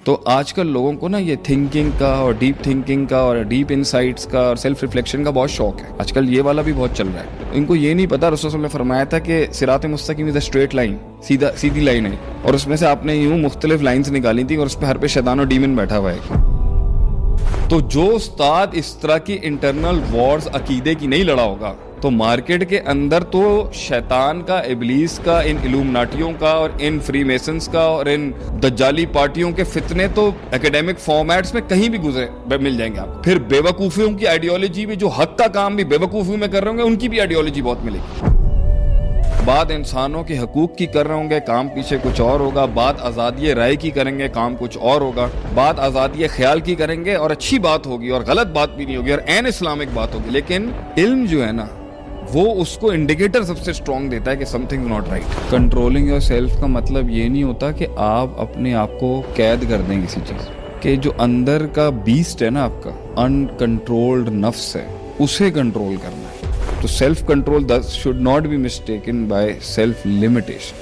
تو آج کل لوگوں کو نا یہ تھنکنگ کا اور ڈیپ تھنکنگ کا اور ڈیپ انسائٹس کا اور سیلف ریفلیکشن کا بہت شوق ہے. آج کل یہ والا بھی بہت چل رہا ہے. ان کو یہ نہیں پتا رسول صلی اللہ علیہ وسلم نے فرمایا تھا کہ صراط مستقیم از اے اسٹریٹ لائن, سیدھی لائن ہے, اور اس میں سے آپ نے یوں مختلف لائنز نکالی تھی اور اس پہ ہر پہ شیطان اور ڈیمن بیٹھا ہوا ہے. تو جو استاد اس طرح کی انٹرنل وارز عقیدے کی نہیں لڑا ہوگا تو مارکیٹ کے اندر تو شیطان کا, ابلیس کا, ان علومناٹیوں کا اور ان فری میسنز کا اور ان دجالی پارٹیوں کے فتنے تو اکیڈیمک فارمیٹس میں کہیں بھی گزرے مل جائیں گے آپ. پھر بے وقوفیوں کی آئیڈیالوجی بھی, جو حق کا کام بھی بے وقوفیوں میں کر رہے ہوں گے, ان کی بھی آئیڈیالوجی بہت ملے گی. بات انسانوں کے حقوق کی کر رہے ہوں گے, کام پیچھے کچھ اور ہوگا. بات آزادی رائے کی کریں گے, کام کچھ اور ہوگا. بات آزادی خیال کی کریں گے اور اچھی بات ہوگی اور غلط بات بھی نہیں ہوگی اور عین اسلامک بات ہوگی. لیکن علم جو ہے نا وہ اس کو انڈیکیٹر سب سے اسٹرانگ دیتا ہے کہ some thing not right. Controlling your self کا مطلب یہ نہیں ہوتا کہ آپ اپنے آپ کو قید کر دیں کسی چیز, کہ جو اندر کا بیسٹ ہے نا آپ کا انکنٹرولڈ نفس ہے, اسے کنٹرول کرنا ہے. تو self control should not be mistaken by self limitation.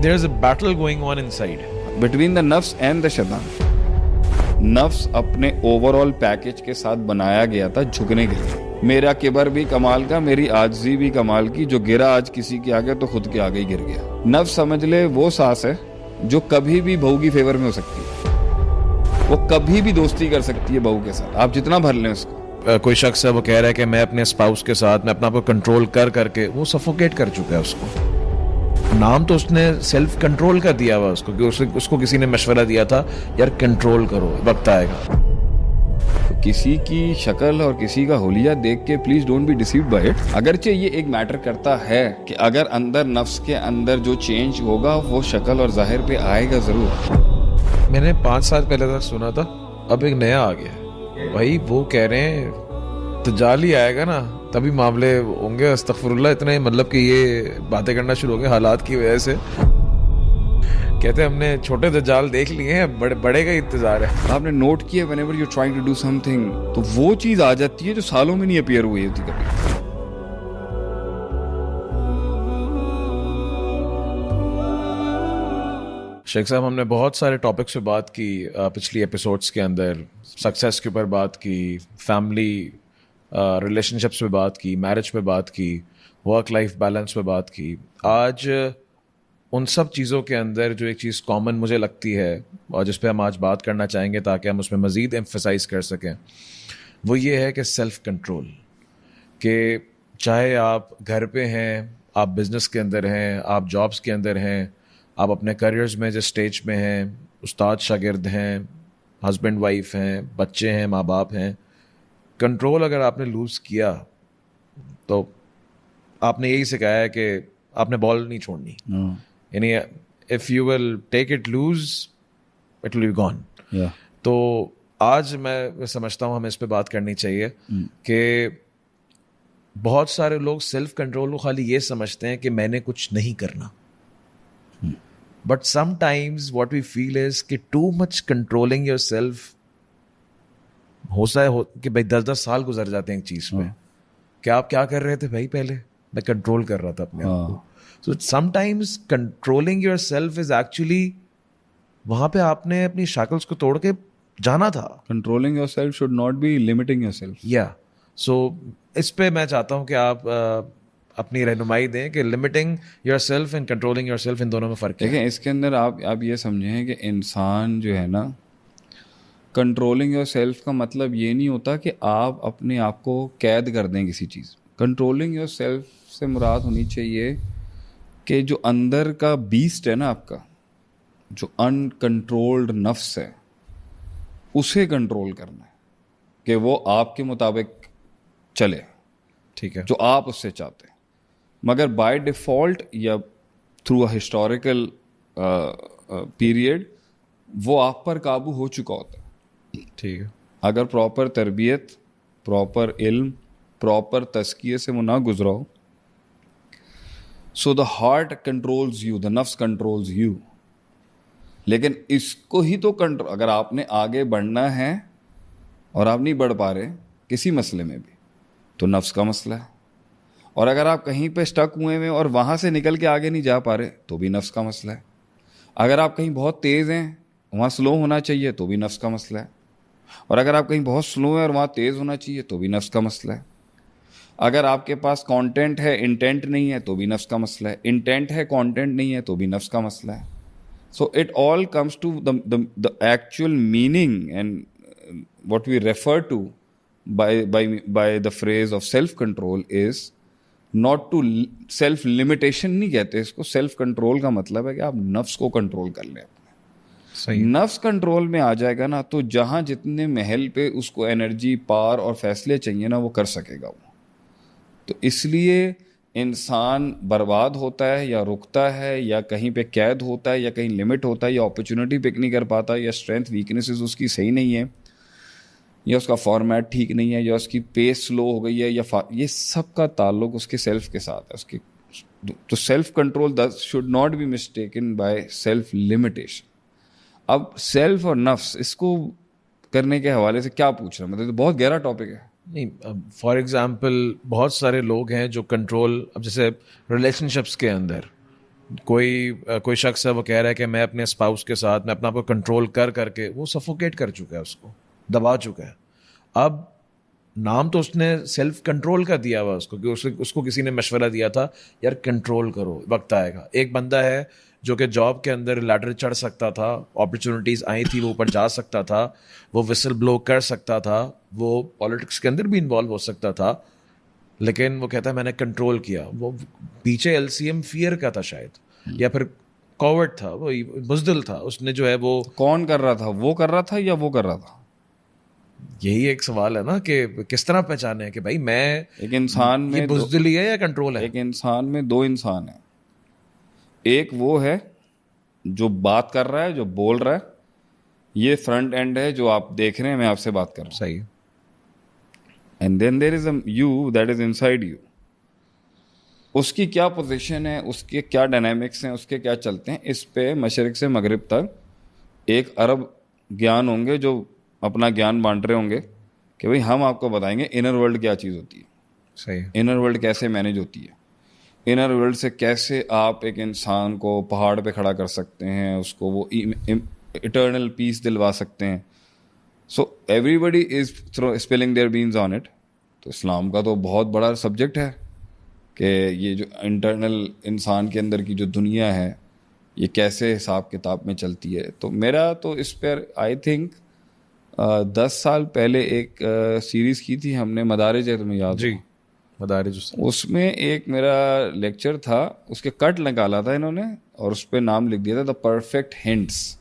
There is a battle going on inside between the nafs and the shaitan. نفس اپنے اوور آل پیکج کے ساتھ بنایا گیا تھا جھکنے کے لیے. میرا کبر بھی کمال کا, میری عاجزی بھی کمال کی, جو گرا آج کسی کے آگے تو خود کے آگے ہی گر گیا. نفس سمجھ لے وہ سانس ہے جو کبھی بھی بہو کی فیور میں ہو سکتی ہے, وہ کبھی بھی دوستی کر سکتی ہے بہو کے ساتھ, آپ جتنا بھر لیں اس کو. کوئی شخص ہے وہ کہہ رہا ہے کہ میں اپنے اسپاؤس کے ساتھ میں اپنا آپ کو کنٹرول کر کے وہ سفوکیٹ کر چکا ہے. اس کو نام تو اس نے سیلف کنٹرول کا دیا ہوا اس کو, کہ اس کو کسی نے مشورہ دیا تھا یار کنٹرول کرو, وقت آئے گا. کسی کی شکل اور کسی کا حلیہ دیکھ کے please don't be deceived by it. اگرچہ یہ ایک میٹر کرتا ہے کہ اگر اندر نفس کے اندر جو چینج ہوگا وہ شکل اور ظاہر پہ آئے گا ضرور. میں نے 5 سال پہلے تک سنا تھا, اب ایک نیا آ گیا بھائی. وہ کہہ رہے ہیں تجالی آئے گا نا تبھی معاملے ہوں گے. استغفر اللہ, اتنے مطلب کہ یہ باتیں کرنا شروع ہو گئے حالات کی وجہ سے. کہتے ہیں ہم نے چھوٹے دجال دیکھ لیے ہیں, بڑے کا انتظار ہے. آپ نے نوٹ کیا whenever you're trying to do something تو وہ چیز آ جاتی ہے جو سالوں میں نہیں اپیئر ہوئی ہوتی کبھی. شیخ صاحب, ہم نے بہت سارے ٹاپکس پہ بات کی پچھلی ایپیسوڈس کے اندر. سکسیس کے اوپر بات کی, فیملی ریلیشن شپس پہ بات کی, میرج پہ بات کی, ورک لائف بیلنس پہ بات کی. آج ان سب چیزوں کے اندر جو ایک چیز کامن مجھے لگتی ہے اور جس پہ ہم آج بات کرنا چاہیں گے تاکہ ہم اس میں مزید ایمفسائز کر سکیں, وہ یہ ہے کہ سیلف کنٹرول. کہ چاہے آپ گھر پہ ہیں, آپ بزنس کے اندر ہیں, آپ جابس کے اندر ہیں, آپ اپنے کریئرز میں جس سٹیج میں ہیں, استاد شاگرد ہیں, ہسبینڈ وائف ہیں, بچے ہیں, ماں باپ ہیں, کنٹرول اگر آپ نے لوز کیا تو آپ نے یہی سکھایا ہے کہ آپ نے بال نہیں چھوڑنی. یعنی if you will take it lose it will be gone. تو آج میں سمجھتا ہوں ہمیں اس پہ بات کرنی چاہیے کہ بہت سارے لوگ سیلف کنٹرول کو خالی یہ سمجھتے ہیں کہ میں نے کچھ نہیں کرنا, but sometimes what we feel is کہ too much controlling yourself ہوتا ہے کہ بھائی 10 سال گزر جاتے ہیں ایک چیز پہ کہ آپ کیا کر رہے تھے بھائی, پہلے میں کنٹرول کر رہا تھا اپنے آپ کو. So sometimes controlling yourself is actually وہاں پہ آپ نے اپنی شاکلس کو توڑ کے جانا تھا. Controlling yourself should not be limiting yourself. یا سو اس پہ میں چاہتا ہوں کہ آپ اپنی رہنمائی دیں کہ limiting your self and controlling your self in دونوں میں فرق ہے. دیکھیں اس کے اندر آپ یہ سمجھیں کہ انسان جو ہے نا, کنٹرولنگ یور سیلف کا مطلب یہ نہیں ہوتا کہ آپ اپنے آپ کو قید کر دیں کسی چیز. کنٹرولنگ یور سیلف سے مراد ہونی چاہیے کہ جو اندر کا بیسٹ ہے نا آپ کا, جو انکنٹرولڈ نفس ہے, اسے کنٹرول کرنا ہے کہ وہ آپ کے مطابق چلے. ٹھیک ہے, جو آپ اس سے چاہتے ہیں, مگر بائی ڈیفالٹ یا تھرو اے ہسٹوریکل پیریڈ وہ آپ پر قابو ہو چکا ہوتا ہے. ٹھیک ہے, اگر پراپر تربیت, پراپر علم, پراپر تزکیے سے وہ نہ گزرا ہو. سو دا ہارٹ کنٹرولز یو, دا نفس کنٹرولز یو. لیکن اس کو ہی تو کنٹرول, اگر آپ نے آگے بڑھنا ہے اور آپ نہیں بڑھ پا رہے کسی مسئلے میں بھی تو نفس کا مسئلہ ہے. اور اگر آپ کہیں پہ اسٹک ہوئے ہیں اور وہاں سے نکل کے آگے نہیں جا پا رہے تو بھی نفس کا مسئلہ ہے. اگر آپ کہیں بہت تیز ہیں وہاں سلو ہونا چاہیے تو بھی نفس کا مسئلہ ہے, اور اگر آپ کہیں بہت سلو ہے اور وہاں تیز ہونا چاہیے تو بھی نفس کا مسئلہ ہے. اگر آپ کے پاس کانٹینٹ ہے انٹینٹ نہیں ہے تو بھی نفس کا مسئلہ ہے, انٹینٹ ہے کانٹینٹ نہیں ہے تو بھی نفس کا مسئلہ ہے. So it all comes to the actual meaning and what we refer to by the phrase of self control is not to self limitation. نہیں کہتے اس کو, سیلف کنٹرول کا مطلب ہے کہ آپ نفس کو کنٹرول کر لیں. صحیح. نفس کنٹرول میں آ جائے گا نا تو جہاں جتنے محل پہ اس کو انرجی پار اور فیصلے چاہیے نا وہ کر سکے گا وہ. تو اس لیے انسان برباد ہوتا ہے یا رکتا ہے یا کہیں پہ قید ہوتا ہے یا کہیں لمٹ ہوتا ہے یا اپرچونٹی پک نہیں کر پاتا یا اسٹرینتھ ویکنیسز اس کی صحیح نہیں ہے یا اس کا فارمیٹ ٹھیک نہیں ہے یا اس کی پیس سلو ہو گئی ہے یا یہ سب کا تعلق اس کے سیلف کے ساتھ ہے. اس کی تو self control should not be mistaken by self limitation. اب سیلف اور نفس اس کو کرنے کے حوالے سے کیا پوچھ رہا ہے, مطلب بہت گہرا ٹاپک ہے. نہیں, فار ایگزامپل بہت سارے لوگ ہیں جو کنٹرول, اب جیسے ریلیشن شپس کے اندر کوئی شخص ہے وہ کہہ رہا ہے کہ میں اپنے اسپاؤس کے ساتھ میں اپنا آپ کو کنٹرول کر کے وہ سفوکیٹ کر چکا ہے, اس کو دبا چکا ہے. اب نام تو اس نے سیلف کنٹرول کا دیا ہوا اس کو, کہ اس کو کسی نے مشورہ دیا تھا یار کنٹرول کرو, وقت آئے گا. ایک بندہ ہے جو کہ جاب کے اندر لیڈر چڑھ سکتا تھا, اپرچونیٹیز آئی تھی وہ اوپر جا سکتا تھا, وہ وسل بلو کر سکتا تھا, وہ پالیٹکس کے اندر بھی انوالو ہو سکتا تھا, لیکن وہ کہتا ہے میں نے کنٹرول کیا. وہ پیچھے LCM فیئر کا تھا شاید, یا پھر کوورڈ تھا, وہ بزدل تھا. اس نے جو ہے وہ کون کر رہا تھا, وہ کر رہا تھا یا وہ کر رہا تھا؟ یہی ایک سوال ہے نا کہ کس طرح پہچانے کہ بھائی میں ایک انسان میں بزدلی ہے یا کنٹرول ہے. ایک انسان میں دو انسان ہیں. ایک وہ ہے جو بات کر رہا ہے, جو بول رہا ہے, یہ فرنٹ اینڈ ہے جو آپ دیکھ رہے ہیں, میں آپ سے بات کر رہا ہوں. صحیح. And then there is a you that is inside you. اس کی کیا پوزیشن ہے, اس کے کیا ڈائنامکس ہیں, اس کے کیا چلتے ہیں, اس پہ مشرق سے مغرب تک 1 ارب گیان ہوں گے جو اپنا گیان بانٹ رہے ہوں گے کہ بھئی ہم آپ کو بتائیں گے انر ورلڈ کیا چیز ہوتی ہے. صحیح. انر ورلڈ کیسے مینیج ہوتی ہے, انر ورلڈ سے کیسے آپ ایک انسان کو پہاڑ پہ کھڑا کر سکتے ہیں, اس کو وہ اٹرنل پیس دلوا سکتے ہیں. So everybody is spilling their beans on it. تو اسلام کا تو بہت بڑا سبجیکٹ ہے کہ یہ جو انٹرنل انسان کے اندر کی جو دنیا ہے یہ کیسے حساب کتاب میں چلتی ہے. تو میرا تو اس پر آئی تھنک 10 سال پہلے ایک سیریز کی تھی ہم نے, مدارج ہے, تمہیں یاد؟ جی, مدارج. اس میں ایک میرا لیکچر تھا, اس کے کٹ نکالا تھا انہوں نے اور اس پہ نام لکھ دیا تھا the perfect hints.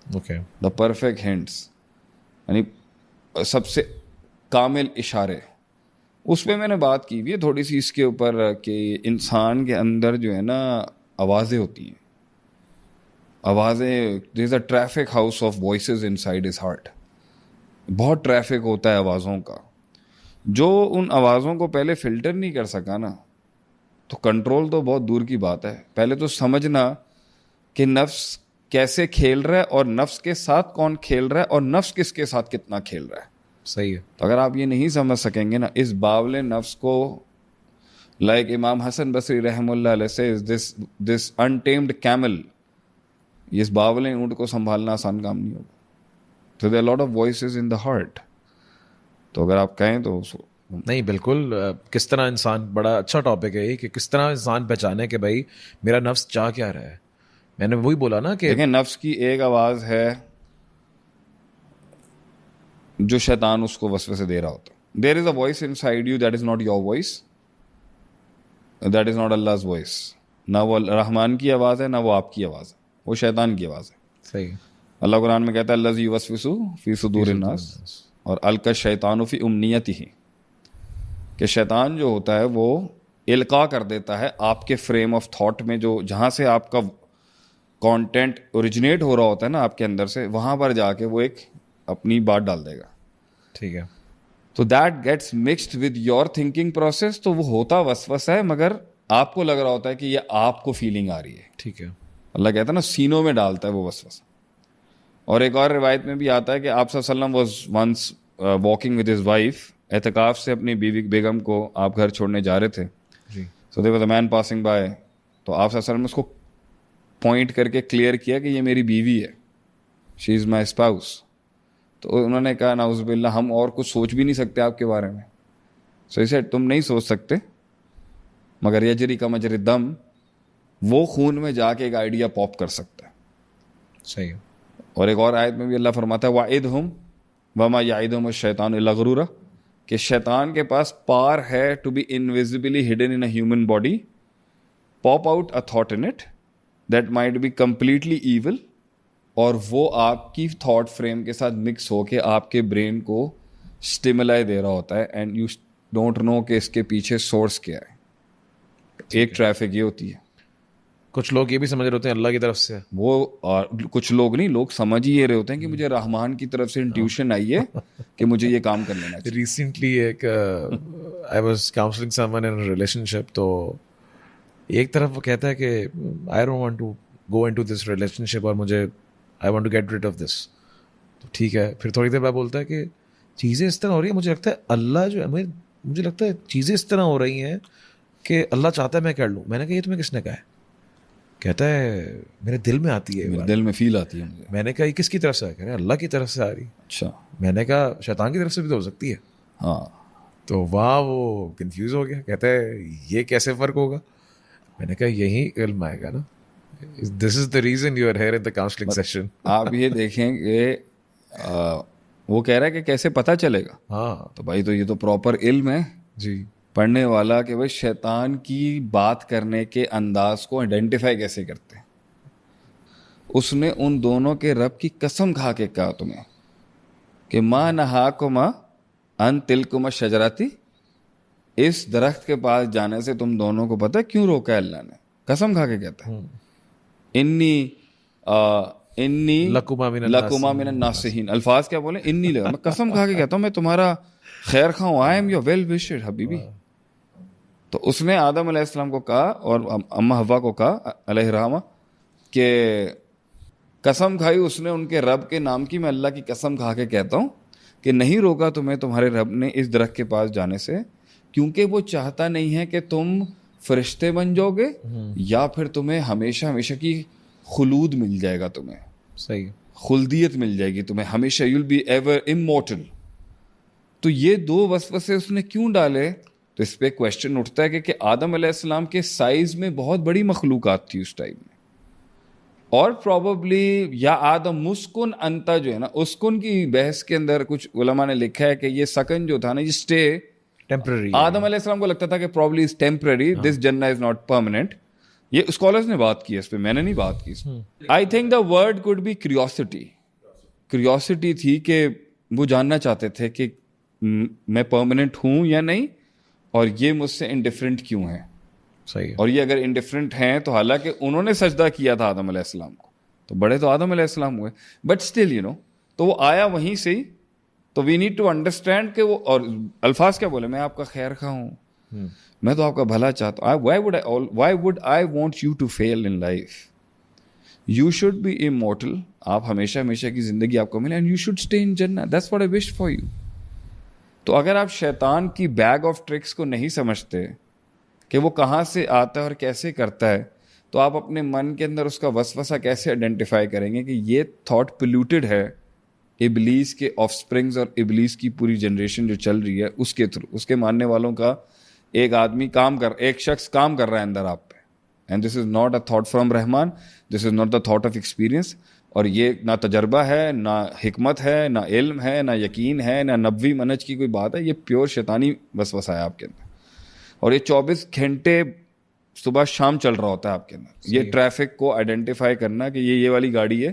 Okay. The perfect hints یعنی سب سے کامل اشارے. اس پہ میں نے بات کی ہوئی ہے تھوڑی سی اس کے اوپر کہ انسان کے اندر جو ہے نا آوازیں ہوتی ہیں, آوازیں. There is a traffic house of voices inside his heart. بہت ٹریفک ہوتا ہے آوازوں کا. جو ان آوازوں کو پہلے فلٹر نہیں کر سکا نا تو کنٹرول تو بہت دور کی بات ہے. پہلے تو سمجھنا کہ نفس کیسے کھیل رہا ہے اور نفس کے ساتھ کون کھیل رہا ہے اور نفس کس کے ساتھ کتنا کھیل رہا ہے. صحیح ہے. تو اگر آپ یہ نہیں سمجھ سکیں گے نا, اس باول نفس کو, لائک امام حسن بصری رحم اللہ علیہ سے, دس انٹیمڈ کیمل, اس باول اونٹ کو سنبھالنا آسان کام نہیں ہوگا. تو there lot of voices in the heart. تو اگر آپ کہیں تو نہیں, بالکل. کس طرح انسان, بڑا اچھا ٹاپک ہے یہ کہ کس طرح انسان پہچانے کہ بھائی میرا نفس چاہ کیا رہا ہے. میں نے وہی بولا نا کہ دیکھیں نفس کی ایک آواز ہے جو شیطان اس کو وسوسے دے رہا ہوتا. There is a voice inside you that is not your voice, that is not Allah's voice. نہ وہ رحمان کی آواز ہے نہ وہ آپ کی آواز ہے, وہ شیطان کی آواز ہے. صحیح. اللہ قرآن میں کہتا ہے الذی یوسوس فی صدور الناس اور القی الشیطان فی امنیتہ, کہ شیطان جو ہوتا ہے وہ القاء کر دیتا ہے آپ کے فریم آف تھاٹ میں, جو جہاں سے آپ کا کانٹینٹ اوریجنیٹ ہو رہا ہوتا ہے نا آپ کے اندر سے, وہاں پر جا کے وہ ایک اپنی بات ڈال دے گا. ٹھیک ہے. تو that gets mixed with your thinking process. تو وہ ہوتا وسوسہ ہے مگر آپ کو لگ رہا ہوتا ہے کہ یہ آپ کو فیلنگ آ رہی ہے. ٹھیک ہے. اللہ کہتا ہے نا سینوں میں ڈالتا ہے وہ وسوسہ. اور ایک اور روایت میں بھی آتا ہے کہ آپ صلی اللہ علیہ وسلم was once walking with his wife, اعتکاف سے اپنی بیوی بیگم کو آپ گھر چھوڑنے جا رہے تھے. جی. So there was a man passing by. تو آپ صلی اللہ علیہ وسلم نے اس کو پوائنٹ کر کے کلیئر کیا کہ یہ میری بیوی ہے. شی از مائی اسپاؤس. تو انہوں نے کہا نعوذ باللہ ہم اور کچھ سوچ بھی نہیں سکتے آپ کے بارے میں. سو اسے تم نہیں سوچ سکتے مگر یجری کا مجری دم, وہ خون میں جا کے ایک آئیڈیا پاپ کر سکتا ہے. صحیح. اور ایک اور آیت میں بھی اللہ فرماتا ہے وَعِدْهُمْ وَمَا يَعِدُهُمُ الشَّيْطَانُ إِلَّا غُرُورًا, کہ شیطان کے پاس پار ہے to be invisibly hidden in a human body, pop out a thought in it that might be completely evil, اور وہ آپ کی تھاٹ فریم کے ساتھ مکس ہو کے آپ کے برین کو اسٹیملائی دے رہا ہوتا ہے, اینڈ یو ڈونٹ نو کہ اس کے پیچھے سورس کیا ہے. ایک ٹریفک یہ ہوتی ہے. کچھ لوگ یہ بھی سمجھ رہے ہوتے ہیں اللہ کی طرف سے, وہ اور کچھ لوگ نہیں, لوگ سمجھ ہی یہ رہے ہوتے ہیں کہ مجھے رحمان کی طرف سے انٹیوشن آئی ہے کہ مجھے یہ کام کر لینا چاہیے. ریسنٹلی ایک I was counselling someone in relationship, تو ایک طرف وہ کہتا ہے کہ I don't want to go into this relationship اور مجھے I want to get rid of this. تو ٹھیک ہے, پھر تھوڑی دیر بعد بولتا ہے کہ چیزیں اس طرح ہو رہی ہیں, مجھے لگتا ہے اللہ جو ہے, مجھے لگتا ہے چیزیں اس طرح ہو رہی ہیں کہ اللہ چاہتا ہے میں کر لوں. میں نے کہا یہ تمہیں کس نے کہا ہے؟ کہتا ہے میرے دل میں آتی ہے, میرے دل میں فیل آتی ہے مجھے. میں نے کہا یہ کس کی طرف سے ہے؟ کہہ رہے اللہ کی طرف سے آ رہی. اچھا. میں نے کہا شیطان کی طرف سے بھی تو ہو سکتی ہے. ہاں. تو وہاں وہ کنفیوز ہو گیا, کہتا ہے یہ کیسے فرق ہوگا؟ میں نے کہا یہی علم آئے گا نا, this is the reason you are here in the counselling session. آپ یہ دیکھیں کہ وہ کہہ رہا ہے کہ کیسے پتہ چلے گا. ہاں تو بھائی تو یہ تو پراپر علم ہے جی, پڑھنے والا, کہ بھائی شیطان کی بات کرنے کے انداز کو آئیڈینٹیفائی کیسے کرتے ہیں. اس نے ان دونوں کے رب کی قسم کھا کے کہا تمہیں کہ ما نہاکما ان تلکما شجراتی, اس درخت کے پاس جانے سے تم دونوں کو پتہ ہے کیوں روکا ہے اللہ نے؟ قسم کھا کے کہتا ہے انی لکما من الناصحین. الفاظ کیا بولے؟ انی لگا, میں قسم کھا کے کہتا ہوں میں تمہارا خیر خواہ ہوں, آئی ایم یور ویل وشر حبیبی. تو اس نے آدم علیہ السلام کو کہا اور اماں حوا کو کہا علیہ الرحمہ کہ قسم کھائی اس نے ان کے رب کے نام کی, میں اللہ کی قسم کھا کے کہتا ہوں کہ نہیں روکا تمہیں تمہارے رب نے اس درخت کے پاس جانے سے, کیونکہ وہ چاہتا نہیں ہے کہ تم فرشتے بن جاؤ گے یا پھر تمہیں ہمیشہ ہمیشہ کی خلود مل جائے گا, تمہیں صحیح خلدیت مل جائے گی تمہیں ہمیشہ, you will be ever immortal. تو یہ دو وسوسے اس نے کیوں ڈالے؟ تو اس پہ کویسچن اٹھتا ہے کہ آدم علیہ السلام کے سائز میں بہت بڑی مخلوقات تھی اس ٹائم میں, اور پروبیبلی یا آدم مسکن انتا جو ہے نا, اسکن کی بحث کے اندر کچھ علماء نے لکھا ہے کہ یہ سکن جو تھا نا, یہ اسٹے ٹیمپرری. آدم علیہ السلام کو لگتا تھا کہ پروبیبلی از ٹیمپرری, دس جنہ از ناٹ پرماننٹ. یہ اسکالرز نے بات کی ہے اس پہ, میں نے نہیں بات کی. I think the word could be curiosity. Curiosity تھی کہ وہ جاننا چاہتے تھے کہ میں پرماننٹ ہوں یا نہیں, اور یہ مجھ سے انڈیفرنٹ کیوں ہیں. صحیح. اور یہ اگر انڈیفرنٹ ہیں تو حالانکہ انہوں نے سجدہ کیا تھا آدم علیہ السلام کو, تو بڑے تو آدم علیہ السلام ہوئے, بٹ اسٹل یو نو, تو وہ آیا وہیں سے ہی. تو وی نیڈ ٹو انڈرسٹینڈ کہ وہ, اور الفاظ کیا بولے, میں آپ کا خیر خواہ ہوں, میں تو آپ کا بھلا چاہتا ہوں. Why would I want you to feel in life? You should be immortal, آپ ہمیشہ ہمیشہ کی زندگی آپ کو ملے, and you should stay in جنہ, that's what I wish for you. تو اگر آپ شیطان کی بیگ آف ٹرکس کو نہیں سمجھتے کہ وہ کہاں سے آتا ہے اور کیسے کرتا ہے, تو آپ اپنے من کے اندر اس کا وسوسہ کیسے آئیڈینٹیفائی کریں گے کہ یہ تھاٹ پلیوٹیڈ ہے ابلیس کے آف اسپرنگز اور ابلیس کی پوری جنریشن جو چل رہی ہے اس کے تھرو, اس کے ماننے والوں کا ایک شخص کام کر رہا ہے اندر آپ پہ. And this is not a thought from Rahman, this is not the thought of experience. اور یہ نہ تجربہ ہے, نہ حکمت ہے, نہ علم ہے, نہ یقین ہے, نہ نبوی منہج کی کوئی بات ہے, یہ پیور شیطانی وسوسہ ہے آپ کے اندر. اور یہ 24 گھنٹے صبح شام چل رہا ہوتا ہے آپ کے اندر. یہ ٹریفک کو آئیڈینٹیفائی کرنا کہ یہ والی گاڑی ہے,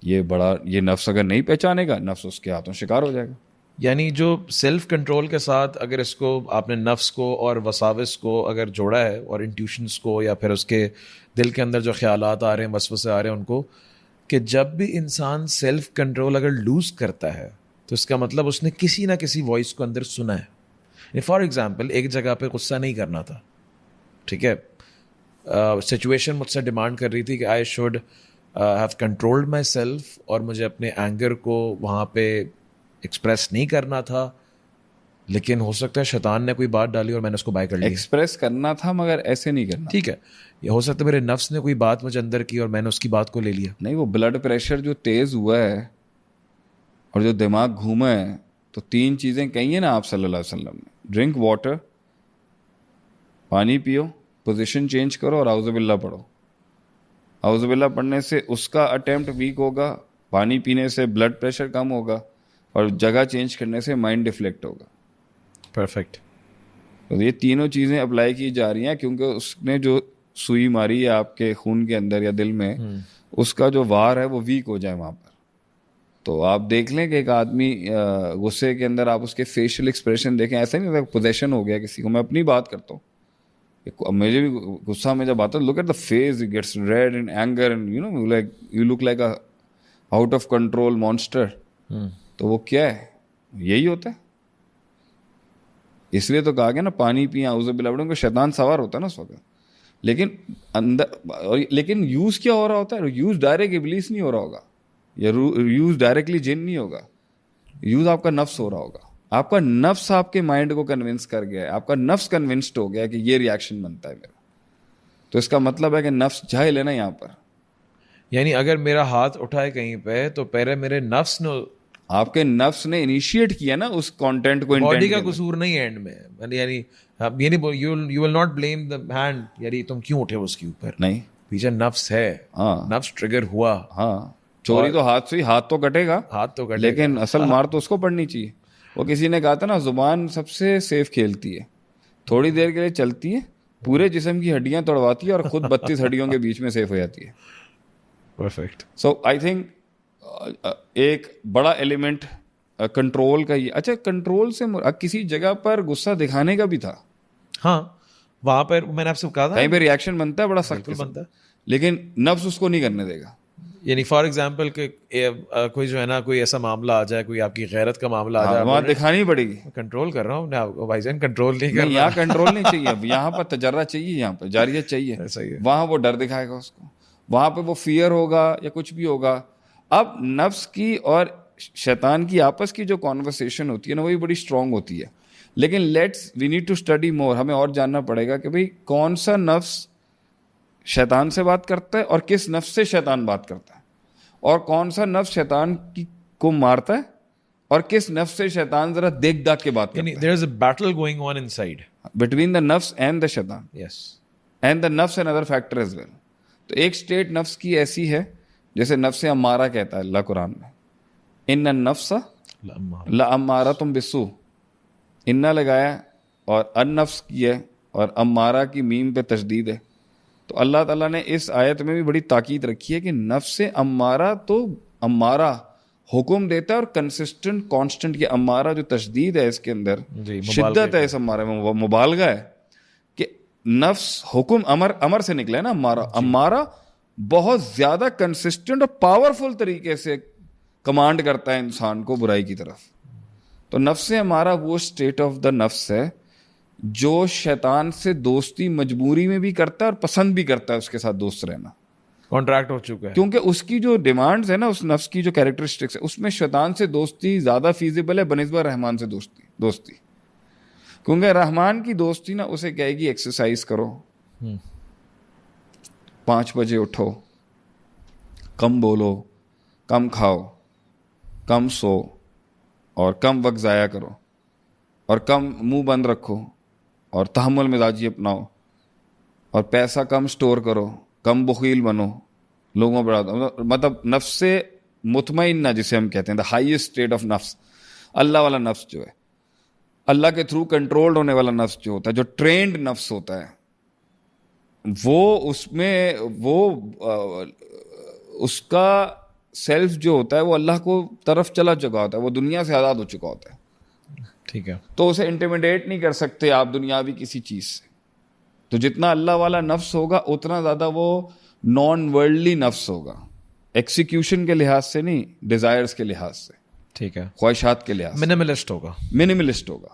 یہ نفس اگر نہیں پہچانے گا, نفس اس کے ہاتھوں شکار ہو جائے گا. یعنی جو سیلف کنٹرول کے ساتھ اگر اس کو آپ نے نفس کو اور وساوس کو اگر جوڑا ہے, اور انٹیوشنس کو, یا پھر اس کے دل کے اندر جو خیالات آ رہے ہیں, وسوسے آ رہے ہیں, ان کو, کہ جب بھی انسان سیلف کنٹرول اگر لوز کرتا ہے تو اس کا مطلب اس نے کسی نہ کسی وائس کو اندر سنا ہے. فار ایگزامپل, ایک جگہ پہ غصہ نہیں کرنا تھا, ٹھیک ہے, سچویشن مجھ سے ڈیمانڈ کر رہی تھی کہ I should have controlled my self, اور مجھے اپنے اینگر کو وہاں پہ ایکسپریس نہیں کرنا تھا, لیکن ہو سکتا ہے شیطان نے کوئی بات ڈالی اور میں نے اس کو بائی کر لیا. ایکسپریس کرنا تھا مگر ایسے نہیں کرنا. ٹھیک ہے, یہ ہو سکتا ہے میرے نفس نے کوئی بات مجھے اندر کی اور میں نے اس کی بات کو لے لیا. نہیں, وہ بلڈ پریشر جو تیز ہوا ہے اور جو دماغ گھوما ہے, تو 3 چیزیں کہی ہیں نا آپ صلی اللہ علیہ وسلم نے, ڈرنک واٹر, پانی پیو, پوزیشن چینج کرو اور اعوذ باللہ پڑھو. اعوذ باللہ پڑھنے سے اس کا اٹیمپٹ ویک ہوگا, پانی پینے سے بلڈ پریشر کم ہوگا, اور جگہ چینج کرنے سے مائنڈ ڈیفلیکٹ ہوگا. پرفیکٹ. تو یہ تینوں چیزیں اپلائی کی جا رہی ہیں, کیونکہ اس نے جو سوئی ماری ہے آپ کے خون کے اندر یا دل میں, اس کا جو وار ہے وہ ویک ہو جائے وہاں پر. تو آپ دیکھ لیں کہ ایک آدمی غصے کے اندر آپ اس کے فیشیل ایکسپریشن دیکھیں, ایسا نہیں ہوتا پوزیشن ہو گیا کسی کو. میں اپنی بات کرتا ہوں, مجھے بھی غصہ میں جب آتا ہے, look at the face, it gets red in anger and you know like you look like a out of control monster. تو وہ کیا ہے, یہی ہوتا ہے. اس لیے تو کہا گیا نا پانی پئیں اعوذ باللہ پڑھیں, کہ شیطان سوار ہوتا ہے نا اس وقت. لیکن لیکن یوز کیا ہو رہا ہوتا ہے, یوز ڈائریکٹ ابلیس نہیں ہو رہا ہوگا, یا یوز ڈائریکٹلی جن نہیں ہوگا, یوز آپ کا نفس ہو رہا ہوگا. آپ کا نفس آپ کے مائنڈ کو کنونس کر گیا ہے, آپ کا نفس کنونسڈ ہو گیا کہ یہ ریاکشن بنتا ہے میرا. تو اس کا مطلب ہے کہ نفس جاہل ہے نا یہاں پر. یعنی اگر میرا ہاتھ اٹھائے کہیں پہ تو پہلے میرے نفس نے, آپ کے نفس نے انیشیٹ کیا نا اس کانٹینٹ کو. باڈی کا قصور نہیں ہے اینڈ میں, یعنی you will not blame the hand, یعنی تم کیوں اٹھے اس کے اوپر, نہیں, پیچھے نفس ہے. ہاں, نفس ٹریگر ہوا. ہاں, چوری تو ہاتھ سے ہی, ہاتھ تو کٹے گا, ہاتھ تو کٹے, لیکن اصل مار تو اس کو پڑنی چاہیے. وہ کسی نے کہا تھا نا, زبان سب سے سیف کھیلتی ہے, تھوڑی دیر کے لیے چلتی ہے, پورے جسم کی ہڈیاں توڑواتی ہے اور خود 32 ہڈیوں کے بیچ میں سیف ہو جاتی ہے. پرفیکٹ. سو آئی تھنک ایک بڑا ایلیمنٹ کنٹرول کا یہ. اچھا, کنٹرول سے کسی جگہ پر غصہ دکھانے کا بھی تھا. ہاں, وہاں پر میں نے آپ سے کہا تھا کہیں پہ ریاکشن بنتا ہے بڑا سخت بنتا ہے, لیکن نفس اس کو نہیں کرنے دے گا. یعنی فار ایگزامپل کہ کوئی جو ہے نا, کوئی ایسا معاملہ آ جائے, کوئی آپ کی غیرت کا معاملہ آ جائے, وہاں دکھانی پڑے گی. کنٹرول کر رہا ہوں بھائی جان, کنٹرول نہیں کر رہا. یہاں کنٹرول نہیں چاہیے, یہاں پر تجربہ چاہیے, یہاں پر جاریت چاہیے. وہاں وہ ڈر دکھائے گا اس کو, وہاں پہ وہ فیئر ہوگا یا کچھ بھی ہوگا. اب نفس کی اور شیطان کی آپس کی جو کانورسیشن ہوتی ہے نا, وہی بڑی اسٹرانگ ہوتی ہے. لیکن let's we need to study more, ہمیں اور جاننا پڑے گا کہ بھئی کون سا نفس شیطان سے بات کرتا ہے اور کس نفس سے شیطان بات کرتا ہے, اور کون سا نفس شیطان کو مارتا ہے اور کس نفس سے شیطان ذرا دیکھ داکھ کے بات کرتا ہے. there is a battle going on inside between the nafs and the shaitan. yes, and the nafs another factor as well. تو ایک اسٹیٹ نفس کی ایسی ہے جیسے نفس امارہ کہتا ہے اللہ قرآن میں, ان النفس لامارۃ بالسوء, انّا لگایا اور النفس کی ہے اور امارہ کی میم پہ تشدید ہے. تو اللہ تعالیٰ نے اس آیت میں بھی بڑی تاکید رکھی ہے کہ نفس امارہ تو امارہ حکم دیتا ہے اور کنسسٹنٹ کانسٹنٹ. یہ امارہ جو تشدید ہے اس کے اندر, شدت ہے اس امارہ میں, وہ مبالغہ ہے کہ نفس حکم امر سے نکلا ہے نا. امارہ بہت زیادہ کنسسٹنٹ اور پاورفل طریقے سے کمانڈ کرتا ہے انسان کو برائی کی طرف. تو نفس امارہ وہ اسٹیٹ آف دا نفس ہے جو شیطان سے دوستی مجبوری میں بھی کرتا ہے اور پسند بھی کرتا ہے اس کے ساتھ دوست رہنا. کانٹریکٹ ہو چکا ہے, کیونکہ اس کی جو ڈیمانڈز ہے نا, اس نفس کی جو کیریکٹرسٹکس ہے, اس میں شیطان سے دوستی زیادہ فیزیبل ہے بنسبت رحمان سے دوستی. کیونکہ رحمان کی دوستی نا اسے کہے گی ایکسرسائز کرو, 5 بجے اٹھو, کم بولو, کم کھاؤ, کم سو, اور کم وقت ضائع کرو, اور کم منہ بند رکھو, اور تحمل مزاجی اپناؤ, اور پیسہ کم سٹور کرو, کم بخیل بنو, لوگوں پر مطلب نفس سے مطمئنہ جسے ہم کہتے ہیں, دا ہائیسٹ اسٹیٹ آف نفس. اللہ والا نفس جو ہے, اللہ کے تھرو کنٹرولڈ ہونے والا نفس جو ہوتا ہے, جو ٹرینڈ نفس ہوتا ہے, وہ اس میں وہ اس کا سیلف جو ہوتا ہے وہ اللہ کو طرف چلا چکا ہوتا ہے, وہ دنیا سے آزاد ہو چکا ہوتا ہے. ٹھیک ہے, تو اسے انٹیمیڈیٹ نہیں کر سکتے آپ دنیاوی کسی چیز سے. تو جتنا اللہ والا نفس ہوگا اتنا زیادہ وہ نان ورلڈلی نفس ہوگا, ایکسیکیوشن کے لحاظ سے نہیں, ڈیزائرز کے لحاظ سے. ٹھیک ہے, خواہشات کے لحاظ سے منیملسٹ ہوگا,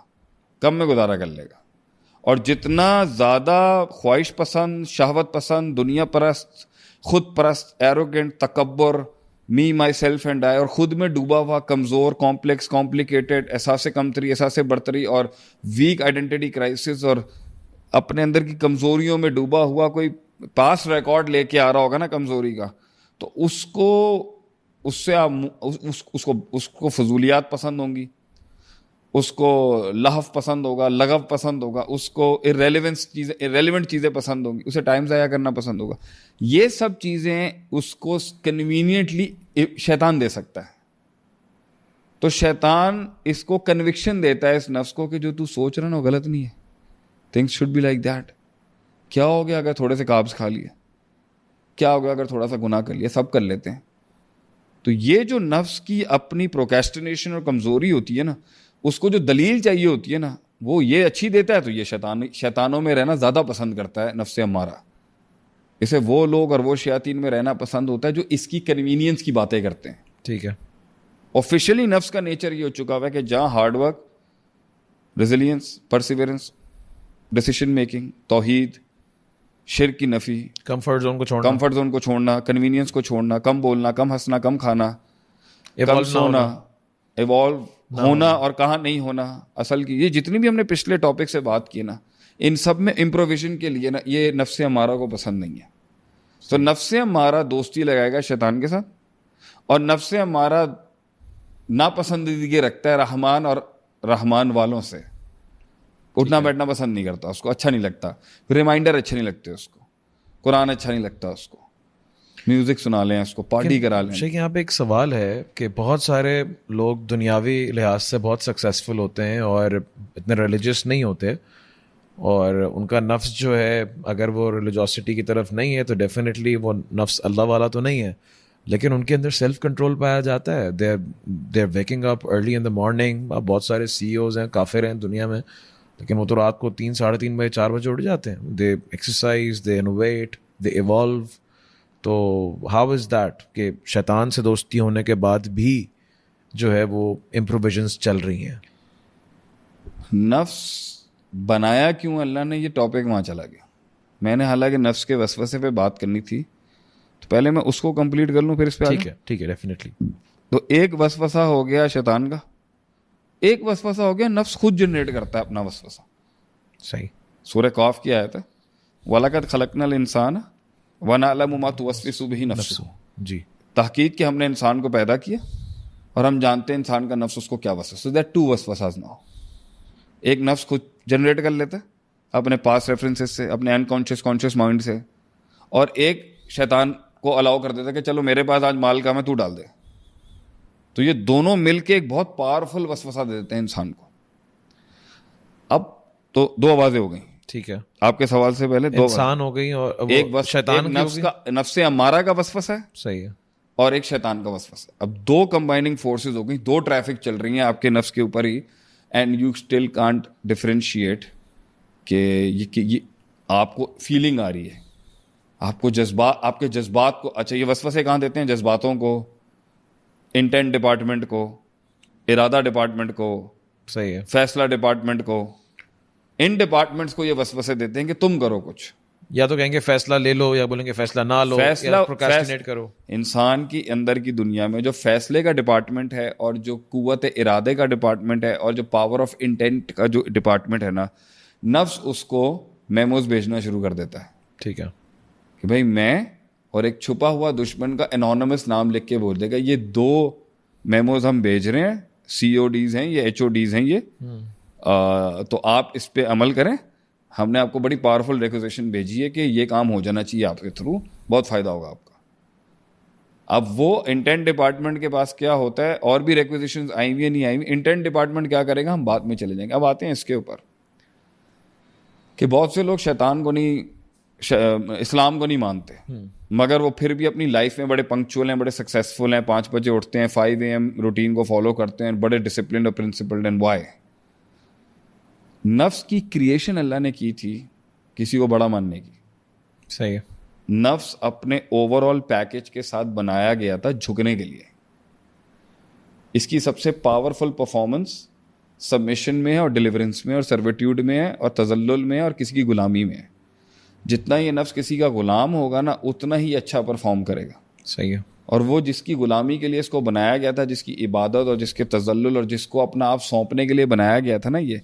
کم میں گزارا کر لے گا. اور جتنا زیادہ خواہش پسند, شہوت پسند, دنیا پرست, خود پرست, ایروگنٹ, تکبر, می مائی سیلف اینڈ آئی, اور خود میں ڈوبا ہوا, کمزور, کمپلیکس, کمپلیکیٹڈ, احساس کمتری, احساس برتری اور ویک آئیڈینٹی کرائسس, اور اپنے اندر کی کمزوریوں میں ڈوبا ہوا کوئی پاس ریکارڈ لے کے آ رہا ہوگا نا کمزوری کا, تو اس کو فضولیات پسند ہوں گی, اس کو لہو پسند ہوگا, لغو پسند ہوگا, اس کو ارریلیونٹ چیزیں پسند ہوں گی, اسے ٹائم ضائع کرنا پسند ہوگا. یہ سب چیزیں اس کو کنوینئنٹلی شیطان دے سکتا ہے. تو شیطان اس کو کنوکشن دیتا ہے اس نفس کو کہ جو تو سوچ رہا نا وہ غلط نہیں ہے, things should be like that. کیا ہو گیا اگر تھوڑے سے کاربس کھا لیے, کیا ہو گیا اگر تھوڑا سا گناہ کر لیا, سب کر لیتے ہیں. تو یہ جو نفس کی اپنی پروکیسٹینیشن اور کمزوری ہوتی ہے نا, اس کو جو دلیل چاہیے ہوتی ہے نا, وہ یہ اچھی دیتا ہے. تو یہ شیطانوں میں رہنا زیادہ پسند کرتا ہے نفس امارہ. اسے وہ لوگ اور وہ شیاطین میں رہنا پسند ہوتا ہے جو اس کی کنوینئنس کی باتیں کرتے ہیں. ٹھیک ہے. آفیشلی نفس کا نیچر یہ ہو چکا ہوا ہے کہ جہاں hard work, resilience, perseverance, decision making, توحید, شرک کی نفی, کمفرٹ زون کو چھوڑنا, کنوینئنس کو چھوڑنا, کم بولنا, کم ہنسنا, کم کھانا, کم سونا, ایوالو ہونا اور کہاں نہیں ہونا. اصل کی یہ جتنی بھی ہم نے پچھلے ٹاپک سے بات کی نا, ان سب میں امپروویژن کے لیے نا یہ نفس امارہ کو پسند نہیں ہے. تو نفس امارہ دوستی لگائے گا شیطان کے ساتھ, اور نفس امارہ ناپسندیدگی رکھتا ہے رحمان اور رحمان والوں سے. اٹھنا بیٹھنا پسند نہیں کرتا, اس کو اچھا نہیں لگتا, ریمائنڈر اچھے نہیں لگتے اس کو, قرآن اچھا نہیں لگتا اس کو, میوزک سنا لیں اس کو, پارٹی کرا لیں. شیخ یہاں پہ ایک سوال ہے کہ بہت سارے لوگ دنیاوی لحاظ سے بہت سکسیزفل ہوتے ہیں اور اتنے ریلیجیس نہیں ہوتے, اور ان کا نفس جو ہے اگر وہ ریلیجوسٹی کی طرف نہیں ہے تو ڈیفینیٹلی وہ نفس اللہ والا تو نہیں ہے, لیکن ان کے اندر سیلف کنٹرول پایا جاتا ہے. They are waking up early in the morning. بہت سارے سی اوز ہیں, کافر ہیں دنیا میں, لیکن وہ تو رات کو 3, 3:30 بجے, 4 بجے اٹھ جاتے ہیں. دے ایکسرسائز, دے انوویٹ, دے ایوالو. تو ہاؤ از دیٹ کہ شیطان سے دوستی ہونے کے بعد بھی جو ہے وہ امپروویژنس چل رہی ہیں؟ نفس بنایا کیوں اللہ نے, یہ ٹاپک وہاں چلا گیا. میں نے حالانکہ نفس کے وسوسے پہ بات کرنی تھی, تو پہلے میں اس کو کمپلیٹ کر لوں پھر اس پہ. ٹھیک ہے ڈیفینیٹلی. تو ایک وسوسہ ہو گیا شیطان کا, ایک وسوسہ ہو گیا نفس خود جنریٹ کرتا ہے اپنا وسوسہ. صحیح. سورہ قاف کی آیت ہے, وَلَقَدْ خَلَقْنَا الْإِنسَانَ وَنَعْلَمُ مَا تُوَسْوِسُ بِهِ نَفْسُهُ. جی, تحقیق کہ ہم نے انسان کو پیدا کیا اور ہم جانتے ہیں انسان کا نفس اس کو کیا وسوسہ. So there are two وسوساز now. ایک نفس خود جنریٹ کر لیتا ہے اپنے پاس ریفرنسز سے, اپنے انکانشیس کانشیس مائنڈ سے, اور ایک شیطان کو الاؤ کر دیتا ہے کہ چلو میرے پاس آج مال کا میں تو ڈال دے. تو یہ دونوں مل کے ایک بہت پاورفل وسوسہ دے دیتے ہیں انسان کو. اب تو 2 آوازیں ہو گئیں. ٹھیک ہے, آپ کے سوال سے پہلے 2 انسان ہو گئی, اور ایک شیطان کا نفس امارہ کا وسوسہ ہے, صحیح ہے, اور ایک شیطان کا وسوسہ. اب 2 کمبائننگ فورسز ہو گئی, 2 ٹریفک چل رہی ہیں آپ کے نفس کے اوپر ہی, and you still can't differentiate کہ یہ آپ کو فیلنگ آ رہی ہے, آپ کو جذبات, آپ کے جذبات کو. اچھا, یہ وسوسے کہاں دیتے ہیں؟ جذباتوں کو, انٹینٹ ڈپارٹمنٹ کو, ارادہ ڈپارٹمنٹ کو, صحیح ہے, فیصلہ ڈپارٹمنٹ کو. ان ڈپارٹمنٹس کو یہ وسوسے دیتے ہیں کہ تم کرو کچھ, یا تو کہیں گے فیصلہ لے لو, یا بولیں گے فیصلہ نہ لو, یا پروکراسٹینیٹ کرو. انسان کی اندر کی دنیا میں جو فیصلے کا ڈپارٹمنٹ ہے, اور جو قوت ارادے کا ڈپارٹمنٹ ہے, اور جو پاور آف انٹینٹ کا جو ڈپارٹمنٹ ہے نا, نفس اس کو میموز بھیجنا شروع کر دیتا ہے. ٹھیک ہے, کہ بھائی میں اور ایک چھپا ہوا دشمن کا انونیمس نام لکھ کے بول دے گا, یہ 2 میموز ہم بھیج رہے ہیں, CODs ہیں یہ, HODs ہیں یہ, تو آپ اس پہ عمل کریں. ہم نے آپ کو بڑی پاورفل ریکوزیشن بھیجی ہے کہ یہ کام ہو جانا چاہیے آپ کے تھرو, بہت فائدہ ہوگا آپ کا. اب وہ انٹینٹ ڈپارٹمنٹ کے پاس کیا ہوتا ہے, اور بھی ریکوزیشنز آئی ہوئی نہیں آئی ہوئی, انٹینٹ ڈپارٹمنٹ کیا کرے گا ہم بعد میں چلے جائیں گے. اب آتے ہیں اس کے اوپر کہ بہت سے لوگ شیطان کو نہیں, اسلام کو نہیں مانتے, مگر وہ پھر بھی اپنی لائف میں بڑے پنکچوئل ہیں, بڑے سکسیزفل ہیں, 5 بجے اٹھتے ہیں, 5 AM روٹین کو فالو کرتے ہیں, بڑے ڈسپلنڈ اور پرنسپلڈ. And Y? نفس کی کریشن اللہ نے کی تھی کسی کو بڑا ماننے کی. صحیح ہے. نفس اپنے اوور آل پیکج کے ساتھ بنایا گیا تھا جھکنے کے لیے. اس کی سب سے پاورفل پرفارمنس سبمیشن میں ہے, اور ڈیلیورنس میں, اور سرویٹیوڈ میں ہے, اور تذلل میں ہے, اور کسی کی غلامی میں ہے. جتنا یہ نفس کسی کا غلام ہوگا نا, اتنا ہی اچھا پرفارم کرے گا. صحیح ہے. اور وہ جس کی غلامی کے لیے اس کو بنایا گیا تھا, جس کی عبادت اور جس کے تذلل اور جس کو اپنا آپ سونپنے کے لیے بنایا گیا تھا نا, یہ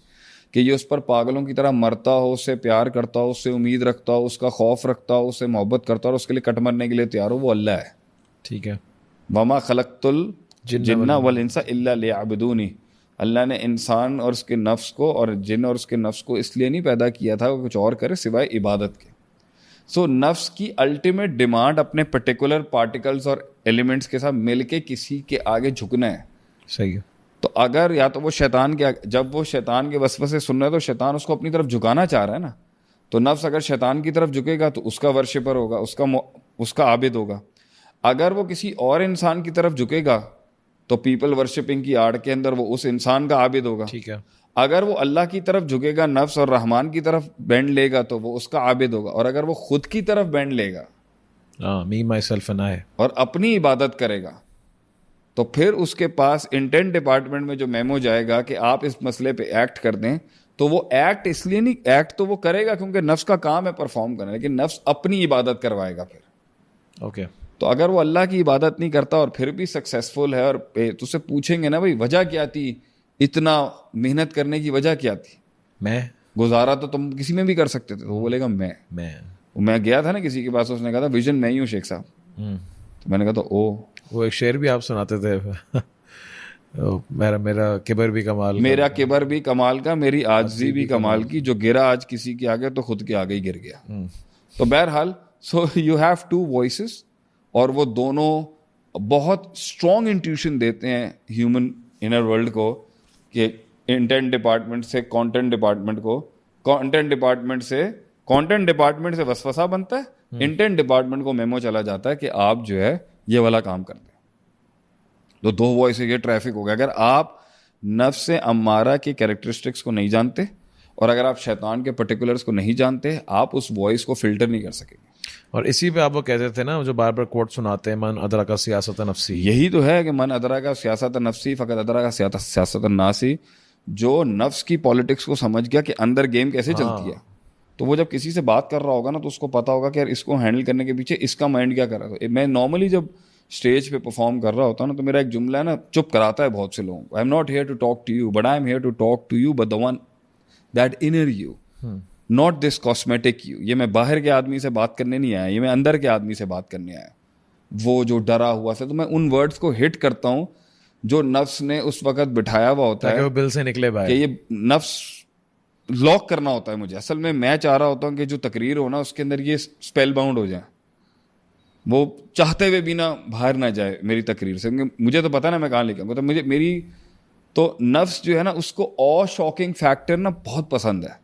کہ یہ اس پر پاگلوں کی طرح مرتا ہو, اس سے پیار کرتا ہو, اس سے امید رکھتا ہو, اس کا خوف رکھتا ہو, اس سے محبت کرتا ہو اور اس کے لیے کٹ مرنے کے لیے تیار ہو, وہ اللہ ہے. ٹھیک ہے. وما خلقت الجن والانس الا لیعبدونی. اللہ نے انسان اور اس کے نفس کو اور جن اور اس کے نفس کو اس لیے نہیں پیدا کیا تھا کہ کچھ اور کرے سوائے عبادت کے. سو نفس کی الٹیمیٹ ڈیمانڈ اپنے پرٹیکولر پارٹیکلز اور ایلیمنٹس کے ساتھ مل کے کسی کے آگے جھکنا ہے. صحیح ہے. تو اگر یا تو وہ شیطان کے, جب وہ شیطان کے وسوسے سن رہا ہے تو شیطان اس کو اپنی طرف جھکانا چاہ رہا ہے نا, تو نفس اگر شیطان کی طرف جھکے گا تو اس کا ورشپر ہوگا, اس کا عابد ہوگا. اگر وہ کسی اور انسان کی طرف جھکے گا تو پیپل ورشپنگ کی آڑ کے اندر وہ اس انسان کا عابد ہوگا. ٹھیک ہے. اگر وہ اللہ کی طرف جھکے گا, نفس اور رحمان کی طرف بینڈ لے گا تو وہ اس کا عابد ہوگا. اور اگر وہ خود کی طرف بینڈ لے گا, می مائی سیلف اینڈ آئی, اور اپنی عبادت کرے گا, تو پھر اس کے پاس انٹینٹ ڈپارٹمنٹ میں جو میمو جائے گا کہ آپ اس مسئلے پہ ایکٹ کر دیں, تو وہ ایکٹ اس لیے نہیں, ایکٹ تو وہ کرے گا کیونکہ نفس کا کام ہے پرفارم کرنا, لیکن نفس اپنی عبادت کروائے گا پھر. اوکے. تو اگر وہ اللہ کی عبادت نہیں کرتا اور پھر بھی سکسیسفل ہے, اور تو اسے پوچھیں گے نا بھائی وجہ کیا تھی, اتنا محنت کرنے کی وجہ کیا تھی؟ میں گزارا تو تم کسی میں بھی کر سکتے تھے. وہ بولے گا میں گیا تھا نا کسی کے پاس, اس نے کہا تھا ویژن میں ہی ہوں شیخ صاحب. تو میں نے کہا تو وہ ایک شعر بھی آپ سناتے تھے, میرا کبر بھی کمال, میرا کبر بھی کمال کا, میری عاجزی بھی کمال کی, جو گرا آج کسی کے آگے تو خود کے آگے ہی گر گیا. تو بہرحال so you have two voices, اور وہ دونوں بہت اسٹرانگ انٹیوشن دیتے ہیں ہیومن انر ورلڈ کو, کہ انٹینٹ ڈپارٹمنٹ سے کانٹینٹ ڈپارٹمنٹ کو, کانٹینٹ ڈپارٹمنٹ سے وسوسہ بنتا ہے, انٹینٹ ڈپارٹمنٹ کو میمو چلا جاتا ہے کہ آپ جو ہے یہ والا کام کرتے ہیں. تو دو وائس یہ ٹریفک ہو گیا. اگر آپ نفس امارہ کے کیریکٹرسٹکس کو نہیں جانتے, اور اگر آپ شیطان کے پرٹیکولرز کو نہیں جانتے, آپ اس وائس کو فلٹر نہیں کر سکیں گے. اور اسی پہ آپ وہ کہتے تھے نا, جو بار بار کوٹ سناتے ہیں, من ادرک سیاست نفسی. یہی تو ہے کہ من ادرک سیاست نفسی فقط ادرک سیاست الناسی. جو نفس کی پالیٹکس کو سمجھ گیا کہ اندر گیم کیسے چلتی ہے, تو وہ جب کسی سے بات کر رہا ہوگا نا, تو اس کو پتا ہوگا کہ یار اس کو ہینڈل کرنے کے پیچھے اس کا مائنڈ کیا کر رہا ہے. میں نارملی جب اسٹیج پہ پرفارم کر رہا ہوتا ہوں نا, تو میرا ایک جملہ ہے نا, چپ کراتا ہے بہت سے لوگوں کو. I am not here to talk to you, but I am here to talk to you but the one that inner you, not this cosmetic you. یہ میں باہر کے آدمی سے بات کرنے نہیں آیا, یہ میں اندر کے آدمی سے بات کرنے آیا, وہ جو ڈرا ہوا سے. تو میں ان ورڈز کو ہٹ کرتا ہوں جو نفس نے اس وقت بٹھایا ہوا ہوتا ہے, وہ بل سے نکلے باہر, کہ یہ نفس لاک کرنا ہوتا ہے مجھے. اصل میں چاہ رہا ہوتا ہوں کہ جو تقریر ہو نا, اس کے اندر یہ اسپیل باؤنڈ ہو جائے, وہ چاہتے ہوئے بھی نہ باہر نہ جائے میری تقریر سے. مجھے تو پتا نا میں کہاں لے کے آؤں گا. تو میری تو نفس جو ہے نا, اس کو او شاکنگ فیکٹر نا بہت پسند ہے.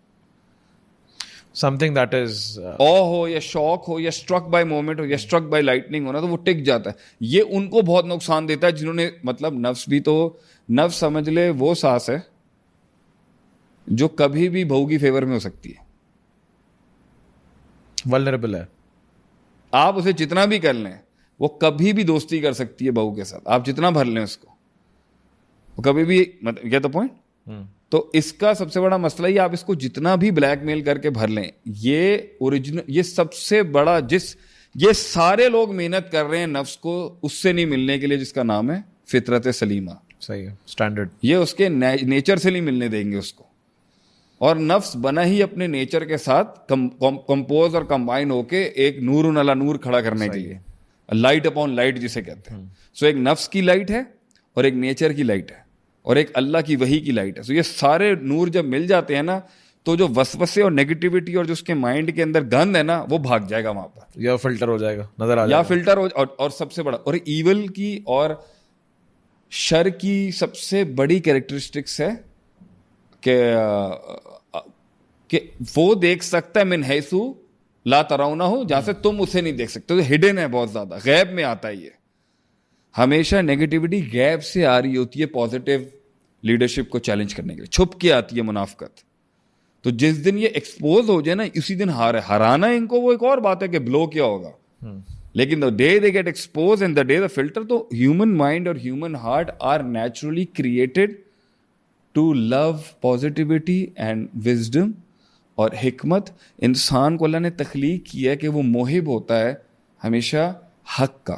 something that is ہو یا شوق ہو یا اسٹرک بائی مومنٹ ہو یا اسٹرک بائی لائٹنگ ہونا, تو وہ ٹک جاتا ہے. یہ ان کو بہت نقصان دیتا ہے جنہوں نے, مطلب نفس بھی تو, نفس سمجھ لے وہ سانس ہے جو کبھی بھی بہو کی فیور میں ہو سکتی ہے, vulnerable ہے. آپ اسے جتنا بھی کر لیں, وہ کبھی بھی دوستی کر سکتی ہے بہو کے ساتھ, آپ جتنا بھر لیں اس کو, وہ کبھی بھی, مطلب گیٹ دی پوائنٹ. تو اس کا سب سے بڑا مسئلہ یہ, آپ اس کو جتنا بھی بلیک میل کر کے بھر لیں, یہ اوریجنل, یہ سب سے بڑا, یہ سارے لوگ محنت کر رہے ہیں نفس کو اس سے نہیں ملنے کے لیے جس کا نام ہے فطرت سلیمہ. صحیح ہے, اسٹینڈرڈ. یہ اس کے نیچر سے نہیں ملنے دیں گے اس کو. اور نفس بنا ہی اپنے نیچر کے ساتھ کمپوز اور کمبائن ہو کے ایک نور علی نور کھڑا کرنے کے لیے, لائٹ اپون لائٹ جسے کہتے ہیں. سو ایک نفس کی لائٹ ہے, اور ایک نیچر کی لائٹ ہے, اور ایک اللہ کی وحی کی لائٹ ہے. سو یہ سارے نور جب مل جاتے ہیں نا, تو جو وسوسے اور نیگیٹیوٹی اور جو اس کے مائنڈ کے اندر گند ہے نا, وہ بھاگ جائے گا وہاں پر, یا فلٹر ہو جائے گا, نظر آ جائے گا, یا فلٹر ہو. اور سب سے بڑا, اور ایول کی اور شر کی سب سے بڑی کیریکٹرسٹکس ہے کہ وہ دیکھ سکتا ہے من حیث لا ترونہ ہو, جہاں سے تم اسے نہیں دیکھ سکتے. تو ہڈن ہے بہت زیادہ, غیب میں آتا ہے. یہ ہمیشہ نیگیٹیوٹی غیب سے آ رہی ہوتی ہے پازیٹیو لیڈرشپ کو چیلنج کرنے کے لیے, چھپ کے آتی ہے منافقت. تو جس دن یہ ایکسپوز ہو جائے نا, اسی دن ہرانا ان کو وہ ایک اور بات ہے کہ بلو کیا ہوگا, لیکن the day they get exposed and the day the filter, تو human mind اور human heart are naturally created to love positivity and wisdom. اور حکمت, انسان کو اللہ نے تخلیق کیا ہے کہ وہ محب ہوتا ہے ہمیشہ حق کا,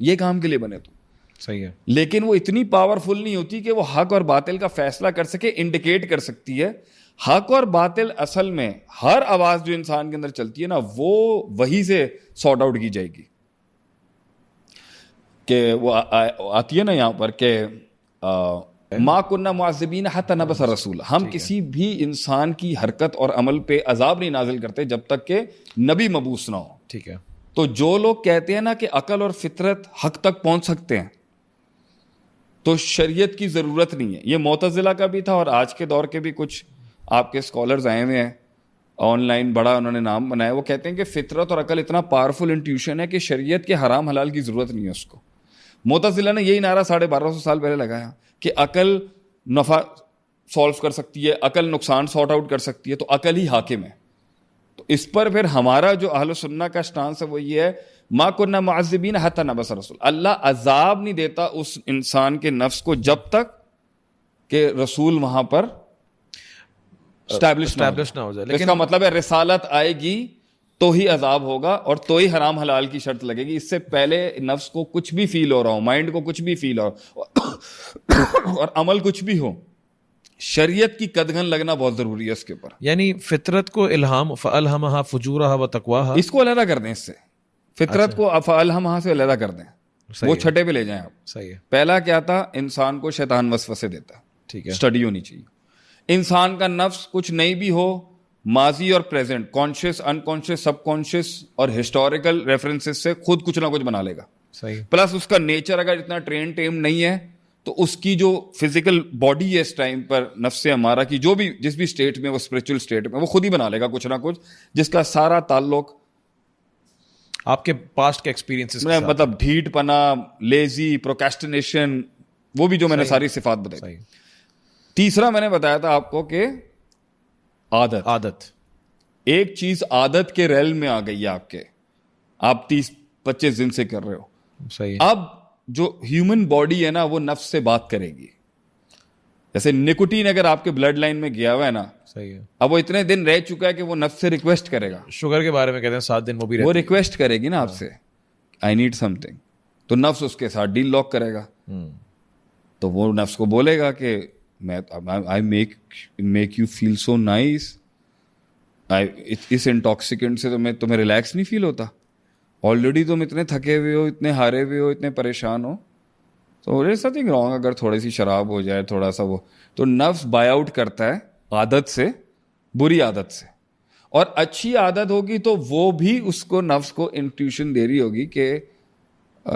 یہ کام کے لیے بنے تو. صحیح ہے. لیکن وہ اتنی پاورفل نہیں ہوتی کہ وہ حق اور باطل کا فیصلہ کر سکے, انڈیکیٹ کر سکتی ہے. حق اور باطل اصل میں ہر آواز جو انسان کے اندر چلتی ہے نا, وہ وہی سے سارٹ آؤٹ کی جائے گی. کہ وہ آتی ہے نا یہاں پر کہ ما کننا معذبین حتی نبعث رسولا, ہم کسی بھی انسان کی حرکت اور عمل پہ عذاب نہیں نازل کرتے جب تک کہ نبی مبعوث نہ ہو. ٹھیک ہے. تو جو لوگ کہتے ہیں نا کہ عقل اور فطرت حق تک پہنچ سکتے ہیں, تو شریعت کی ضرورت نہیں ہے. یہ معتزلہ کا بھی تھا, اور آج کے دور کے بھی کچھ آپ کے اسکالرز آئے ہوئے ہیں آن لائن, بڑا انہوں نے نام بنایا. وہ کہتے ہیں کہ فطرت اور عقل اتنا پاورفل انٹیوشن ہے کہ شریعت کے حرام حلال کی ضرورت نہیں ہے اس کو. معتزلہ نے یہی نعرہ 1250 سال پہلے لگایا کہ عقل نفع سولو کر سکتی ہے, عقل نقصان سارٹ آؤٹ کر سکتی ہے, تو عقل ہی حاکم ہے. تو اس پر پھر ہمارا جو اہل سنہ کا سٹانس ہے وہ یہ ہے, ما کننا معذبین حتی نبعث رسول. اللہ عذاب نہیں دیتا اس انسان کے نفس کو جب تک کہ رسول وہاں پر اسٹیبلش نہ ہو جائے. اس کا مطلب ہے رسالت آئے گی تو ہی عذاب ہوگا, اور تو ہی حرام حلال کی شرط لگے گی. اس سے پہلے نفس کو کچھ بھی فیل ہو رہا ہو, مائنڈ کو کچھ بھی فیل ہو رہا ہو, اور عمل کچھ بھی ہو, شریعت کی قدغن لگنا بہت ضروری ہے اس کے اوپر. یعنی فطرت کو الہام فالہمہا فجورہا وتقواہا, اس کو علیحدہ کر دیں, اس سے فطرت کو فالہمہا سے علیحدہ کر دیں, وہ چھٹے پہ لے جائیں آپ. صحیح ہے. پہلا کیا تھا, انسان کو شیطان وسوسے دیتا. ٹھیک ہے. اسٹڈی ہونی چاہیے. انسان کا نفس کچھ نہیں بھی ہو, ماضی اور پریزنٹ, کانشیس, انکانشیس, سب کانشیس اور ہسٹوریکل ریفرنسز سے خود کچھ نہ کچھ بنا لے گا. صحیح. پلس اس کا نیچر اگر اتنا ٹرین ٹیم نہیں ہے تو اس کی جو فزیکل باڈی ہے اس ٹائم پر, نفس ہمارا کی جو بھی جس بھی اسٹیٹ میں, وہ اسپرچل اسٹیٹ میں, وہ خود ہی بنا لے گا کچھ نہ کچھ, جس کا سارا تعلق آپ کے پاسٹ کے ایکسپیرینسز میں, مطلب ڈھیٹ پنا, لیزی, پروکیسٹینیشن, وہ بھی جو میں نے ساری صفات بتائی. تیسرا میں نے بتایا تھا آپ کو کہ عادت. ایک چیز عادت کے ریل میں آ گئی ہے آپ کے, آپ 30-25 دن سے کر رہے ہو. صحیح. اب جو ہیومن باڈی ہے نا وہ نفس سے بات کرے گی. جیسے نکوٹین اگر آپ کے بلڈ لائن میں گیا ہوا ہے نا, صحیح ہے, اب وہ اتنے دن رہ چکا ہے کہ وہ نفس سے ریکویسٹ کرے گا. شوگر کے بارے میں کہتے ہیں 7 دن وہ ریکویسٹ کرے گی نا آپ سے, آئی نیڈ سم تھنگ, تو نفس اس کے ساتھ ڈیل لاک کرے گا. تو وہ نفس کو بولے گا کہ I make you feel so nice. اس انٹاکسیکنٹ سے تمہیں ریلیکس نہیں فیل ہوتا, آلریڈی تم اتنے تھکے ہوئے ہو, اتنے ہارے ہوئے ہو, اتنے پریشان ہو, تو there's nothing wrong اگر تھوڑی سی شراب ہو جائے, تھوڑا سا وہ. تو نفس بائی آؤٹ کرتا ہے عادت سے, بری عادت سے. اور اچھی عادت ہوگی تو وہ بھی اس کو, نفس کو انٹیوشن دے رہی ہوگی کہ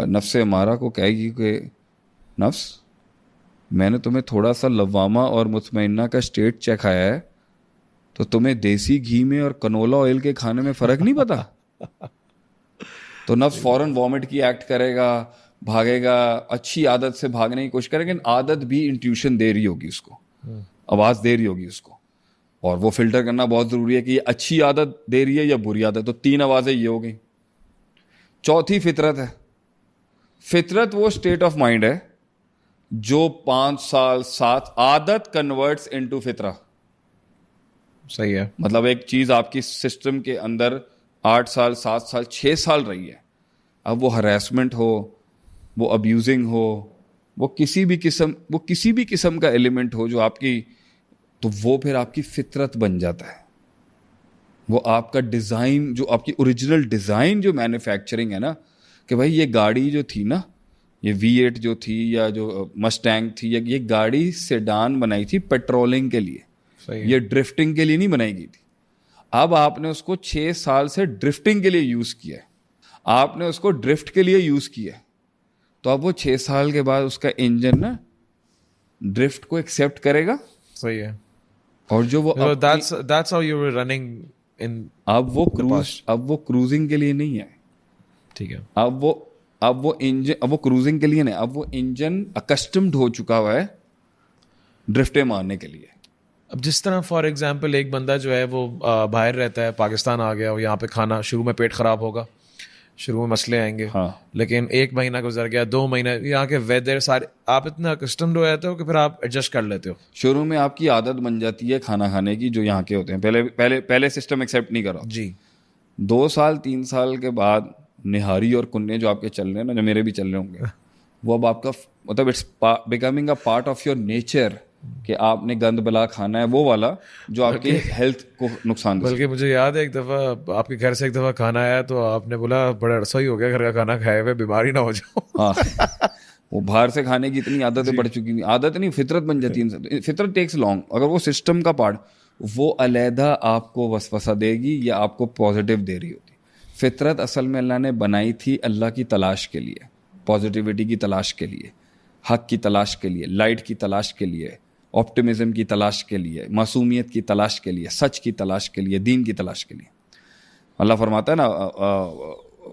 نفس ہمارا کو کہے گی کہ نفس, میں نے تمہیں تھوڑا سا لوامہ اور مطمئنہ کا اسٹیٹ چکھایا ہے, تو تمہیں دیسی گھی میں اور کنولا آئل کے کھانے میں فرق نہیں پتا. تو نفس فوراً وامٹ کی ایکٹ کرے گا, بھاگے گا, اچھی عادت سے بھاگنے کی کوشش کرے گا. لیکن عادت بھی انٹیوشن دے رہی ہوگی اس کو, آواز دے رہی ہوگی اس کو, اور وہ فلٹر کرنا بہت ضروری ہے کہ یہ اچھی عادت دے رہی ہے یا بری عادت. تو 3 آوازیں یہ ہو گئی. چوتھی فطرت ہے. فطرت وہ اسٹیٹ آف مائنڈ ہے جو 5 سال 7 عادت کنورٹس انٹو فطرہ. صحیح ہے. مطلب ایک چیز آپ کی سسٹم کے اندر 8 سال 7 سال 6 سال رہی ہے, اب وہ ہراسمنٹ ہو, وہ ابیوزنگ ہو, وہ کسی بھی قسم کا ایلیمنٹ ہو جو آپ کی, تو وہ پھر آپ کی فطرت بن جاتا ہے. وہ آپ کا ڈیزائن, جو آپ کی اوریجنل ڈیزائن جو مینوفیکچرنگ ہے نا, کہ بھائی یہ گاڑی جو تھی نا, یہ V8 جو تھی یا جو مسٹینگ تھی, یہ گاڑی سیڈان بنائی تھی پیٹرولنگ کے لیے, یہ ڈرفٹنگ کے لیے نہیں بنائی گئی تھی. اب آپ نے اس کو 6 سال سے ڈرفٹنگ کے لیے یوز کیا ہے, آپ نے اس کو ڈرفٹ کے لیے یوز کیا ہے, تو اب وہ 6 سال کے بعد اس کا انجن نا ڈرفٹ کو ایکسیپٹ کرے گا. صحیح ہے. اور جو وہ that's how you were running in, اب وہ کروزنگ کے لیے نہیں ہے. ٹھیک ہے. اب وہ کروزنگ کے لیے نہیں, اب وہ انجن اکسٹمڈ ہو چکا ہوا ہے ڈرفٹیں مارنے کے لیے. اب جس طرح فار ایگزامپل ایک بندہ جو ہے وہ باہر رہتا ہے, پاکستان آ گیا, اور یہاں پہ کھانا شروع میں پیٹ خراب ہوگا, شروع میں مسئلے آئیں گے, ہاں, لیکن 1 مہینہ گزر گیا, 2 مہینہ, یہاں کے ویدر سارے آپ اتنا اکسٹمڈ ہو جاتے ہو کہ پھر آپ ایڈجسٹ کر لیتے ہو. شروع میں آپ کی عادت بن جاتی ہے کھانا کھانے کی جو یہاں کے ہوتے ہیں, پہلے سسٹم ایکسیپٹ نہیں کرو. جی. 2 سال 3 سال کے بعد نہاری اور کننے جو آپ کے چل رہے ہیں نا, جو میرے بھی چل رہے ہوں گے, وہ اب آپ کا مطلب it's becoming a part of your nature کہ آپ نے گند بلا کھانا ہے, وہ والا جو آپ کی ہیلتھ کو نقصان دے. بلکہ مجھے یاد ہے ایک دفعہ آپ کے گھر سے ایک دفعہ کھانا آیا تو آپ نے بولا بڑا عرصہ ہی ہو گیا گھر کا کھانا کھائے ہوئے, بیماری نہ ہو جاؤ. ہاں, وہ باہر سے کھانے کی اتنی عادتیں بڑھ چکی ہیں, عادت نہیں فطرت بن جاتی ہے. فطرت ٹیکس لانگ, اگر وہ سسٹم کا پارٹ, وہ علیحدہ آپ کو وسوسہ دے گی یا آپ کو پازیٹیو دے رہی ہوتی. فطرت اصل میں اللہ نے بنائی تھی اللہ کی تلاش کے لیے, پازیٹیوٹی کی تلاش کے لیے, حق کی تلاش کے لیے, لائٹ کی تلاش کے لیے, آپٹیمزم کی تلاش کے لیے, معصومیت کی تلاش کے لیے, سچ کی تلاش کے لیے, دین کی تلاش کے لیے. اللہ فرماتا ہے نا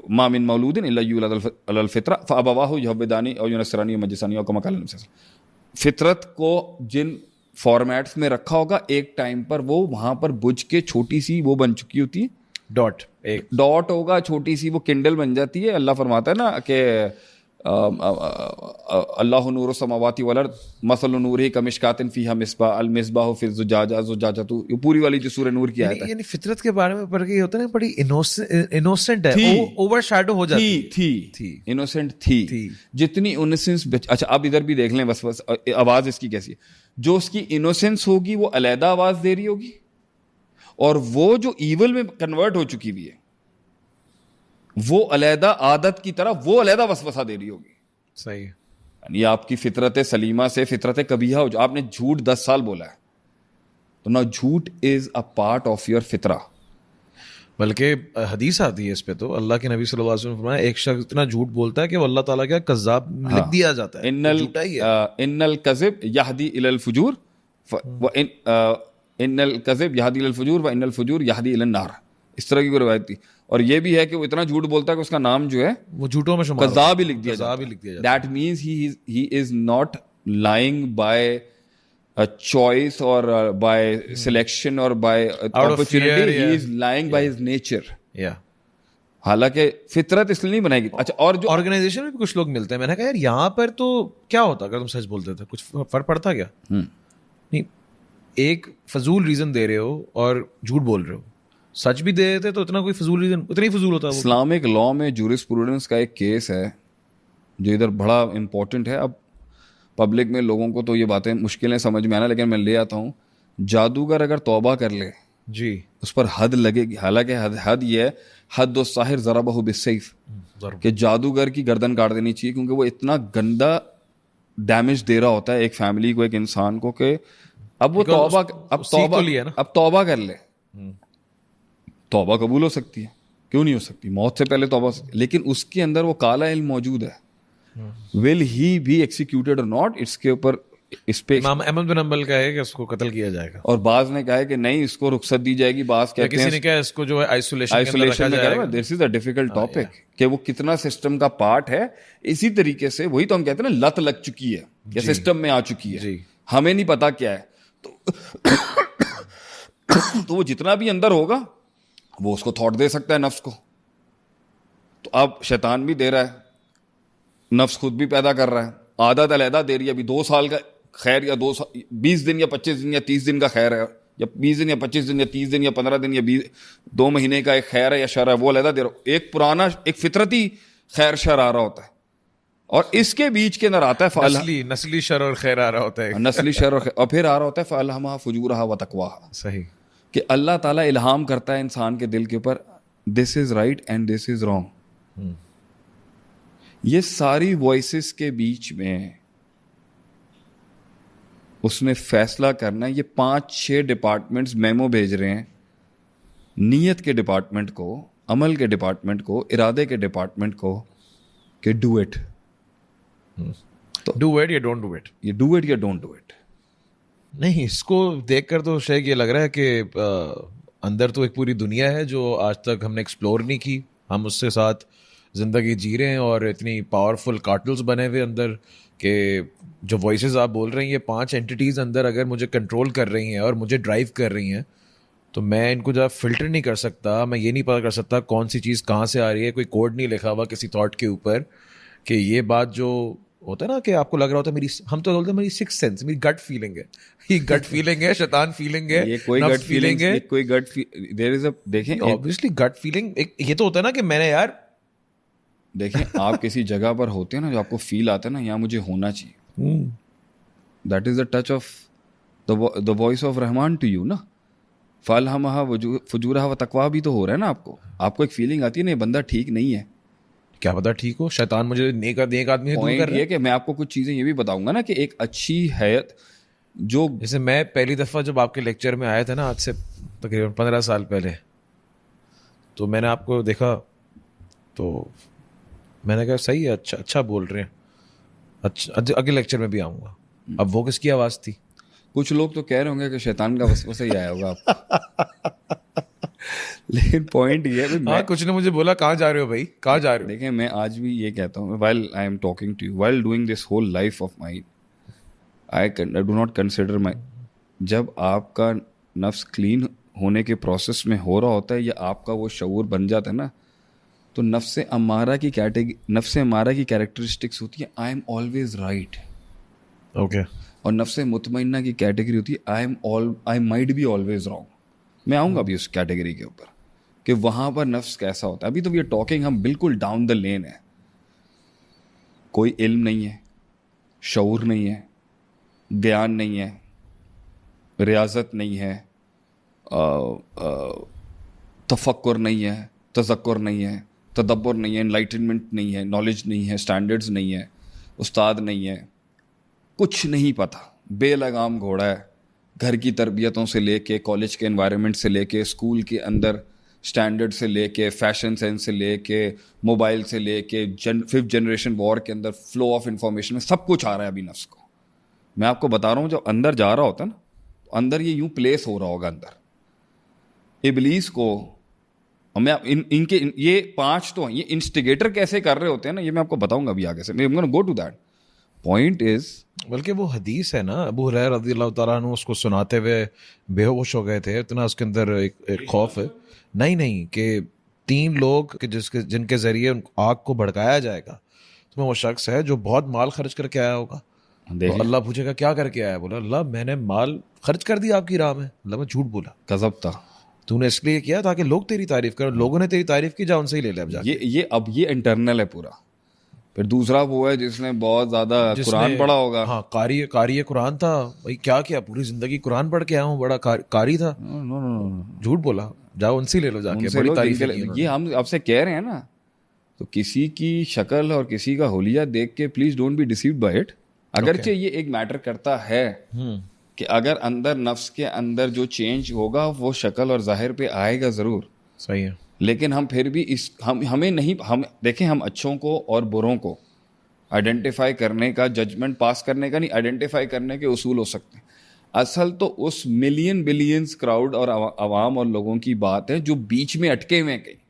ما من مولود الا یولد علی الفطرہ فابواہ یہودانی او ینصرانی او مجوسانی او کما قال النبی صلی اللہ علیہ وسلم. فطرت کو جن فارمیٹس میں رکھا ہوگا, ایک ٹائم پر وہ وہاں پر بجھ کے چھوٹی سی وہ بن چکی ہوتی ہے, ایک ڈاٹ ہوگا چھوٹی سی, وہ کنڈل بن جاتی ہے. اللہ فرماتا ہے نا کہ اللہ نور السماوات والارض مثل نورہ کمشکاۃ فیہا مصباح المصباح فی الزجاجہ, زجاجۃ, یہ پوری والی جو سورہ نور کی آیت ہے. یعنی فطرت کے بارے میں پڑھ کے یہ ہوتا ہے نا, بڑی انوسنٹ ہے, اوور شیڈو ہو جاتی تھی انوسنٹ تھی. جتنی انوسنس, اچھا اب ادھر بھی دیکھ لیں بس آواز اس کی کیسی ہے. جو اس کی انوسنس ہوگی وہ علیحدہ آواز دے رہی ہوگی, اور وہ جو ایول میں کنورٹ ہو چکی ہوئی ہے وہ علیحدہ عادت کی طرح وہ علیحدہ وسوسہ دے رہی ہوگی. صحیح. یعنی آپ کی فطرت سلیمہ سے فطرت کبیحہ ہو, جو آپ نے جھوٹ 10 سال بولا ہے, تو نا جھوٹ از اے پارٹ آف یور فطرہ. بلکہ حدیث آتی ہے اس پہ, تو اللہ کے نبی صلی اللہ علیہ وسلم نے فرمایا ایک شخص اتنا جھوٹ بولتا ہے کہ وہ اللہ تعالیٰ کا کذاب لکھ دیا جاتا ہے. ان الکذب یہدی الی الفجور ان الکذب یہدی الی الفجور وان الفجور یہدی الی النار. اس طرح کی کوئی روایت تھی. اور یہ بھی ہے کہ وہ اتنا جھوٹ بولتا ہے کہ اس کا نام جو ہے وہ جھوٹوں میں شمار کذاب ہی لکھ دیا جاتا ہے. That means he is not lying by choice or by selection or by opportunity, he is lying by his nature. حالانکہ فطرت اس لیے نہیں بنائی گی. اچھا, اور جو آرگنائزیشن میں بھی کچھ لوگ ملتے ہیں, میں نے کہا یار یہاں پر تو کیا ہوتا اگر تم سچ بولتے تھے, کچھ فرق پڑتا کیا؟ نہیں, ایک فضول ریزن دے رہے ہو اور جھوٹ بول رہے ہو. سچ بھی دے دیتے تو اتنا کوئی فضول ریزن, اتنا ہی فضول ہوتا ہے. اسلامک لا میں جورسپروڈنس کا ایک کیس ہے جو ادھر بڑا امپورٹنٹ ہے. اب پبلک میں لوگوں کو تو یہ باتیں مشکلیں سمجھ میں آنا, لیکن میں لے آتا ہوں. جادوگر اگر توبہ کر لے جی اس پر حد لگے گی. حالانکہ حد یہ ہے حد الساحر ضربہ بالسیف, کہ جادوگر کی گردن کاٹ دینی چاہیے, کیونکہ وہ اتنا گندا ڈیمیج دے رہا ہوتا ہے ایک فیملی کو, ایک انسان کو, کہ اب وہ توبہ کر لے, توبہ قبول ہو سکتی ہے, کیوں نہیں ہو سکتی, موت سے پہلے توبہ, لیکن اس کے اندر وہ کالا علم موجود ہے. Will he be executed or not, اس کے اوپر اس پہ امام احمد بن حنبل کا ہے کہ اس کو قتل کیا جائے گا, اور بعض نے کہا ہے کہ نہیں اس کو رخصت دی جائے گی, بعض کہتے ہیں کسی نے کہا اس کو جو ہے آئسولیشن میں کرے گا. دس از اے ڈیفیکلٹ ٹاپک کہ وہ کتنا سسٹم کا پارٹ ہے. اسی طریقے سے وہی تو ہم کہتے ہیں نا, لت لگ چکی ہے یا سسٹم میں آ چکی ہے, ہمیں نہیں پتا کیا ہے, تو وہ جتنا بھی اندر ہوگا وہ اس کو تھاٹ دے سکتا ہے نفس کو. تو اب شیطان بھی دے رہا ہے, نفس خود بھی پیدا کر رہا ہے, عادت علیحدہ دے رہی ہے. ابھی 2 سال کا خیر یا 20 دن یا 25 دن یا 30 دن کا خیر ہے, یا 20 دن یا 25 دن یا 30 دن یا 15 دن یا 2 مہینے کا ایک خیر ہے یا شر ہے, وہ علیحدہ دے رہا ہوں. ایک پرانا ایک فطرتی خیر شر آ رہا ہوتا ہے, اور اس کے بیچ کے اندر آتا ہے نسلی شر اور خیر آ رہا ہوتا ہے, نسلی شر اور پھر آ رہا ہوتا ہے فَأَلْهَمَهَا فُجُورَهَا وَتَقْوَاهَا. صحیح, کہ اللہ تعالیٰ الہام کرتا ہے انسان کے دل کے اوپر, this is right and this is wrong. یہ ساری وائسز کے بیچ میں اس نے فیصلہ کرنا ہے. یہ 5-6 ڈپارٹمنٹس میمو بھیج رہے ہیں, نیت کے ڈپارٹمنٹ کو, عمل کے ڈپارٹمنٹ کو, ارادے کے ڈپارٹمنٹ کو, کہ ڈو اٹ, ڈو اٹ یا ڈونٹ ڈو اٹ, یہ ڈو اٹ یا ڈونٹ ڈو اٹ. نہیں, اس کو دیکھ کر تو شاید یہ لگ رہا ہے کہ اندر تو ایک پوری دنیا ہے جو آج تک ہم نے ایکسپلور نہیں کی. ہم اس کے ساتھ زندگی جی رہے ہیں, اور اتنی پاورفل کارٹلز بنے ہوئے اندر کہ جو وائسز آپ بول رہے ہیں, یہ 5 اینٹیز اندر اگر مجھے کنٹرول کر رہی ہیں اور مجھے ڈرائیو کر رہی ہیں, تو میں ان کو جو فلٹر نہیں کر سکتا. میں یہ نہیں پتا کر سکتا کون سی چیز کہاں سے آ رہی ہے. کوئی کوڈ نہیں لکھا ہوا کسی تھاٹ کے اوپر کہ یہ بات جو ہوتا ہے نا کہ آپ کو لگ رہا ہوتا ہے, ہم تو بولتے ہیں میری 6th سینس, میری گٹ فیلنگ ہے. یہ گٹ فیلنگ ہے, شیطان فیلنگ ہے, یہ کوئی گٹ فیلنگ ہے, کوئی گٹ دیر از اے, دیکھیں obviously گٹ فیلنگ یہ تو ہوتا ہے نا کہ میں نے یار دیکھیں آپ کسی جگہ پر ہوتے ہیں نا جو آپ کو فیل آتا ہے نا یہاں مجھے ہونا چاہیے, that is the touch of the voice of Rahman to you نا. فَأَلْهَمَهَا فُجُورَهَا وَتَقْوَاهَا بھی تو ہو رہا ہے نا آپ کو ایک فیلنگ آتی ہے نا یہ بندہ ٹھیک نہیں ہے. کیا پتا ٹھیک ہو, شیطان مجھے نیک آدمی سے دور کر رہا ہے. یہ کہ میں آپ کو کچھ چیزیں یہ بھی بتاؤں گا نا کہ ایک اچھی حیات جو, جیسے میں پہلی دفعہ جب آپ کے لیکچر میں آیا تھا نا آج سے تقریباً 15 سال پہلے, تو میں نے آپ کو دیکھا تو میں نے کہا صحیح ہے, اچھا بول رہے ہیں, اچھا اگلے لیکچر میں بھی آؤں گا. اب وہ کس کی آواز تھی؟ کچھ لوگ تو کہہ رہے ہوں گے کہ شیطان کا وسوسہ ہی آیا ہوگا آپ لیکن پوائنٹ یہ ہے, ہاں کچھ نے مجھے بولا کہاں جا رہے ہو بھائی, کہاں جا رہے ہو. دیکھیں میں آج بھی یہ کہتا ہوں, while I am talking to you, while doing this whole life of mine, I do not consider جب آپ کا نفس کلین ہونے کے پروسیس میں ہو رہا ہوتا ہے یا آپ کا وہ شعور بن جاتا ہے نا, تو نفس امارہ کی کیریکٹرسٹکس ہوتی ہے I am always right. Okay. اور نفس مطمئنہ کی کیٹیگری ہوتی ہے I might be always wrong. میں آؤں گا ابھی اس کیٹیگری کے اوپر کہ وہاں پر نفس کیسا ہوتا ہے. ابھی تو وی آر ٹاکنگ, ہم بالکل ڈاؤن دا لین ہے. کوئی علم نہیں ہے, شعور نہیں ہے, دھیان نہیں ہے, ریاضت نہیں ہے, تفکر نہیں ہے, تذکر نہیں ہے, تدبر نہیں ہے, انلائٹنمنٹ نہیں ہے, نالج نہیں ہے, اسٹینڈرڈز نہیں ہے, استاد نہیں ہے, کچھ نہیں پتہ, بے لگام گھوڑا ہے. گھر کی تربیتوں سے لے کے, کالج کے انوائرمنٹ سے لے کے, اسکول کے اندر اسٹینڈرڈ سے لے کے, فیشن سینس سے لے کے, موبائل سے لے کے, 5th جنریشن وار کے اندر فلو آف انفارمیشن میں سب کچھ آ رہا ہے ابھی نفس کو. میں آپ کو بتا رہا ہوں جب اندر جا رہا ہوتا ہے نا, تو اندر یہ یوں پلیس ہو رہا ہوگا اندر. ابلیس کو میں ان کے یہ 5 تو ہیں, یہ انسٹیگیٹر کیسے کر رہے ہوتے ہیں نا, یہ میں آپ کو بتاؤں گا ابھی آگے سے. میں go to that point as, بلکہ وہ حدیث ہے نا, ابو ہریرہ رضی اللہ تعالیٰ عنہ اس کو سناتے ہوئے بے ہوش ہو گئے تھے, اتنا اس کے اندر ایک خوف ہے. نہیں کہ 3 لوگ جن کے ذریعے آگ کو بھڑکایا جائے گا, اس میں وہ شخص ہے جو بہت مال خرچ کر کے آیا ہوگا. اللہ پوچھے گا کیا کر کے آیا, بولا اللہ میں نے مال خرچ کر دیا آپ کی راہ میں. اللہ میں جھوٹ بولا, کذب تھا, تو نے اس لیے کیا تاکہ لوگ تیری تعریف کریں. لوگوں نے تیری تعریف کی, جا ان سے ہی لے لے. اب جا یہ انٹرنل ہے پورا. پھر دوسرا وہ ہے جس نے بہت زیادہ قرآن پڑھا ہوگا. ہاں, قاری قرآن تھا بھائی, کیا پوری زندگی قرآن پڑھ کے آیا ہوں, بڑا قاری تھا. جھوٹ بولا, جاؤ ان سے لے لو جا کے, بڑی تعریف. یہ ہم آپ سے کہہ رہے ہیں نا, تو کسی کی شکل اور کسی کا حلیہ دیکھ کے please don't be deceived by it. اگرچہ یہ ایک میٹر کرتا ہے کہ اگر اندر نفس کے اندر جو چینج ہوگا وہ شکل اور ظاہر پہ آئے گا ضرور. صحیح ہے. لیکن ہم پھر بھی ہمیں نہیں, ہم دیکھیں ہم اچھوں کو اور بروں کو آئیڈینٹیفائی کرنے کا, ججمنٹ پاس کرنے کا نہیں, آئیڈینٹیفائی کرنے کے اصول ہو سکتے ہیں. اصل تو اس ملین بلینز کراؤڈ اور عوام اور لوگوں کی بات ہے جو بیچ میں اٹکے ہوئے ہیں کہیں,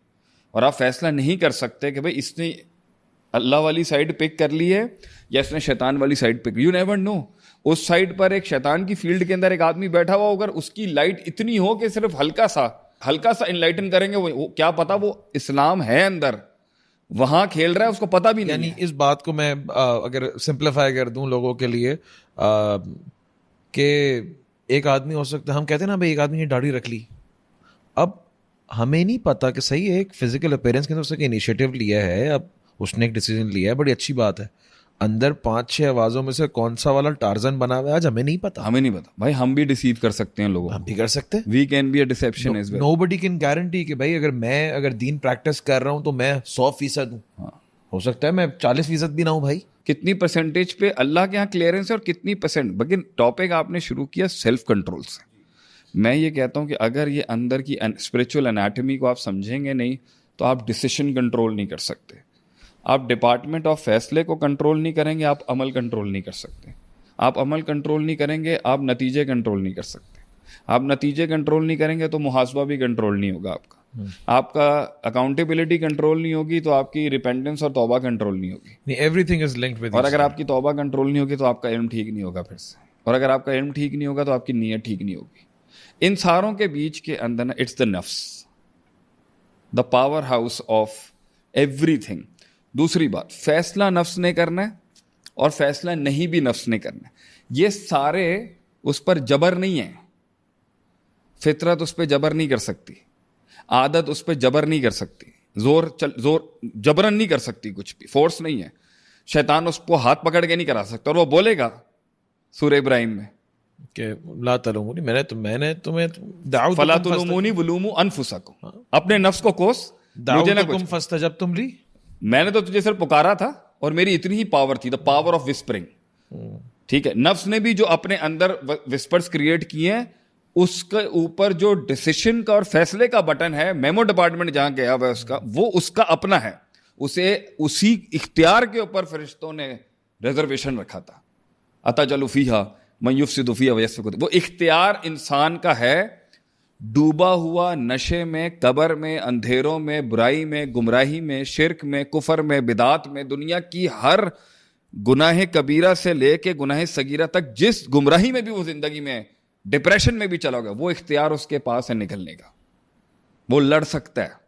اور آپ فیصلہ نہیں کر سکتے کہ بھائی اس نے اللہ والی سائڈ پک کر لی ہے یا اس نے شیطان والی side pick. You never know. اس سائڈ پر ایک شیطان کی فیلڈ کے اندر ایک آدمی بیٹھا ہوا, اگر اس کی لائٹ اتنی ہو کہ صرف ہلکا سا انلائٹن کریں گے, وہ کیا پتا وہ اسلام ہے اندر, وہاں کھیل رہا ہے, اس کو پتا بھی نہیں. یعنی اس بات کو میں اگر سمپلیفائی کر دوں لوگوں کے لیے, کہ ایک آدمی ہو سکتا ہے, ہم کہتے ہیں نا بھائی ایک آدمی نے داڑھی رکھ لی, اب ہمیں نہیں پتا کہ صحیح ہے ایک فزیکل اپیرنس کے اندر اس نے انیشیٹو لیا ہے, اب اس نے ایک ڈیسیجن لیا ہے, بڑی اچھی بات ہے. اندر 5-6 آوازوں میں سے کون سا والا ٹارزن بنا ہوا ہے آج ہمیں نہیں پتا. بھائی ہم بھی ڈیسیو کر سکتے ہیں لوگوں, ہم بھی کر سکتے ہیں. We can be a deception as well. Nobody can guarantee کہ بھائی اگر دین پریکٹس کر رہا ہوں تو میں 100% ہوں. ہو سکتا ہے میں 40% بھی نہ ہوں بھائی. کتنی پرسنٹیج پہ اللہ کے یہاں کلیئرنس ہے اور کتنی پرسنٹ. لیکن ٹاپک آپ نے شروع کیا سیلف کنٹرول سے. میں یہ کہتا ہوں کہ اگر یہ اندر کی اسپرچول انیٹمی کو آپ سمجھیں گے نہیں تو آپ ڈیسیشن کنٹرول نہیں کر سکتے. آپ ڈپارٹمنٹ آف فیصلے کو کنٹرول نہیں کریں گے, آپ عمل کنٹرول نہیں کر سکتے. آپ عمل کنٹرول نہیں کریں گے, آپ نتیجے کنٹرول نہیں کر سکتے. آپ نتیجے کنٹرول نہیں کریں گے تو محاسبہ بھی کنٹرول نہیں ہوگا آپ کا. آپ کا اکاؤنٹیبلٹی کنٹرول نہیں ہوگی تو آپ کی ریپینٹنس اور توبہ کنٹرول نہیں ہوگی. Every thing is linked with. اور اگر آپ کی توبہ کنٹرول نہیں ہوگی تو آپ کا علم ٹھیک نہیں ہوگا پھر سے, اور اگر آپ کا علم ٹھیک نہیں ہوگا تو آپ کی نیت ٹھیک نہیں ہوگی. ان ساروں کے بیچ کے اندر نا اٹس دا نفس, the power house of every thing. دوسری بات, فیصلہ نفس نے کرنا ہے اور فیصلہ نہیں بھی نفس نے کرنا ہے. یہ سارے اس پر جبر نہیں ہے. فطرت اس پہ جبر نہیں کر سکتی, عادت اس پہ جبر نہیں کر سکتی, زور جبرن نہیں کر سکتی, کچھ بھی فورس نہیں ہے. شیطان اس کو ہاتھ پکڑ کے نہیں کرا سکتا, اور وہ بولے گا سورہ ابراہیم میں کہ لا تلومونی, میں نے تمہیں فلا تلومونی ولوموا انفسکم, اپنے نفس کو کوس, مجھے نہ دعوتکم فاستجبتم لی, میں نے تو تجھے صرف پکارا تھا اور میری اتنی ہی پاور تھی, دا پاور آف وسپرنگ. ٹھیک ہے, نفس نے بھی جو اپنے اندر وسپرز کریٹ کیے ہیں, اس کے اوپر جو ڈیسیشن کا اور فیصلے کا بٹن ہے, میمو ڈپارٹمنٹ جہاں گیا ہوا ہے اس کا, وہ اس کا اپنا ہے. اسے اسی اختیار کے اوپر فرشتوں نے ریزرویشن رکھا تھا. اتجعل فیہا من یفسد فیہا ویسفک الدماء, وہ اختیار انسان کا ہے. ڈوبا ہوا نشے میں, قبر میں, اندھیروں میں, برائی میں, گمراہی میں, شرک میں, کفر میں, بدعات میں, دنیا کی ہر گناہ کبیرہ سے لے کے گناہ صغیرہ تک, جس گمراہی میں بھی وہ زندگی میں, ڈپریشن میں بھی چلا گیا, وہ اختیار اس کے پاس ہے نکلنے کا. وہ لڑ سکتا ہے.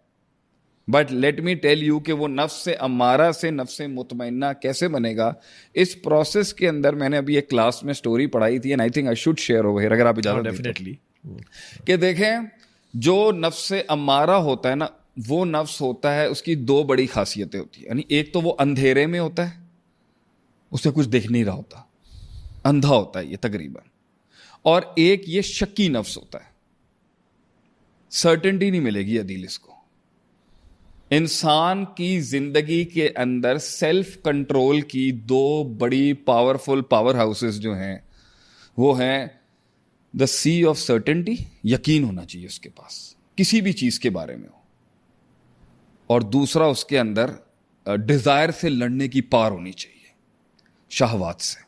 But let me tell you کہ وہ نفس امارہ سے نفس مطمئنہ کیسے بنے گا. اس پروسیس کے اندر میں نے ابھی ایک کلاس میں سٹوری پڑھائی تھی, and I think I should share over here, اگر آپ اجازت دیں. ڈیفینیٹلی, کہ دیکھیں, جو نفس امارہ ہوتا ہے نا, وہ نفس ہوتا ہے, اس کی دو بڑی خاصیتیں ہوتی ہیں. یعنی ایک تو وہ اندھیرے میں ہوتا ہے, اسے کچھ دیکھ نہیں رہا ہوتا, اندھا ہوتا ہے یہ تقریباً. اور ایک یہ شکی نفس ہوتا ہے, سرٹنٹی نہیں ملے گی عدیل اس کو. انسان کی زندگی کے اندر سیلف کنٹرول کی دو بڑی پاورفل پاور ہاؤسز جو ہیں, وہ ہیں دا سی آف سرٹنٹی, یقین ہونا چاہیے اس کے پاس کسی بھی چیز کے بارے میں ہو, اور دوسرا اس کے اندر ڈیزائر سے لڑنے کی پار ہونی چاہیے, شہوات سے.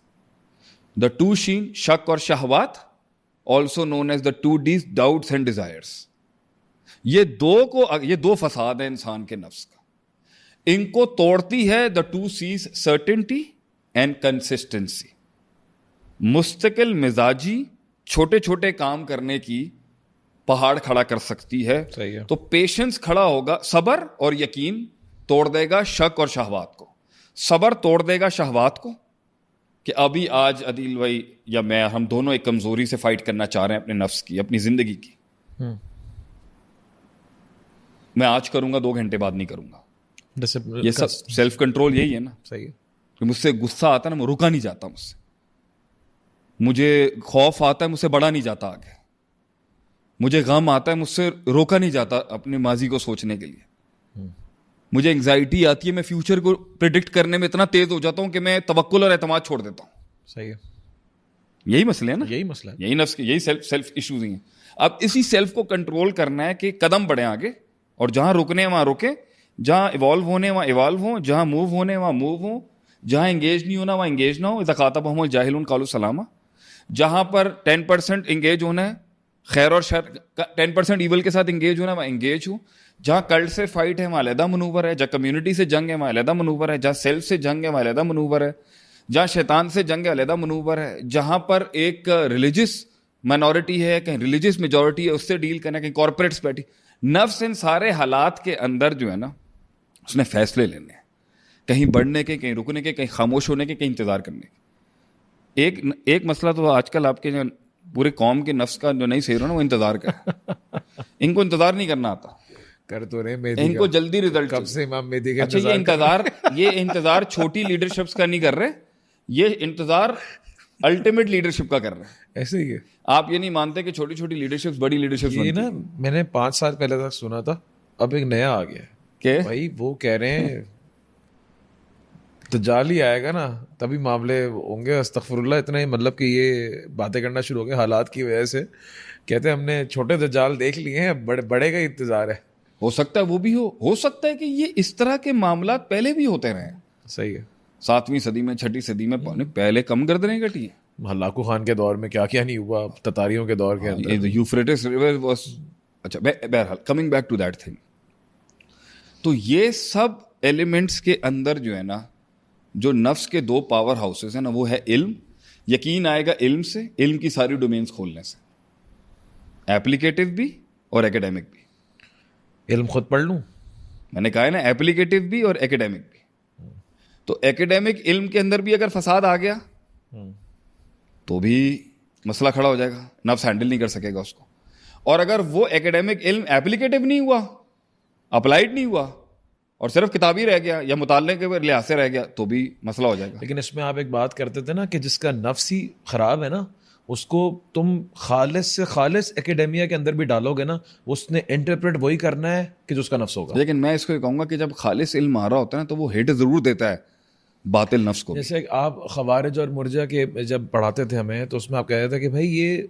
دا ٹو شین, شک اور شہوات, also known as the two Ds, doubts and desires. یہ دو فساد ہیں انسان کے نفس کا. ان کو توڑتی ہے the two C's, certainty and consistency. مستقل مزاجی چھوٹے چھوٹے کام کرنے کی پہاڑ کھڑا کر سکتی ہے. تو پیشنس کھڑا ہوگا, صبر اور یقین توڑ دے گا شک اور شہوات کو. صبر توڑ دے گا شہوات کو, کہ ابھی آج عدیل بھائی یا میں, ہم دونوں ایک کمزوری سے فائٹ کرنا چاہ رہے ہیں اپنے نفس کی, اپنی زندگی کی. میں آج کروں گا, 2 گھنٹے بعد نہیں کروں گا. یہ سب سیلف کنٹرول یہی ہے نا. صحیح ہے. کہ مجھ سے غصہ آتا ہے نا, میں رکا نہیں جاتا مجھ سے. مجھے خوف آتا ہے, مجھ سے بڑا نہیں جاتا آگے. مجھے غم آتا ہے, مجھ سے روکا نہیں جاتا اپنے ماضی کو سوچنے کے لیے. مجھے انگزائٹی آتی ہے, میں فیوچر کو پریڈکٹ کرنے میں اتنا تیز ہو جاتا ہوں کہ میں توکل اور اعتماد چھوڑ دیتا ہوں. صحیح ہے. یہی مسئلے ہیں نا, یہی مسئلہ ہے, یہی نفس کے, یہی سیلف ایشوز ہی ہیں. اب اسی سیلف کو کنٹرول کرنا ہے کہ قدم بڑھیں آگے, اور جہاں رکنے وہاں رکے, جہاں ایوالو ہونے وہاں ایوالو ہوں, جہاں موو ہونے وہاں موو ہوں, جہاں انگیج نہیں ہونا وہاں انگیج نہ ہو. اذا خاطبهم الجاہلون قالوا سلاما. جہاں پر 10% انگیج ہونا ہے خیر اور شر, 10% ایول کے ساتھ انگیج ہونا ہے وہاں انگیج ہوں. جہاں کلٹ سے فائٹ ہے وہاں علیحدہ منور ہے, جہاں کمیونٹی سے جنگ ہے وہاں علیحدہ منور ہے, جہاں سیلف سے جنگ ہے وہاں علیحدہ منور ہے, جہاں شیطان سے جنگ ہے علیحدہ منور ہے, جہاں پر ایک ریلیجس مائنورٹی ہے, کہیں ریلیجس میجورٹی ہے, اس سے ڈیل کرنا, کہیں کارپوریٹس بیٹھی. نفس ان سارے حالات کے اندر جو ہے نا, اس نے فیصلے لینے ہیں, کہیں بڑھنے کے, کہیں رکنے کے, کہیں خاموش ہونے کے, کہیں انتظار کرنے کے. ایک مسئلہ تو آج کل آپ کے جو پورے قوم کے نفس کا جو نہیں سیر ہو نا, وہ انتظار کا. ان کو انتظار نہیں کرنا آتا, کر تو رہے, ان کو جلدی ریزلٹ. کب سے امام مہدی کا اچھا, یہ انتظار چھوٹی لیڈرشپس کا نہیں کر رہے, یہ انتظار الٹیمیٹ لیڈرشپ کا کر رہے ہیں. ایسے ہی ہے. آپ یہ نہیں مانتے کہ چھوٹی چھوٹی لیڈرشپ بڑی لیڈرشپ. یہ نا میں نے 5 سال پہلے تک سنا تھا, اب ایک نیا آ گیا کہ بھائی وہ کہہ رہے ہیں دجال ہی آئے گا نا تبھی معاملے ہوں گے. استغفر اللہ, اتنا ہی مطلب کہ یہ باتیں کرنا شروع ہو گئے حالات کی وجہ سے. کہتے ہیں ہم نے چھوٹے دجال دیکھ لیے ہیں, بڑے کا انتظار ہے. ہو سکتا ہے وہ بھی ہو سکتا ہے کہ یہ اس طرح کے معاملات پہلے بھی ہوتے رہے. صحیح ہے. 7ویں صدی میں, 6ٹھی صدی میں, پہلے کم گردنیں کٹی ہیں. ہلاکو خان کے دور میں کیا کیا نہیں ہوا, تتاریوں کے دور کے اندر. یوفریٹس ریور واز. اچھا, بہرحال coming back to that thing. تو یہ سب ایلیمنٹس کے اندر جو ہے نا, جو نفس کے 2 پاور ہاؤسز ہیں نا, وہ ہے علم. یقین آئے گا علم سے, علم کی ساری ڈومینس کھولنے سے, ایپلیکیٹو بھی اور ایکیڈیمک بھی. علم خود پڑھ لوں, میں نے کہا ہے نا, ایپلیکیٹو بھی اور ایکیڈیمک بھی. تو ایکیڈیمک علم کے اندر بھی اگر فساد آ گیا تو بھی مسئلہ کھڑا ہو جائے گا, نفس ہینڈل نہیں کر سکے گا اس کو. اور اگر وہ ایکیڈیمک علم ایپلیکیٹو نہیں ہوا, اپلائڈ نہیں ہوا, اور صرف کتابی رہ گیا یا مطالعے کے لحاظ سے رہ گیا تو بھی مسئلہ ہو جائے گا. لیکن اس میں آپ ایک بات کرتے تھے نا کہ جس کا نفس ہی خراب ہے نا, اس کو تم خالص سے خالص اکیڈیمیا کے اندر بھی ڈالو گے نا, اس نے انٹرپریٹ وہی کرنا ہے کہ جو اس کا نفس ہوگا. لیکن میں اس کو یہ کہوں گا کہ جب خالص علم آ رہا ہوتا ہے نا تو وہ ہٹ ضرور دیتا ہے باطل نفس کو. جیسے آپ خوارج اور مرجع کے جب پڑھاتے تھے ہمیں تو اس میں آپ کہتے تھے کہ بھائی یہ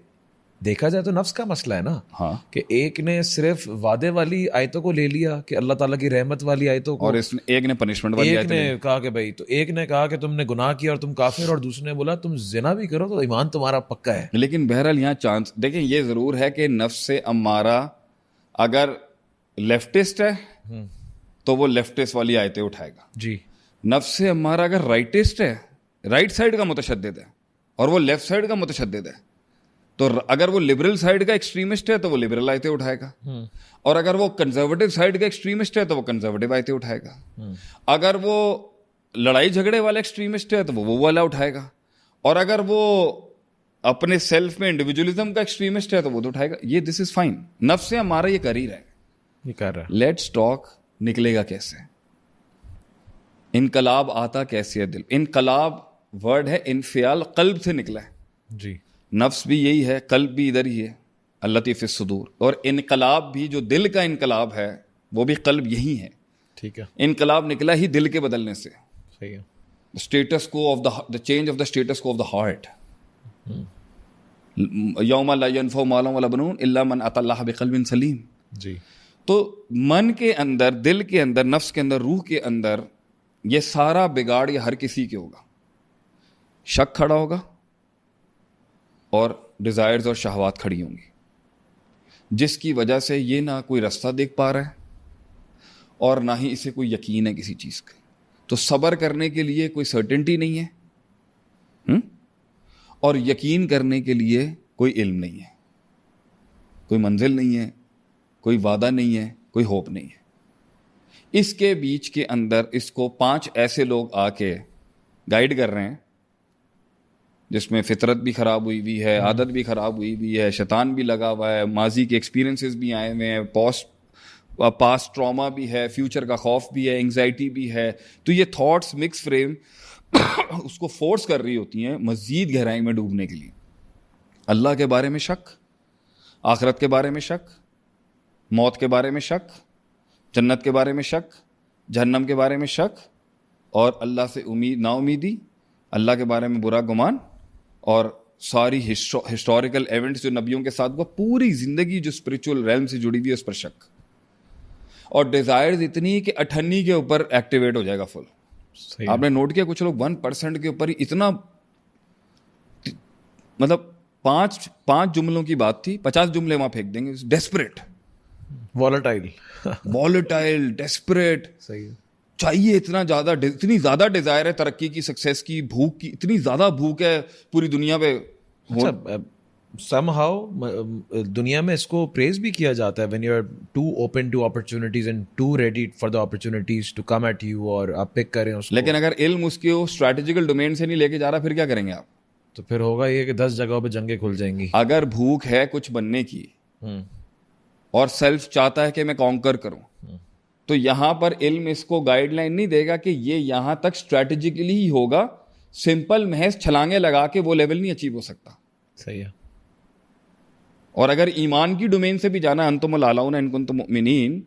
دیکھا جائے تو نفس کا مسئلہ ہے نا. ہاں, کہ ایک نے صرف وعدے والی آیتوں کو لے لیا کہ اللہ تعالیٰ کی رحمت والی آیتوں کو, اور اس نے ایک نے پنشمنٹ والی ایک نے کہا کہ بھائی, تو ایک نے کہا کہ تم نے گناہ کیا اور تم کافر, اور دوسرے نے بولا تم زنا بھی کرو تو ایمان تمہارا پکا ہے. لیکن بہرحال یہاں چانس دیکھیں, یہ ضرور ہے کہ نفس سے امارہ اگر لیفٹسٹ ہے تو وہ لیفٹسٹ والی آیتیں اٹھائے گا. جی. نفس سے امارہ اگر رائٹسٹ ہے, رائٹ سائڈ کا متشدد ہے, اور وہ لیفٹ سائڈ کا متشدد ہے, تو اگر وہ لبرل سائڈ کا ایکسٹریمسٹ ہے تو وہ لبرل آیتیں اٹھائے گا, اور اگر وہ کنزرویٹو سائڈ کا ایکسٹریمسٹ ہے تو وہ کنزرویٹو آیتیں اٹھائے گا. اگر وہ لڑائی جھگڑے والا ایکسٹریمسٹ ہے تو وہ والا اٹھائے گا, اور اگر وہ اپنے سیلف میں انڈیویجولزم کا ایکسٹریمسٹ ہے تو وہ تو اٹھائے گا. یہ دس از فائن, نفس سے ہمارا یہ کر ہی رہا ہے, یہ کر رہا ہے. لیٹس ٹاک نکلے گا کیسے, انقلاب آتا کیسے ہے دل. انقلاب ورڈ ہے انفعال, قلب سے نکلا ہے. جی. نفس بھی یہی ہے, قلب بھی ادھر ہی ہے, اللطیف الصدور, اور انقلاب بھی جو دل کا انقلاب ہے وہ بھی قلب یہی ہے. ٹھیک ہے. انقلاب نکلا ہی دل کے بدلنے سے. صحیح ہے. Status quo of the change of the status quo of the heart. یوم لا ینفع مال ولا بنون الا من اتى اللہ بقلب سلیم. جی. تو من کے اندر, دل کے اندر, نفس کے اندر, روح کے اندر یہ سارا بگاڑ یہ ہر کسی کے ہوگا. شک کھڑا ہوگا اور ڈیزائرز اور شہوات کھڑی ہوں گی, جس کی وجہ سے یہ نہ کوئی رستہ دیکھ پا رہا ہے اور نہ ہی اسے کوئی یقین ہے کسی چیز کا. تو صبر کرنے کے لیے کوئی سرٹنٹی نہیں ہے, اور یقین کرنے کے لیے کوئی علم نہیں ہے, کوئی منزل نہیں ہے, کوئی وعدہ نہیں ہے, کوئی ہوپ نہیں ہے. اس کے بیچ کے اندر اس کو 5 ایسے لوگ آ کے گائیڈ کر رہے ہیں جس میں فطرت بھی خراب ہوئی ہوئی ہے, عادت بھی خراب ہوئی ہوئی ہے, شیطان بھی لگا ہوا ہے, ماضی کے ایکسپیرینسز بھی آئے ہوئے ہیں, پاسٹ ٹراما بھی ہے, فیوچر کا خوف بھی ہے, انگزائٹی بھی ہے. تو یہ تھاٹس مکس فریم اس کو فورس کر رہی ہوتی ہیں مزید گہرائی میں ڈوبنے کے لیے. اللہ کے بارے میں شک, آخرت کے بارے میں شک, موت کے بارے میں شک, جنت کے بارے میں شک, جہنم کے بارے میں شک, اور اللہ سے نا امیدی, اللہ کے بارے میں برا گمان, اور ساری ہسٹوریکل ایونٹس جو نبیوں کے ساتھ ہوا, پوری زندگی جو اسپرچول ریلم سے جڑی ہوئی ہے اس پر شک, اور ڈیزائرز اتنی کہ 98 کے اوپر ایکٹیویٹ ہو جائے گا فل. آپ نے نوٹ کیا کچھ لوگ 1% کے اوپر ہی اتنا, مطلب 5 جملوں کی بات تھی 50 جملے وہاں پھینک دیں گے. Desperate, volatile, desperate. صحیح. چاہیے اتنا زیادہ, اتنی زیادہ ڈیزائر ہے ترقی کی, سکسیس کی, بھوک کی, اتنی زیادہ بھوک ہے پوری دنیا پہ. سم ہاؤ دنیا میں اس کو پریز بھی کیا جاتا ہے when you are too open to opportunities and too ready for the opportunities to come at you, اور آپ پک کریں اس کو. لیکن اگر علم اس کے اسٹریٹجیکل ڈومین سے نہیں لے کے جا رہا پھر کیا کریں گے آپ؟ تو پھر ہوگا یہ کہ 10 جگہوں پہ جنگیں کھل جائیں گی. اگر بھوک ہے کچھ بننے کی اور سیلف چاہتا ہے کہ میں کانکر کروں, تو یہاں پر علم اس کو گائیڈ لائن نہیں دے گا کہ یہ یہاں تک اسٹریٹجیکلی ہی ہوگا. سمپل محض چھلانگیں لگا کے وہ لیول نہیں اچیو ہو سکتا. صحیح ہے. اور اگر ایمان کی ڈومین سے بھی جانا, انتم الاعلون ان کنتم مؤمنین,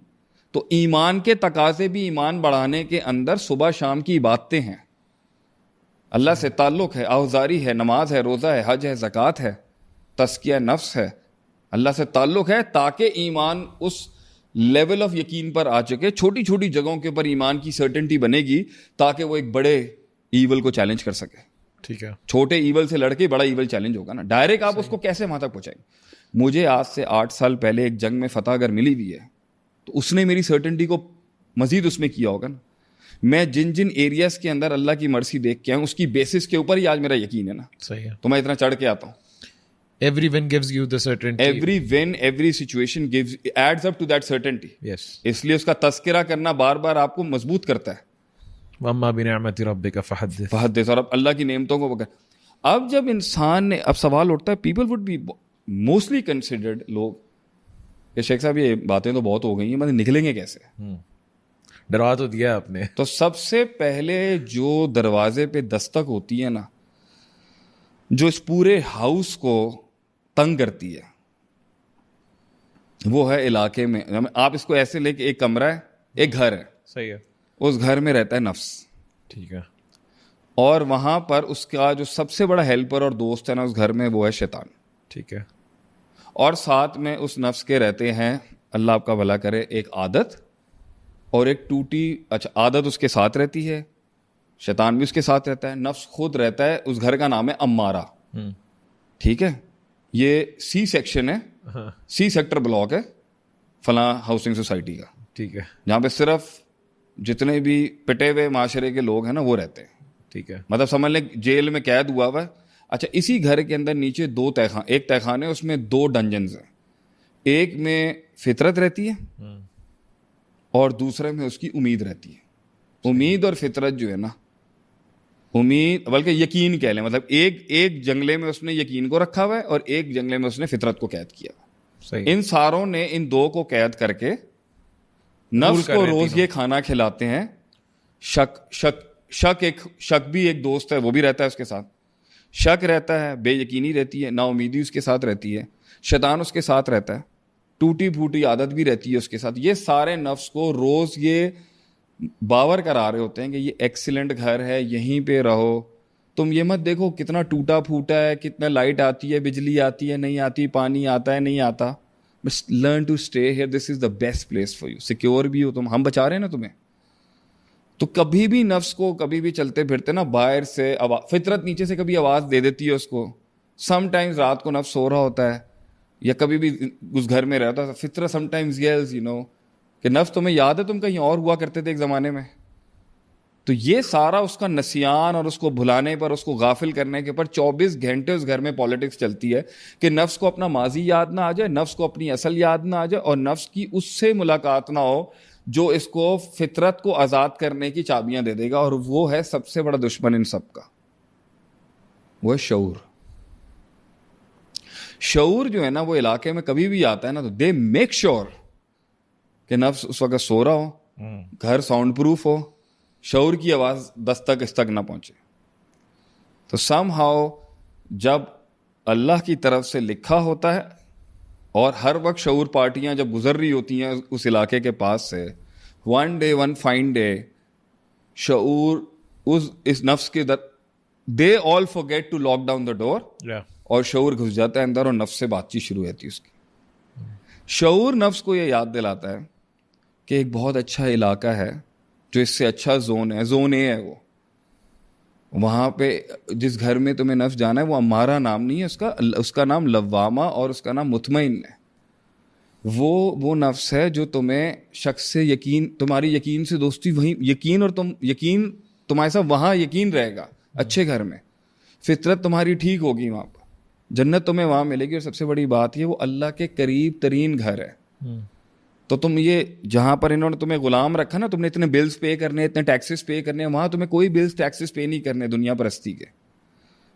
تو ایمان کے تقاضے بھی ایمان بڑھانے کے اندر صبح شام کی عبادتیں ہیں, اللہ سے تعلق ہے, آوزاری ہے, نماز ہے, روزہ ہے, حج ہے, زکوٰۃ ہے, تزکیہ نفس ہے, اللہ سے تعلق ہے, تاکہ ایمان اس لیول آف یقین پر آ چکے. چھوٹی چھوٹی جگہوں کے اوپر ایمان کی سرٹنٹی بنے گی تاکہ وہ ایک بڑے ایول کو چیلنج کر سکے. ٹھیک ہے. چھوٹے ایول سے لڑ کے بڑا ایول چیلنج ہوگا نا. ڈائریکٹ آپ اس کو کیسے وہاں تک پہنچائیں گے؟ مجھے آج سے 8 سال پہلے ایک جنگ میں فتح اگر ملی ہوئی ہے تو اس نے میری سرٹنٹی کو مزید اس میں کیا ہوگا نا. میں جن جن ایریاز کے اندر اللہ کی مرسی دیکھ کے آؤں اس کی بیسس کے اوپر ہی آج میرا یقین ہے نا. صحیح ہے. تو میں اتنا چڑھ کے آتا ہوں. Every win gives you the certainty. Every win, every situation adds up to that certainty. Yes. اس لیے اس کا تذکرہ کرنا بار بار آپ کو مضبوط کرتا ہے. وَأَمَّا بِنِعْمَةِ رَبِّكَ فَحَدِّثْ. اور اب اللہ کی نعمتوں کو بکر. اب جب انسان نے, اب سوال اٹھتا ہے, people would be mostly considered, لوگ کہ شیخ صاحب یہ باتیں تو بہت ہو گئی ہیں, مطلب نکلیں گے کیسے؟ ڈروا تو دیا آپ نے. تو سب سے پہلے جو دروازے پہ دستک ہوتی ہے نا, جو اس پورے ہاؤس کو تنگ کرتی ہے, وہ ہے علاقے میں, آپ اس کو ایسے لے کہ ایک کمرہ ہے, ایک گھر ہے, صحیح ہے, اس گھر میں رہتا ہے نفس, ٹھیک ہے, اور وہاں پر اس کا جو سب سے بڑا ہیلپر اور دوست ہے نا اس گھر میں, وہ ہے شیطان, ٹھیک ہے, اور ساتھ میں اس نفس کے رہتے ہیں, اللہ آپ کا بھلا کرے, ایک عادت اور ایک ٹوٹی, اچھا عادت اس کے ساتھ رہتی ہے, شیطان بھی اس کے ساتھ رہتا ہے, نفس خود رہتا ہے, اس گھر کا نام ہے امارہ, ٹھیک ہے, یہ سی سیکشن ہے, سی سیکٹر بلاک ہے فلاں ہاؤسنگ سوسائٹی کا, ٹھیک ہے, جہاں پہ صرف جتنے بھی پٹے ہوئے معاشرے کے لوگ ہیں نا وہ رہتے ہیں, ٹھیک ہے, مطلب سمجھ لیں جیل میں قید ہوا ہوا ہے. اچھا اسی گھر کے اندر نیچے دو تہخان, ایک تہخانے اس میں دو ڈنجنز ہیں, ایک میں فطرت رہتی ہے اور دوسرے میں اس کی امید رہتی ہے. امید اور فطرت جو ہے نا, امید بلکہ یقین کہہ لیں, مطلب ایک جنگلے میں اس نے یقین کو رکھا ہوا ہے اور ایک جنگلے میں اس نے فطرت کو قید کیا ہوا. ان ساروں نے ان دو کو قید کر کے نفس کو روز یہ کھانا کھلاتے ہیں. شک بھی ایک دوست ہے, وہ بھی رہتا ہے اس کے ساتھ, شک رہتا ہے, بے یقینی رہتی ہے, نا امیدی اس کے ساتھ رہتی ہے, شیطان اس کے ساتھ رہتا ہے, ٹوٹی پھوٹی عادت بھی رہتی ہے اس کے ساتھ. یہ سارے نفس کو روز یہ باور کرا رہے ہوتے ہیں کہ یہ ایکسیلنٹ گھر ہے, یہیں پہ رہو, تم یہ مت دیکھو کتنا ٹوٹا پھوٹا ہے, کتنا لائٹ آتی ہے, بجلی آتی ہے نہیں آتی, پانی آتا ہے نہیں آتا, بس learn to stay here, this is the best place for you, secure بھی ہو تم, ہم بچا رہے ہیں نا تمہیں. تو کبھی بھی نفس کو کبھی بھی چلتے پھرتے نا باہر سے فطرت نیچے سے کبھی آواز دے دیتی ہے اس کو, سم ٹائمز رات کو نفس سو رہا ہوتا ہے یا کبھی بھی اس گھر میں رہتا ہے, فطرت سم ٹائمز یلز یو نو کہ نفس تمہیں یاد ہے تم کہیں اور ہوا کرتے تھے ایک زمانے میں. تو یہ سارا اس کا نسیان اور اس کو بھلانے پر, اس کو غافل کرنے کے پر 24 گھنٹے اس گھر میں پالیٹکس چلتی ہے کہ نفس کو اپنا ماضی یاد نہ آ جائے, نفس کو اپنی اصل یاد نہ آ جائے, اور نفس کی اس سے ملاقات نہ ہو جو اس کو فطرت کو آزاد کرنے کی چابیاں دے دے گا. اور وہ ہے سب سے بڑا دشمن ان سب کا, وہ ہے شعور. شعور جو ہے نا وہ علاقے میں کبھی بھی آتا ہے نا تو دے میک شیور کہ نفس اس وقت سو رہا ہو, گھر ساؤنڈ پروف ہو, شعور کی آواز دستک اس تک نہ پہنچے. تو سم ہاؤ جب اللہ کی طرف سے لکھا ہوتا ہے اور ہر وقت شعور پارٹیاں جب گزر رہی ہوتی ہیں اس علاقے کے پاس سے, one day one fine day شعور اس نفس کے they all forget to lock down the door, اور شعور گھس جاتا ہے اندر اور نفس سے بات چیت شروع ہوتی ہے اس کی. شعور نفس کو یہ یاد دلاتا ہے کہ ایک بہت اچھا علاقہ ہے جو اس سے اچھا زون ہے, زون اے ہے وہ, وہاں پہ جس گھر میں تمہیں نفس جانا ہے وہ امارہ نام نہیں ہے اس کا نام لوامہ اور اس کا نام مطمئن ہے. وہ نفس ہے جو تمہیں شخص سے یقین, تمہاری یقین سے دوستی وہیں یقین, اور یقین تمہارے ساتھ وہاں یقین رہے گا اچھے گھر میں, فطرت تمہاری ٹھیک ہوگی وہاں پر, جنت تمہیں وہاں ملے گی. اور سب سے بڑی بات یہ وہ اللہ کے قریب ترین گھر ہے. تو تم یہ جہاں پر انہوں نے تمہیں غلام رکھا نا, تم نے اتنے بلز پے کرنے, اتنے ٹیکسز پے کرنے, وہاں تمہیں کوئی بلز ٹیکسز پے نہیں کرنے دنیا پرستی کے.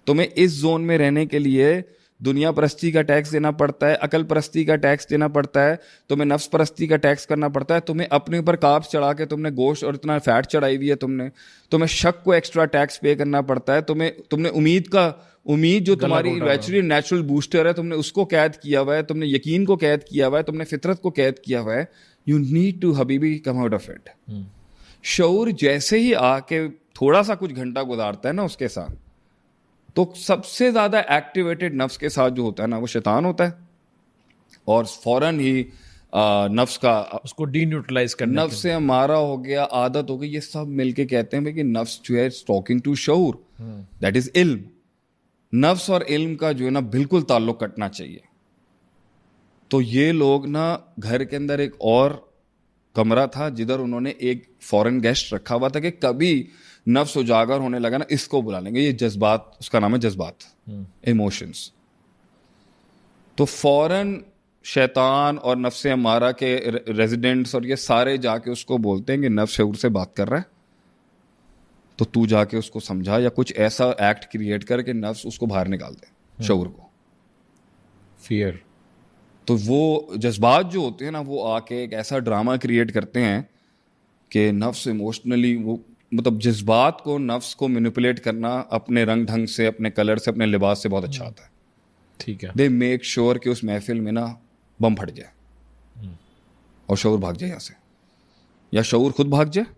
تمہیں اس زون میں رہنے کے لیے دنیا پرستی کا ٹیکس دینا پڑتا ہے, عقل پرستی کا ٹیکس دینا پڑتا ہے, تمہیں نفس پرستی کا ٹیکس کرنا پڑتا ہے, تمہیں اپنے اوپر کاربس چڑھا کے تم نے گوشت اور اتنا فیٹ چڑھائی ہوئی ہے تمہیں شک کو ایکسٹرا ٹیکس پے کرنا پڑتا ہے, تم نے امید جو تمہاری نیچرل بوسٹر ہے تم نے اس کو قید کیا ہوا ہے, تم نے یقین کو قید کیا ہوا ہے, تم نے فطرت کو قید کیا ہوا ہے. یو نیڈ ٹو حبیبی کم آؤٹ آف اٹ. شعور جیسے ہی آ کے تھوڑا سا کچھ گھنٹہ گزارتا ہے نا اس کے ساتھ, تو سب سے زیادہ ایکٹیویٹڈ نفس کے ساتھ جو ہوتا ہے نا وہ شیطان ہوتا ہے, اور فوراً ہی نفس کا اس کو ڈی نیوٹرلائز کرنا, نفس سے ہمارا ہو گیا, عادت ہو گئی, یہ سب مل کے کہتے ہیں کہ نفس جو ہے ٹاکنگ ٹو شعور, دیٹ از علم. نفس اور علم کا جو ہے نا بالکل تعلق کٹنا چاہیے. تو یہ لوگ نا گھر کے اندر ایک اور کمرہ تھا جدھر انہوں نے ایک فورن گیسٹ رکھا ہوا تھا کہ کبھی نفس اجاگر ہونے لگا نا اس کو بلا لیں گے. یہ جذبات, اس کا نام ہے جذبات, ایموشنز. تو فوراً شیطان اور نفس امارہ کے ریزیڈنٹس اور یہ سارے جا کے اس کو بولتے ہیں کہ نفس شعور سے بات کر رہا ہے, تو جا کے اس کو سمجھا یا کچھ ایسا ایکٹ کریٹ کر کے نفس اس کو باہر نکال دے شعور کو. فیئر. تو وہ جذبات جو ہوتے ہیں نا وہ آ کے ایک ایسا ڈرامہ کریٹ کرتے ہیں کہ نفس ایموشنلی وہ مطلب جذبات کو نفس کو مینیپولیٹ کرنا اپنے رنگ ڈھنگ سے, اپنے کلر سے, اپنے لباس سے بہت اچھا آتا ہے. ٹھیک ہے. دے میک شیور کہ اس محفل میں نا بم پھٹ جائے اور شعور بھاگ جائے یہاں سے, یا شعور خود بھاگ جائے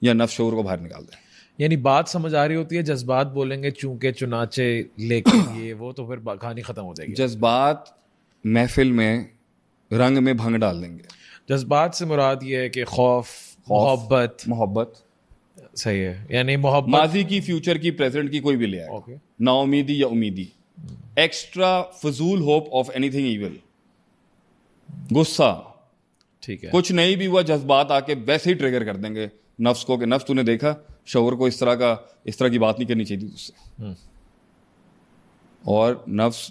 یا نفس شعور کو باہر نکال دے. یعنی بات سمجھ آ رہی ہوتی ہے, جذبات بولیں گے چونکہ چنانچہ لیکن یہ وہ, تو پھر کہانی ختم ہو جائے گی. جذبات محفل میں رنگ میں بھنگ ڈال دیں گے. جذبات سے مراد یہ ہے کہ خوف, محبت صحیح ہے, یعنی محبت ماضی کی, فیوچر کی, پریزنٹ کی, کوئی بھی لے آئے, نا امیدی یا امیدی, ایکسٹرا فضول hope of anything evil, غصہ, ٹھیک ہے, کچھ نہیں بھی ہوا, جذبات آ کے ویسے ہی ٹریگر کر دیں گے نفس کو کہ نفس تو نے دیکھا شعور کو اس طرح کی بات نہیں کرنی چاہیے تھی اس سے. اور نفس,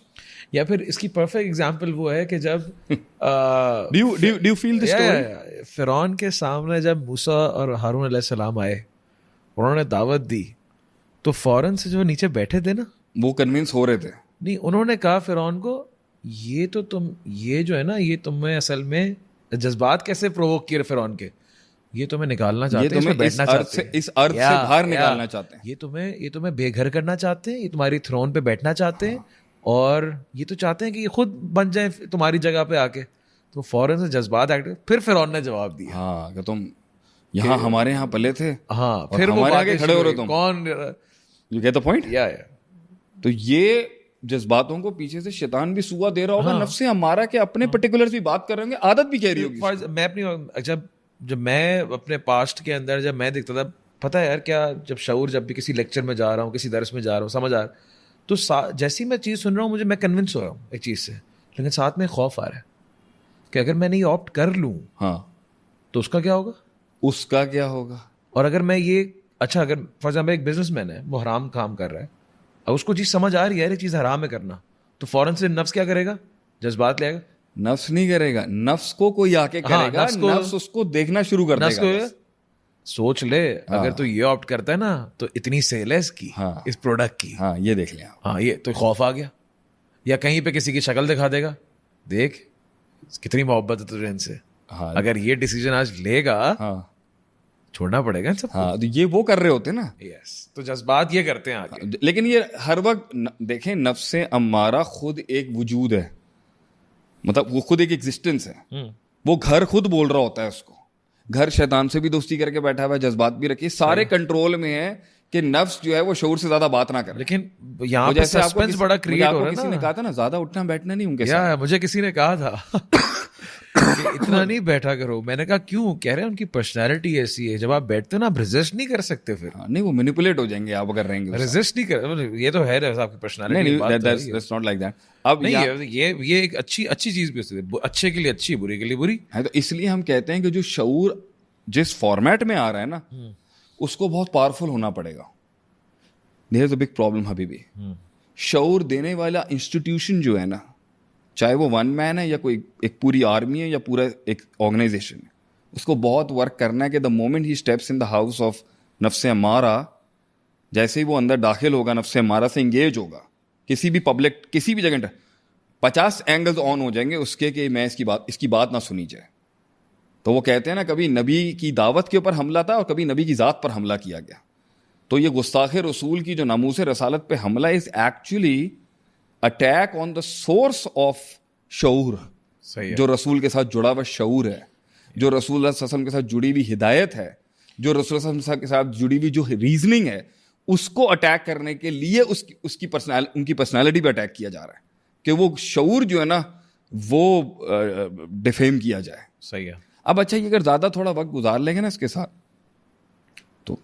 یا پھر اس کی پرفیکٹ ایگزامپل وہ ہے کہ جب do you feel the story? فرعون کے سامنے جب موسیٰ اور ہارون علیہ السلام آئے, انہوں نے دعوت دی, تو فوراً سے جو نیچے بیٹھے تھے نا, وہ کنونس ہو رہے تھے. نہیں, انہوں نے کہا فرعون کو, یہ تو تم, یہ جو ہے نا, یہ تمہیں اصل میں جذبات کیسے پرووک کیے فرعون کے, یہ تمہیں نکالنا چاہتے ہیں, بیٹھنا چاہتے ہیں, اس ارض سے باہر نکالنا چاہتے ہیں, یہ تمہیں بے گھر کرنا چاہتے ہیں, یہ تمہاری تھرون پہ بیٹھنا چاہتے ہیں, اور یہ تو چاہتے ہیں کہ یہ خود بن جائیں تمہاری جگہ پہ آ کے. تو فوراً سے جذبات ایکٹ. پھر فرعون نے جواب دیا, ہاں کہ تم یہاں ہمارے یہاں پلے تھے, ہاں, پھر وہ آگے کھڑے ہو رہے, تم کون, یو گیٹ دی پوائنٹ. تو یہ جذباتوں کو پیچھے سے شیطان بھی سوا دے رہا ہوگا, نفس امارہ کے اپنے پرٹیکولرز بھی بات کر رہے ہوں گے, عادت بھی کہہ رہی ہوگی. میں اپنی جب میں اپنے پاسٹ کے اندر جب میں دیکھتا تھا, پتہ ہے یار کیا, جب شعور جب بھی کسی لیکچر میں جا رہا ہوں, کسی درس میں جا رہا ہوں, سمجھ آ رہا, تو جیسی میں چیز سن رہا ہوں, میں کنونس ہو رہا ہوں ایک چیز سے, لیکن ساتھ میں خوف آ رہا ہے کہ اگر میں نے یہ آپٹ کر لوں, ہاں, تو اس کا کیا ہوگا. اور اگر میں یہ, اچھا اگر فار ایگزامپل ایک بزنس مین ہے, وہ حرام کام کر رہا ہے, اب اس کو چیز سمجھ آ رہی ہے, یہ چیز حرام ہے کرنا, تو فوراً سے نفس کیا کرے گا, جذبات لے گا. نفس نہیں کرے گا, نفس کو کوئی آ کے کرے گا, نفس اس کو دیکھنا شروع کر دے گا. سوچ لے, اگر تو یہ آپٹ کرتا ہے نا, تو اتنی سیل ہے اس کی, اس پروڈکٹ کی, ہاں یہ دیکھ لیا, ہاں یہ تو خوف آ گیا. یا کہیں پہ کسی کی شکل دکھا دے گا, دیکھ کتنی محبت ہے تجھے ان سے, اگر یہ ڈیسیجن آج لے گا, چھوڑنا پڑے گا سب. ہاں, یہ وہ کر رہے ہوتے نا. یس, تو جذبات یہ کرتے ہیں آگے. لیکن یہ ہر وقت دیکھیں, نفس امارہ خود ایک وجود ہے, مطلب وہ خود ایک ایگزسٹنس ہے, وہ گھر خود بول رہا ہوتا ہے اس کو, گھر شیطان سے بھی دوستی کر کے بیٹھا ہوا ہے, جذبات بھی رکھے, سارے کنٹرول میں ہے کہ نفس جو ہے وہ شعور سے زیادہ بات نہ کرے. لیکن یہاں پہ سسپینس بڑا کریٹ ہو رہا ہے. کسی نے کہا تھا نا زیادہ اٹھنا بیٹھنا نہیں ان کے ساتھ, مجھے کسی نے کہا تھا اتنا نہیں بیٹھا کرو. میں نے کہا کیوں, کہہ رہے ہیں ان کی پرسنالٹی ایسی ہے, جب آپ بیٹھتے ہو نا آپ ریزسٹ نہیں کر سکتے, پھر نہیں وہ مینیپولیٹ ہو جائیں گے آپ اگر رہیں گے, ریزسٹ نہیں کر, یہ تو ہے آپ کی personality. That's not like that. اب یہ ایک اچھی چیز بھی ہوتی ہے, اچھے کے لیے اچھی, برے کے لیے بری ہے. تو اس لیے ہم کہتے ہیں کہ جو شعور جس فارمیٹ میں آ رہا ہے نا, اس کو بہت پاورفل ہونا پڑے گا. دیر از اے بگ پرابلم حبیبی. شعور دینے والا انسٹیٹیوشن جو ہے نا, چاہے وہ ون مین ہے یا کوئی ایک پوری آرمی ہے یا پورا ایک آرگنائزیشن ہے, اس کو بہت ورک کرنا ہے کہ دا moment he steps in the house of نفس امارہ, جیسے ہی وہ اندر داخل ہوگا, نفس امارہ سے انگیج ہوگا, کسی بھی پبلک کسی بھی جگہ 50 اینگلز آن ہو جائیں گے اس کے کہ میں اس کی بات نہ سنی جائے. تو وہ کہتے ہیں نا, کبھی نبی کی دعوت کے اوپر حملہ تھا اور کبھی نبی کی ذات پر حملہ کیا گیا. تو یہ گستاخ رسول کی جو ناموس رسالت پہ حملہ is actually attack on the source of شعور, جو رسول کے ساتھ جڑا ہوا شعور ہے, جو رسول اللہ صلی اللہ علیہ وسلم کے ساتھ جڑی ہوئی ہدایت ہے, جو رسول اللہ صلی اللہ علیہ وسلم کے ساتھ جڑی ہوئی جو ریزننگ ہے, اس کو اٹیک کرنے کے لیے ان کی پرسنالٹی پہ اٹیک کیا جا رہا ہے کہ وہ شعور جو ہے نا وہ ڈیفیم کیا جائے. صحیح ہے. اب اچھا, یہ اگر زیادہ تھوڑا وقت گزار لیں گے نا اس کے ساتھ, تو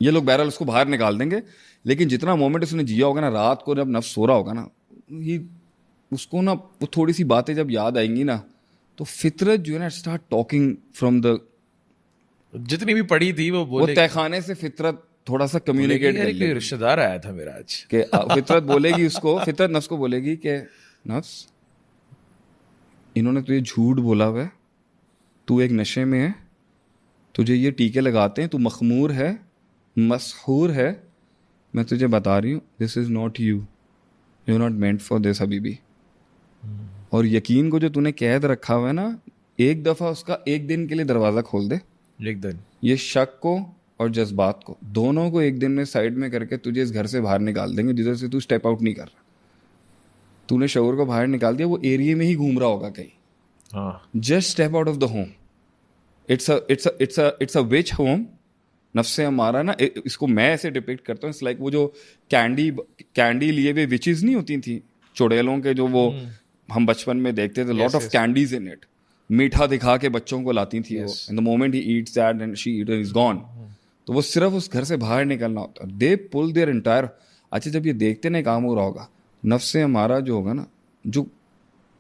یہ لوگ بہرحال اس کو باہر نکال دیں گے, لیکن جتنا مومنٹ اس نے جیا ہوگا نا, رات کو جب نفس سو رہا ہوگا نا, یہ اس کو نا وہ تھوڑی سی باتیں جب یاد آئیں گی نا, تو فطرت جو ہے نا اسٹارٹ ٹاکنگ فرام دا, جتنی بھی پڑھی تھی وہ تہ خانے سے فطرت تھوڑا سا کمیونیکیٹ کر لے. رشتہ دار آیا تھا میرا آج, کہ فطرت بولے گی اس کو, فطرت نفس کو بولے گی کہ نفس انہوں نے تجھے جھوٹ بولا ہوا ہے, تو ایک نشے میں ہے, تجھے یہ ٹیکے لگاتے ہیں, تو مخمور ہے, مسحور ہے, میں تجھے بتا رہی ہوں this is not you, you are not meant for this حبیبی. اور یقین کو جو تو نے قید رکھا ہوا ہے نا, ایک دفعہ اس کا ایک دن کے لیے دروازہ کھول دے, ایک دن یہ شک کو اور جذبات کو دونوں کو ایک دن میں سائڈ میں کر کے تجھے اس گھر سے باہر نکال دیں گے جدھر سے تو اسٹیپ آؤٹ نہیں کر رہا. تو نے شعور کو باہر نکال دیا, وہ ایریے میں ہی گھوم رہا ہوگا کہیں. ہاں just step out of the home. It's a which home. نفس ہمارا نا, اس کو میں ایسے ڈپکٹ کرتا ہوں, اٹس لائک وہ جو کینڈی لیے ہوئے وچز نہیں ہوتی تھیں چڑیلوں کے, جو وہ ہم بچپن میں دیکھتے تھے, lot of candies in it, میٹھا دکھا کے بچوں کو لاتی تھی وہ, in the moment he eats that and she ate is gone. تو وہ صرف اس گھر سے باہر نکلنا ہوتا ہے. دے پل دیئر انٹائر. اچھا جب یہ دیکھتے نا کام ہو رہا ہوگا, نفس ہمارا جو ہوگا نا, جو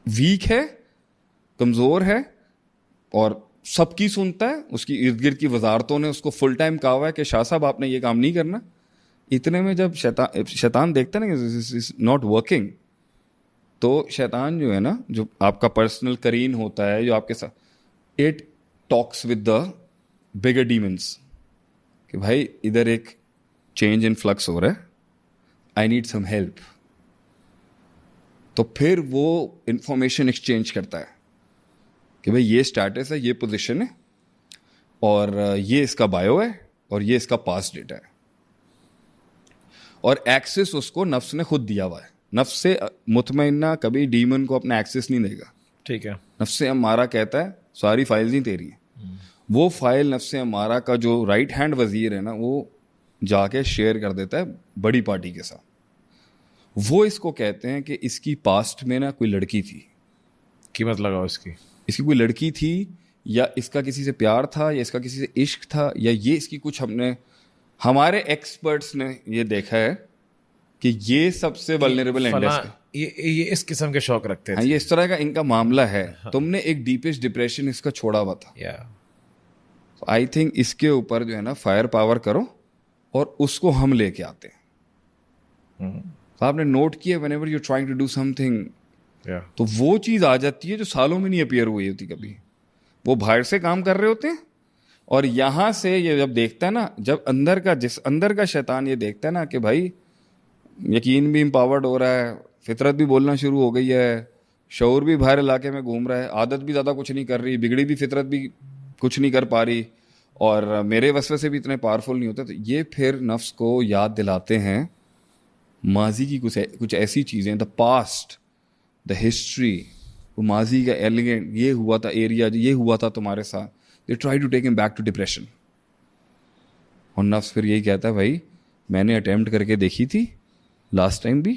ویک ہے, کمزور ہے اور سب کی سنتا ہے, اس کی ارد گرد کی وزارتوں نے اس کو فل ٹائم کہا ہوا ہے کہ شاہ صاحب آپ نے یہ کام نہیں کرنا. اتنے میں جب شیطان دیکھتا ہے نا کہ ناٹ ورکنگ, تو شیطان جو ہے نا, جو آپ کا پرسنل کرین ہوتا ہے, جو آپ کے ساتھ, اٹ ٹاکس ود دا بگر ڈیمنس کہ بھائی ادھر ایک چینج ان فلکس ہو رہا ہے, آئی نیڈ سم ہیلپ. تو پھر وہ انفارمیشن ایکسچینج کرتا ہے کہ بھائی یہ اسٹیٹس ہے, یہ پوزیشن ہے, اور یہ اس کا بایو ہے, اور یہ اس کا پاسٹ ڈیٹا ہے, اور ایکسس اس کو نفس نے خود دیا ہوا ہے. نفس سے مطمئنہ کبھی ڈیمن کو اپنا ایکسس نہیں دے گا. ٹھیک ہے. نفس سے ہمارا کہتا ہے ساری فائلز نہیں تیری ہیں. وہ فائل نفس سے ہمارا کا جو رائٹ ہینڈ وزیر ہے نا, وہ جا کے شیئر کر دیتا ہے بڑی پارٹی کے ساتھ. وہ اس کو کہتے ہیں کہ اس کی پاسٹ میں نا کوئی لڑکی تھی. قیمت لگاؤ اس کی کوئی لڑکی تھی, یا اس کا کسی سے پیار تھا, یا اس کا کسی سے عشق تھا, یا یہ اس کی کچھ, ہمارے ایکسپرٹس نے یہ دیکھا ہے کہ یہ سب سے ولنریبل انڈیکس ہے. یہ اس قسم کے شوق رکھتے ہیں. یہ اس طرح کا ان کا معاملہ ہے. تم نے ایک ڈیپسٹ ڈپریشن اس کا چھوڑا ہوا تھا. آئی تھنک اس کے اوپر جو ہے نا فائر پاور کرو, اور اس کو ہم لے کے آتے ہیں. آپ نے نوٹ کیا whenever you trying to do something, تو وہ چیز آ جاتی ہے جو سالوں میں نہیں اپیئر ہوئی ہوتی کبھی. وہ باہر سے کام کر رہے ہوتے ہیں, اور یہاں سے یہ جب دیکھتا ہے نا, جب اندر کا شیطان یہ دیکھتا ہے نا کہ بھائی یقین بھی امپاورڈ ہو رہا ہے, فطرت بھی بولنا شروع ہو گئی ہے, شعور بھی باہر علاقے میں گھوم رہا ہے, عادت بھی زیادہ کچھ نہیں کر رہی, بگڑی بھی فطرت بھی کچھ نہیں کر پا رہی, اور میرے وسوسے سے بھی اتنے پاورفل نہیں ہوتے, تو یہ پھر نفس کو یاد دلاتے ہیں ماضی کی کچھ ایسی چیزیں, دا پاسٹ, دا ہسٹری, وہ ماضی کا ایلیگنٹ, یہ ہوا تھا ایریا, یہ ہوا تھا تمہارے ساتھ. دے ٹرائی ٹو ٹیک ہم بیک ٹو ڈپریشن. اور نفس پھر یہی کہتا ہے بھائی میں نے اٹیمپٹ کر کے دیکھی تھی لاسٹ ٹائم بھی,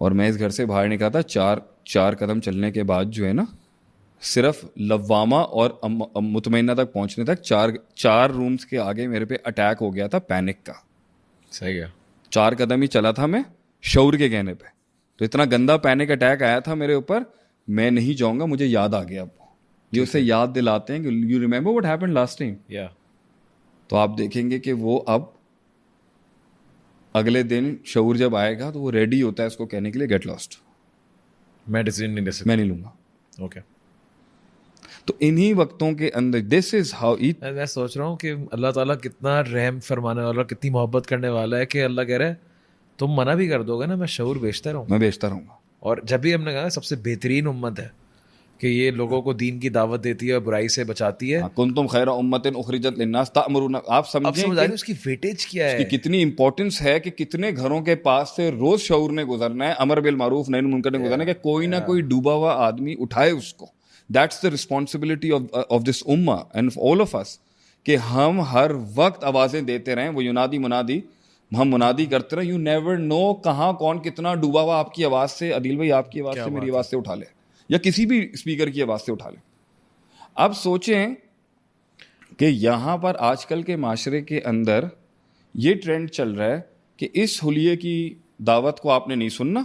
اور میں اس گھر سے باہر نکلا تھا, چار قدم چلنے کے بعد جو ہے نا, صرف لوامہ اور مطمئنہ تک پہنچنے تک چار رومز کے آگے میرے پہ اٹیک ہو گیا تھا پینک کا. صحیح ہے. 4 قدم ہی چلا تھا میں شعور کے کہنے پہ, تو اتنا گندا پینک اٹیک آیا تھا میرے اوپر, میں نہیں جاؤں گا, مجھے یاد آ گیا. اب یہ اسے یاد دلاتے ہیں کہ you remember what happened last time. تو آپ دیکھیں گے کہ وہ اب اگلے دن شعور جب آئے گا تو وہ ریڈی ہوتا ہے اس کو کہنے کے لیے گیٹ لاسٹ, میں ڈیسیژن نہیں لے سکتا, میں نہیں لوں گا. اوکے. تو انہی وقتوں کے اندر دس از ہاؤ میں سوچ رہا ہوں کہ اللہ تعالیٰ کتنا رحم فرمانے والا, کتنی محبت کرنے والا ہے کہ اللہ کہہ رہا ہے تم منع بھی کر دو گے نا, میں شعور بیچتا رہوں گا, میں بیچتا رہوں گا. اور جب بھی ہم نے کہا سب سے بہترین امت ہے کہ یہ لوگوں کو دین کی دعوت دیتی ہے اور برائی سے بچاتی ہے. کنتم خیر امت اخرجت للناس تأمرون, آپ سمجھیں اس کی ویٹیج کیا ہے, اس کی کتنی امپورٹنس ہے کہ کتنے گھروں کے پاس سے روز شعور نے گزرنا ہے, امر بالمعروف نہی عن المنکر نے گزرنا ہے, کہ کوئی نہ کوئی ڈوبا ہوا آدمی اٹھائے اس کو. That's the responsibility of this امہ اینڈ آل آف اس, کہ ہم ہر وقت آوازیں دیتے رہیں. وہ ینادی منادی, ہم منادی کرتے رہیں. یو نیور نو کہاں کون کتنا ڈوبا ہوا آپ کی آواز سے, عدیل بھائی آپ کی آواز سے, میری آواز سے اٹھا لے, یا کسی بھی اسپیکر کی آواز سے اٹھا لیں. اب سوچیں کہ یہاں پر آج کل کے معاشرے کے اندر یہ ٹرینڈ چل رہا ہے کہ اس حلیے کی دعوت کو آپ نے نہیں سننا,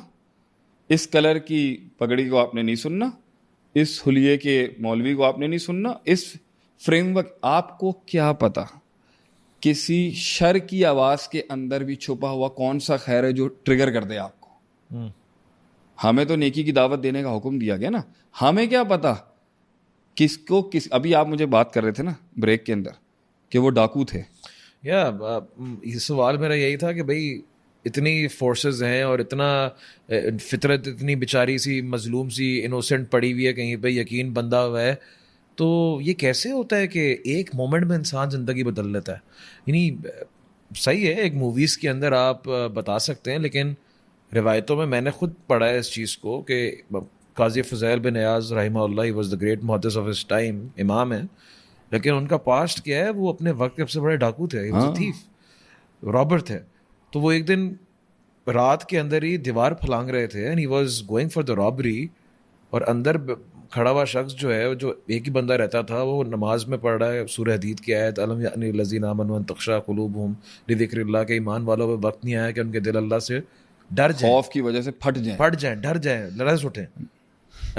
اس کلر کی پگڑی کو آپ نے نہیں سننا, اس حلیے کے مولوی کو آپ نے نہیں سننا, اس فریم ورک. آپ کو کیا پتا کسی شر کی آواز کے اندر بھی چھپا ہوا کون سا خیر ہے جو ٹریگر کر دے آپ کو. ہمیں تو نیکی کی دعوت دینے کا حکم دیا گیا نا, ہمیں کیا پتا کس کو کس. ابھی آپ مجھے بات کر رہے تھے نا بریک کے اندر کہ وہ ڈاکو تھے. یہ سوال میرا یہی تھا کہ بھائی اتنی فورسز ہیں اور اتنا فطرت اتنی بیچاری سی مظلوم سی انوسنٹ پڑی ہوئی ہے کہیں پہ, یقین بندہ ہوا ہے, تو یہ کیسے ہوتا ہے کہ ایک مومنٹ میں انسان زندگی بدل لیتا ہے؟ یعنی صحیح ہے ایک موویز کے اندر آپ بتا سکتے ہیں، لیکن روایتوں میں نے خود پڑھا ہے اس چیز کو کہ قاضی فضیل بن ایاز رحمہ اللہ ہی واز دا گریٹ محدث آف ہز ٹائم، امام ہیں، لیکن ان کا پاسٹ کیا ہے، وہ اپنے وقت کے سب سے بڑے ڈاکو تھے، تھیف، رابر تھے. تو وہ ایک دن رات کے اندر ہی دیوار پھلانگ رہے تھے and he was going for the robbery, اور اندر کھڑا ہوا شخص جو ہے، جو ایک ہی بندہ رہتا تھا، وہ نماز میں پڑھ رہا ہے سورہ حدید کی آیت الم یأنی للذین آمنوا ان تخشع قلوبہم لذکر اللہ، کے ایمان والوں پہ وقت نہیں آیا کہ ان کے دل اللہ سے ڈر جائیں، خوف کی وجہ سے پھٹ جائیں، ڈر جائیں، لرز اٹھیں.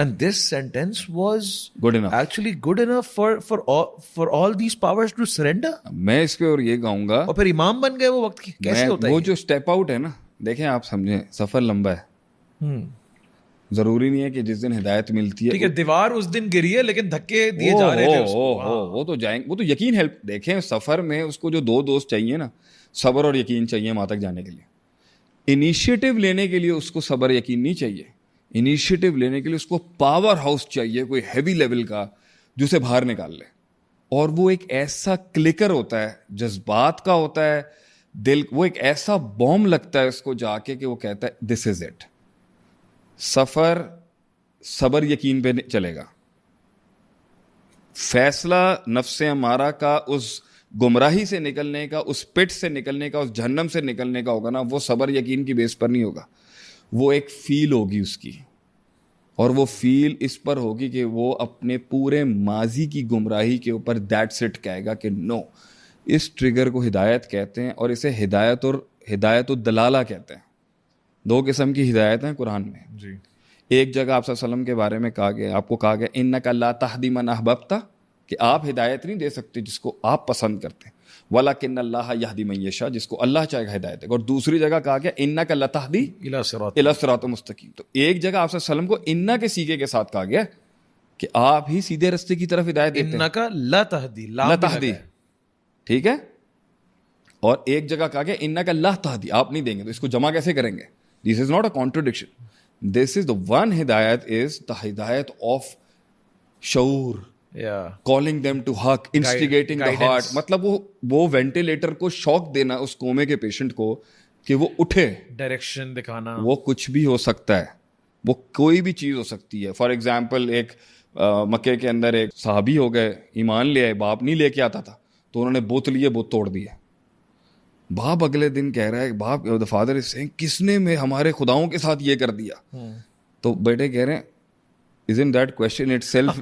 And this sentence was good enough, actually good enough for all these powers to surrender. میں اس پہ اور یہ کہوں گا، اور پھر امام بن گئے وہ وقت کی. کیسے ہوتا ہے وہ جو اسٹیپ آؤٹ ہے نا؟ دیکھیں آپ سمجھیں، سفر لمبا ہے، ضروری نہیں ہے کہ جس دن ہدایت ملتی ہے، ٹھیک ہے دیوار اس دن گری ہے لیکن دھکے دیے جا رہے تھے اس کو، وہ تو جائیں، وہ تو یقین ہیلپ. دیکھیں سفر میں اس کو جو دو دوست چاہیے نا، صبر اور یقین چاہیے وہاں تک جانے کے لیے. انیشیٹو لینے کے لیے اس کو صبر یقین نہیں چاہیے، انیشیٹو لینے کے لیے اس کو پاور ہاؤس چاہیے، کوئی ہیوی لیول کا جو اسے باہر نکال لے. اور وہ ایک ایسا کلکر ہوتا ہے، جذبات کا ہوتا ہے، دل، وہ ایک ایسا بوم لگتا ہے اس کو جا کے کہ وہ کہتا ہے دس از اٹ. سفر صبر یقین پہ چلے گا. فیصلہ نفس امارہ کا اس گمراہی سے نکلنے کا، اس پٹ سے نکلنے کا، اس جہنم سے نکلنے کا ہوگا نا، وہ صبر یقین کی بیس پر نہیں ہوگا، وہ ایک فیل ہوگی اس کی. اور وہ فیل اس پر ہوگی کہ وہ اپنے پورے ماضی کی گمراہی کے اوپر دیٹس اٹ کہے گا کہ نو. اس ٹریگر کو ہدایت کہتے ہیں، اور اسے ہدایت الدلالہ کہتے ہیں. دو قسم کی ہدایت ہیں قرآن میں جی. ایک جگہ آپ صلی اللہ علیہ وسلم کے بارے میں کہا گیا، آپ کو کہا گیا انک لا تہدی من احببت، کہ آپ ہدایت نہیں دے سکتے جس کو آپ پسند کرتے ہیں، ولکن اللہ یہدی من یشاء، جس کو اللہ چاہے گا ہدایت دے گا. اور دوسری جگہ کہا گیا انک لتہدی الی صراط مستقیم. تو ایک جگہ آپ صلی اللہ علیہ وسلم کو انا کے سیغے کے ساتھ کہا گیا کہ آپ ہی سیدھے رستے کی طرف ہدایت دیتے ہیں، انک لتہدی، ٹھیک ہے. اور ایک جگہ کہا گیا انک لا تہدی، آپ نہیں دیں گے. تو اس کو جمع کیسے کریں گے؟ This is not a contradiction. This is the one hidayat is the hidayat of شعور، calling them to haq, instigating the heart. مطلب وہ وینٹیلیٹر کو شوق دینا اس کومے کے پیشنٹ کو کہ وہ اٹھے، ڈائریکشن دکھانا. وہ کچھ بھی ہو سکتا ہے، وہ کوئی بھی چیز ہو سکتی ہے. فار ایگزامپل ایک مکے کے اندر ایک صحابی ہو گئے، ایمان لے آئے، باپ نہیں لے کے آتا تھا، تو انہوں نے بت لیے، بت توڑ دیے. باپ اگلے دن کہہ رہا ہے، باپ the father is saying کس نے میں ہمارے خداؤں کے ساتھ یہ کر دیا؟ تو بیٹے کہہ رہے ہیں isn't that question itself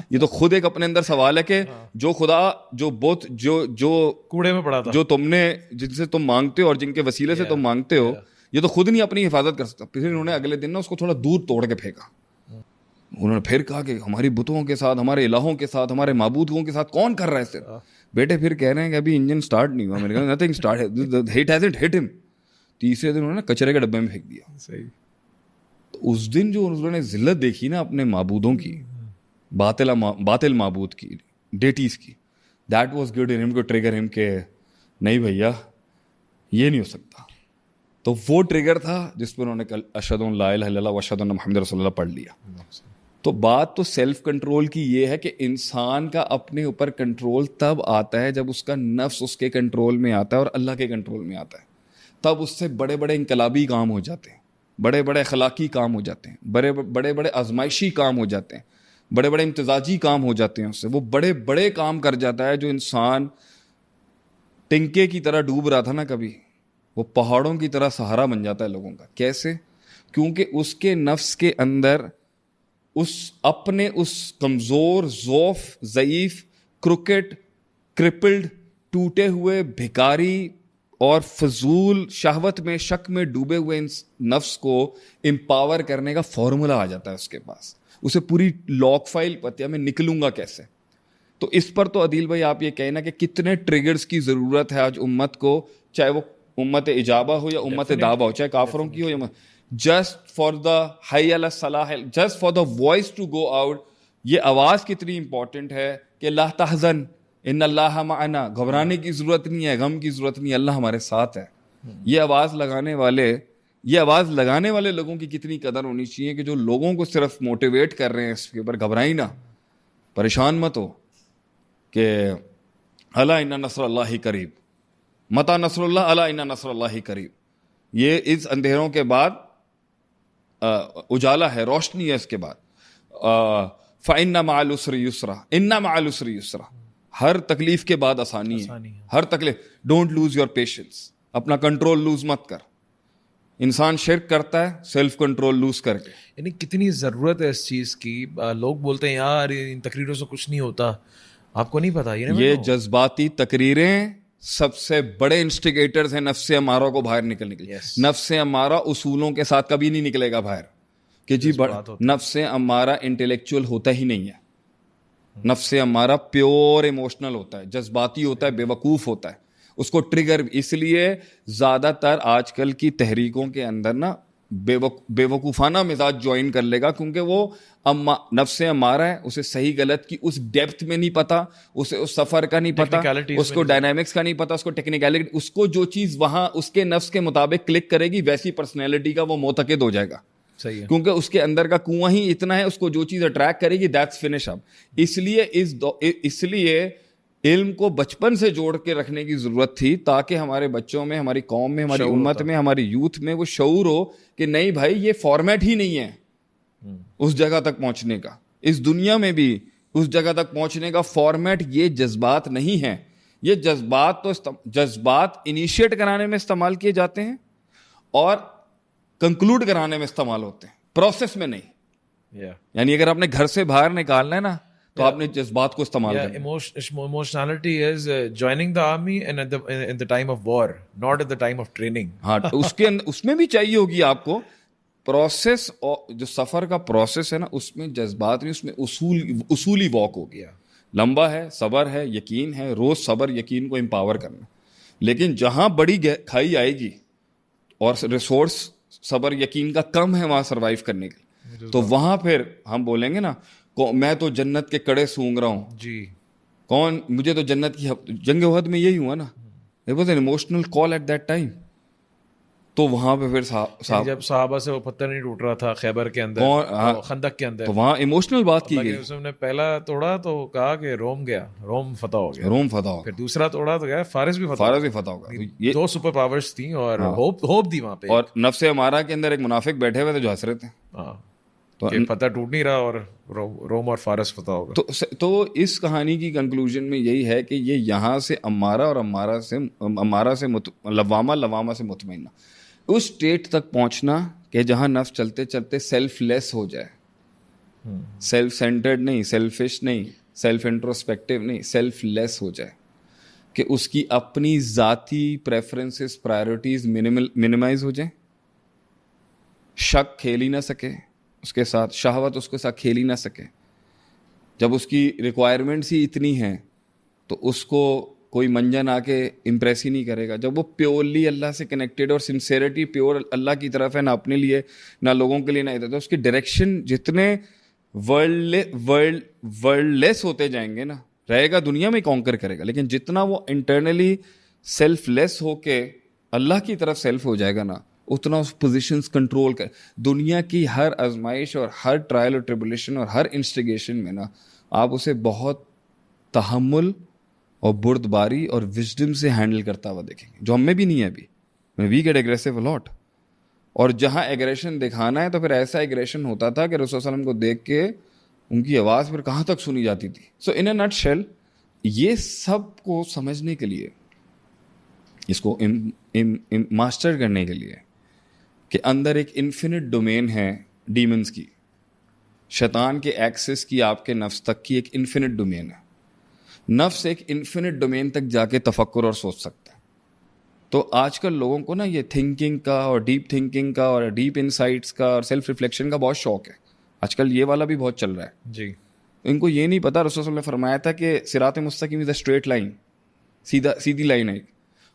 یہ تو خود ایک اپنے اندر سوال ہے کہ جو خدا، جو بت، جو کوڑے میں پڑا تھا، جو تم نے، جن سے تم مانگتے ہو اور جن کے وسیلے سے تم مانگتے ہو، یہ تو خود نہیں اپنی حفاظت کر سکتا. پھر انہوں نے اگلے دن نا اس کو تھوڑا دور توڑ کے پھینکا. انہوں نے پھر کہا کہ ہماری بتوں کے ساتھ، ہمارے الہوں کے ساتھ، ہمارے معبودوں کے ساتھ کون کر رہا ہے اس؟ بیٹے پھر کہہ رہے ہیں کہ ابھی انجن سٹارٹ نہیں ہوا. میں نے کہا nothing started, it hasn't hit him. تیسرے دن انہوں نے کچرے کے ڈبے میں پھینک دیا. صحیح. تو اس دن جو انہوں نے ذلت دیکھی نا اپنے معبودوں کی، باطل معبود کی، ڈیٹیز کی، that was good in him to trigger him کہ نہیں بھیا یہ نہیں ہو سکتا. تو وہ ٹریگر تھا جس پہ انہوں نے کل اشہد ان لا الہ الا اللہ و اشہد ان محمد رسول اللہ پڑھ لیا. تو بات تو سیلف کنٹرول کی یہ ہے کہ انسان کا اپنے اوپر کنٹرول تب آتا ہے جب اس کا نفس اس کے کنٹرول میں آتا ہے اور اللہ کے کنٹرول میں آتا ہے. تب اس سے بڑے بڑے انقلابی کام ہو جاتے ہیں، بڑے بڑے اخلاقی کام ہو جاتے ہیں، بڑے بڑے آزمائشی کام ہو جاتے ہیں، بڑے بڑے امتزاجی کام ہو جاتے ہیں. اس سے وہ بڑے بڑے کام کر جاتا ہے. جو انسان ٹنکے کی طرح ڈوب رہا تھا نا کبھی، وہ پہاڑوں کی طرح سہارا بن جاتا ہے لوگوں کا. کیسے؟ کیونکہ اس کے نفس کے اندر اپنے اس کمزور، ضعف، ضعیف، کروکٹ، کرپلڈ، ٹوٹے ہوئے، بھکاری اور فضول شہوت میں، شک میں ڈوبے ہوئے نفس کو امپاور کرنے کا فارمولا آ جاتا ہے اس کے پاس. اسے پوری لاک فائل پتہ ہے میں نکلوں گا کیسے. تو اس پر تو عدیل بھائی آپ یہ کہنا کہ کتنے ٹریگرز کی ضرورت ہے آج امت کو، چاہے وہ امت اجابہ ہو یا امت دعوہ ہو، چاہے کافروں کی ہو یا جسٹ فار دا حی علی الصلاح، just for the voice to go out. یہ آواز کتنی امپورٹنٹ ہے کہ لا تحزن ان اللہ معنا، گھبرانے کی ضرورت نہیں ہے، غم کی ضرورت نہیں ہے، اللہ ہمارے ساتھ ہے. یہ آواز لگانے والے لوگوں کی کتنی قدر ہونی چاہیے کہ جو لوگوں کو صرف موٹیویٹ کر رہے ہیں اس کے اوپر گھبرائیں نہ. پریشان مت ہو کہ الا ان نصر اللہ قریب، متا نصر اللہ، الا ان نصر اللہ قریب. یہ اس اندھیروں کے بعد اجالا ہے، روشنی ہے اس کے بعد. فإن مع العسر یسرا، ان مع العسر یسرا، ہر تکلیف کے بعد آسانی ہے. ہر تکلیف. ڈونٹ لوز یور پیشنس، اپنا کنٹرول لوز مت کر. انسان شرک کرتا ہے سیلف کنٹرول لوز کر کے. یعنی کتنی ضرورت ہے اس چیز کی. لوگ بولتے ہیں یار ان تقریروں سے کچھ نہیں ہوتا، آپ کو نہیں پتا یہ جذباتی تقریریں سب سے بڑے انسٹیگیٹرز ہیں نفس امارہ کو باہر نکلنے کے لیے. نفس امارہ اصولوں کے ساتھ کبھی نہیں نکلے گا باہر کہ جی نفس امارہ انٹلیکچوئل ہوتا ہی نہیں ہے. نفس امارہ پیور ایموشنل ہوتا ہے، جذباتی ہوتا ہے، بے وقوف ہوتا ہے. اس کو ٹریگر، اس لیے زیادہ تر آج کل کی تحریکوں کے اندر نا بے وقوفانہ مزاج جوائن کر لے گا، کیونکہ وہ نفس امارہ ہے، اسے صحیح غلط کی اس ڈیپتھ میں نہیں پتا، اسے اس سفر کا نہیں پتا، اس کو ڈائنامکس کا نہیں پتا، اس کو ٹیکنیکلٹی، اس کو جو چیز وہاں اس کے نفس کے مطابق کلک کرے گی ویسی پرسنالٹی کا وہ معتقد ہو جائے گا. کیونکہ اس کے اندر کا کنواں ہی اتنا ہے، اس کو جو چیز اٹریکٹ کرے گی دیٹس فنش اب. اس لیے علم کو بچپن سے جوڑ کے رکھنے کی ضرورت تھی تاکہ ہمارے بچوں میں، ہماری قوم میں، ہماری امت میں، ہماری یوتھ میں وہ شعور ہو کہ نہیں بھائی یہ فارمیٹ ہی نہیں ہے اس جگہ تک پہنچنے کا. اس دنیا میں بھی اس جگہ تک پہنچنے کا فارمیٹ یہ جذبات نہیں ہے. یہ جذبات انیشیٹ کرانے میں استعمال کیے جاتے ہیں اور کنکلوڈ کرانے میں استعمال ہوتے ہیں، پروسیس میں نہیں. یعنی اگر آپ نے گھر سے باہر نکالنا ہے نا تو آپ نے جذبات کو استعمال کرنا. Emotionality is joining the army and in the time of war, not at the time of training. ہاں اس میں بھی چاہیے ہوگی آپ کو پروسیس. جو سفر کا پروسیس ہے نا اس میں جذبات نہیں، اس میں اصولی واک ہو گیا. لمبا ہے، صبر ہے، یقین ہے، روز صبر یقین کو امپاور کرنا. لیکن جہاں بڑی کھائی آئے گی اور ریسورس صبر یقین کا کم ہے وہاں سروائیو کرنے کے، تو وہاں پھر ہم بولیں گے نا میں تو جنت کے کڑے سونگ رہا ہوں جی. کون مجھے تو جنت کی جنگ احد میں یہی ہوا نا. It was an emotional call at that time. تو وہاں پہ پھر جب صحابہ سے وہ پتھر نہیں ٹوٹ رہا تھا خیبر کے اندر، خندق کے اندر، تو وہاں ایموشنل بات کی گئی. اس نے پہلا توڑا تو کہا کہ روم گیا، روم فتح ہو گیا، روم فتح ہو گیا. پھر دوسرا توڑا تو گیا فارس بھی فتح ہو گیا. یہ 2 سپر پاورز تھیں اور ہوپ دی وہاں پہ. اور نفس امارہ کے اندر ایک منافق بیٹھے ہوئے تھے جو ہنس رہے تھے کہ فتح ٹوٹ نہیں رہا اور روم اور فارس فتح ہوگا. تو اس کہانی کی کنکلوژن میں یہی ہے کہ یہ یہاں سے امارہ اور امارہ سے لوامہ سے مطمئنہ، اس اسٹیٹ تک پہنچنا کہ جہاں نفس چلتے چلتے سیلف لیس ہو جائے. سیلف سینٹرڈ نہیں، سیلفش نہیں، سیلف انٹروسپیکٹیو نہیں، سیلف لیس ہو جائے کہ اس کی اپنی ذاتی پریفرنسز، پرائرٹیز منیمائز ہو جائیں. شک کھیل ہی نہ سکے اس کے ساتھ، شہوت اس کے ساتھ کھیل ہی نہ سکے. جب اس کی ریکوائرمنٹس ہی اتنی ہیں تو اس کو کوئی منجن آ کے امپریس ہی نہیں کرے گا. جب وہ پیورلی اللہ سے کنیکٹیڈ اور سنسیئرٹی پیور اللہ کی طرف ہے، نہ اپنے لیے نہ لوگوں کے لیے، نہ ادھر، تو اس کی ڈائریکشن جتنے ورلڈ لیس ہوتے جائیں گے نا، رہے گا دنیا میں کانکر کرے گا. لیکن جتنا وہ انٹرنلی سیلف لیس ہو کے اللہ کی طرف سیلف ہو جائے گا نا، اتنا اس پوزیشنز کنٹرول کر. دنیا کی ہر آزمائش اور ہر ٹرائل اور ٹریبولیشن اور ہر انسٹیگیشن میں نا آپ اسے بہت تحمل اور بردباری اور وزڈم سے ہینڈل کرتا ہوا دیکھیں گے، جو ہم میں بھی نہیں ہے ابھی. We get aggressive a lot. اور جہاں ایگریشن دکھانا ہے تو پھر ایسا ایگریشن ہوتا تھا کہ رسول صلی اللہ علیہ وسلم کو دیکھ کے ان کی آواز پھر کہاں تک سنی جاتی تھی. سو ان اے نٹ شیل یہ سب کو سمجھنے کے لیے، اس کو ماسٹر کرنے کے لیے کہ اندر ایک انفینٹ ڈومین ہے ڈیمنز کی، شیطان کے ایکسس کی، آپ کے نفس تک کی ایک انفینٹ ڈومین ہے. نفس ایک انفینٹ ڈومین تک جا کے تفکر اور سوچ سکتا ہے. تو آج کل لوگوں کو نا یہ تھنکنگ کا اور ڈیپ تھنکنگ کا اور ڈیپ انسائٹس کا اور سیلف ریفلیکشن کا بہت شوق ہے. آج کل یہ والا بھی بہت چل رہا ہے جی. ان کو یہ نہیں پتا رسول صلی اللہ علیہ وسلم نے فرمایا تھا کہ صراط مستقیم از اے اسٹریٹ لائن، سیدھی لائن ہے،